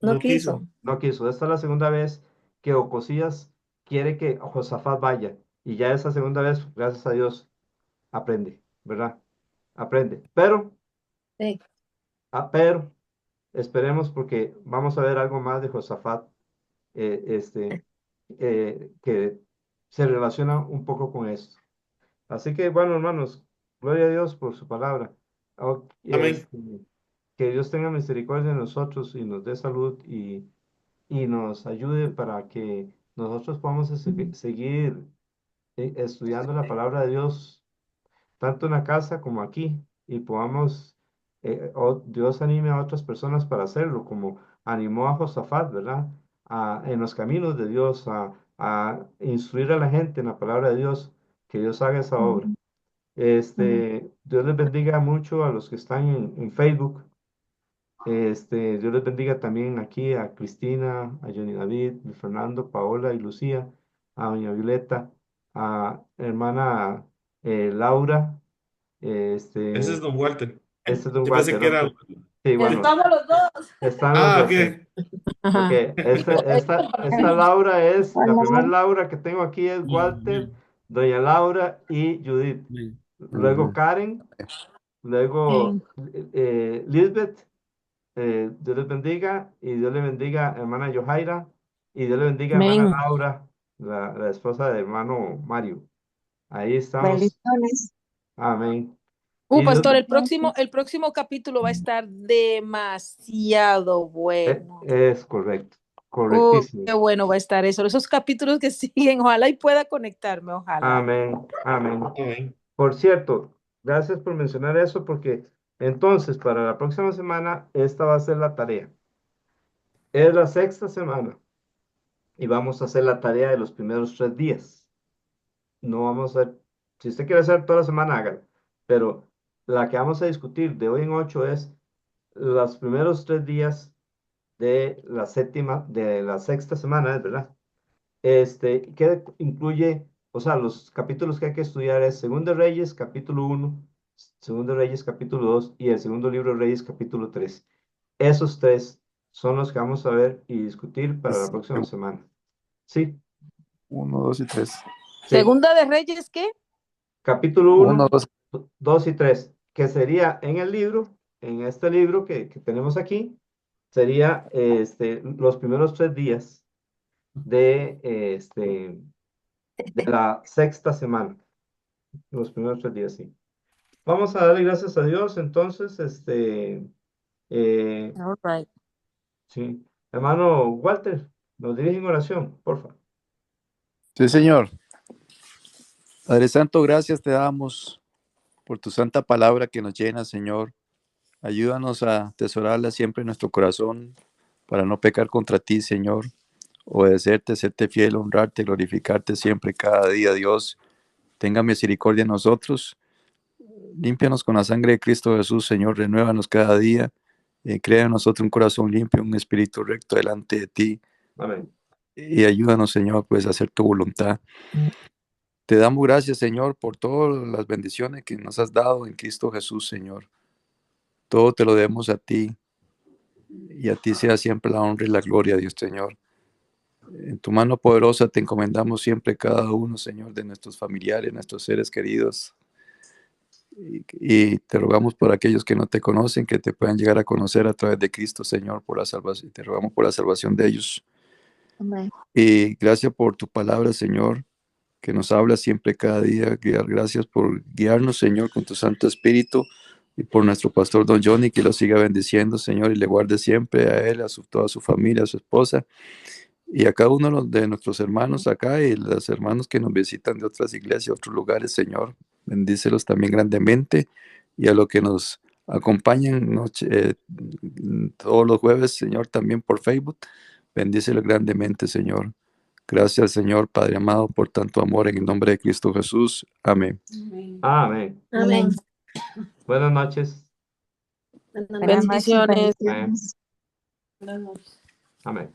no No quiso. quiso. No quiso. Esta es la segunda vez que Ocosías quiere que Josafat vaya. Y ya esa segunda vez, gracias a Dios, aprende, ¿verdad? Aprende. Sí. Pero, esperemos porque vamos a ver algo más de Josafat, eh, este, que se relaciona un poco con esto. Así que, bueno, hermanos, gloria a Dios por su palabra. Amén. Que Dios tenga misericordia de nosotros y nos dé salud y nos ayude para que nosotros podamos seguir estudiando la palabra de Dios, tanto en la casa como aquí, y podamos, Dios anime a otras personas para hacerlo, como animó a Josafat, ¿verdad? En los caminos de Dios, a instruir a la gente en la palabra de Dios, que Dios haga esa obra. Dios les bendiga mucho a los que están en Facebook. Dios les bendiga también aquí a Cristina, a Johnny David, Luis Fernando, Paola y Lucía, a doña Violeta, a hermana Laura, Ese es Don Walter. este es Don Yo pensé Walter, que ¿no? era. Sí, bueno, Estamos los dos. están los Ah, dos, sí. ok. Ok, Ajá. esta Laura es, la Hola, primera Laura que tengo aquí es Walter, amén, doña Laura y Judith. amén. Luego Ujú. Karen, luego Lisbeth. Dios les bendiga y Dios le bendiga a hermana Yojaira y Dios le bendiga a hermana Amén. Laura, la esposa de hermano Mario. Ahí estamos. bendiciones. Amén. Y Dios, Pastor, el próximo capítulo va a estar demasiado bueno. es correcto, Qué correctísimo. bueno va a estar eso. Esos capítulos que siguen, ojalá y pueda conectarme, ojalá. Amén, amén. Amén. Por cierto, gracias por mencionar eso porque entonces para la próxima semana esta va a ser la tarea. Es la sexta semana y vamos a hacer la tarea de los primeros 3 días. No vamos a, si usted quiere hacer toda la semana, hágalo. Pero la que vamos a discutir de hoy en 8 es los primeros 3 días de la sexta semana, ¿verdad? Que incluye, o sea, los capítulos que hay que estudiar es Segundo de Reyes, capítulo 1, Segundo de Reyes, capítulo 2 y el segundo libro de Reyes, capítulo 3. Esos tres son los que vamos a ver y discutir para la próxima semana. Sí. 1, 2 y 3. Sí. Segunda de Reyes, ¿qué? Capítulo 1, 1, 2. 2 y 3, que sería en el libro, en este libro que tenemos aquí, sería los primeros 3 días de, de la sexta semana. Los primeros 3 días, sí. Vamos a darle gracias a Dios, entonces, All right. sí. Hermano Walter, nos dirige en oración, por favor. Sí, Señor. Padre Santo, gracias te damos por tu santa palabra que nos llena, Señor. Ayúdanos a atesorarla siempre en nuestro corazón para no pecar contra ti, Señor. Obedecerte, serte fiel, honrarte, glorificarte siempre, cada día, Dios. Tenga misericordia de nosotros. Límpianos con la sangre de Cristo Jesús, Señor. Renuévanos cada día. Crea en nosotros un corazón limpio, un espíritu recto delante de ti. Amén. Y ayúdanos, Señor, pues a hacer tu voluntad. Te damos gracias, Señor, por todas las bendiciones que nos has dado en Cristo Jesús, Señor. Todo te lo debemos a ti. Y a ti sea siempre la honra y la gloria, Dios, Señor. En tu mano poderosa te encomendamos siempre cada uno, Señor, de nuestros familiares, nuestros seres queridos. Y te rogamos por aquellos que no te conocen, que te puedan llegar a conocer a través de Cristo, Señor, por la salvación. Te rogamos por la salvación de ellos. Amén. Y gracias por tu palabra, Señor, que nos habla siempre cada día. Gracias por guiarnos, Señor, con tu Santo Espíritu. Y por nuestro pastor Don Johnny, que lo siga bendiciendo, Señor, y le guarde siempre a él, toda su familia, a su esposa. Y a cada uno de nuestros hermanos acá y los hermanos que nos visitan de otras iglesias, otros lugares, Señor, bendícelos también grandemente. Y a los que nos acompañan todos los jueves, Señor, también por Facebook, bendícelos grandemente, Señor. Gracias, Señor, Padre amado, por tanto amor en el nombre de Cristo Jesús. Amén. Amén. Amén. Buenas noches. Buenas noches, Bendiciones. Amén. bendiciones. Amén.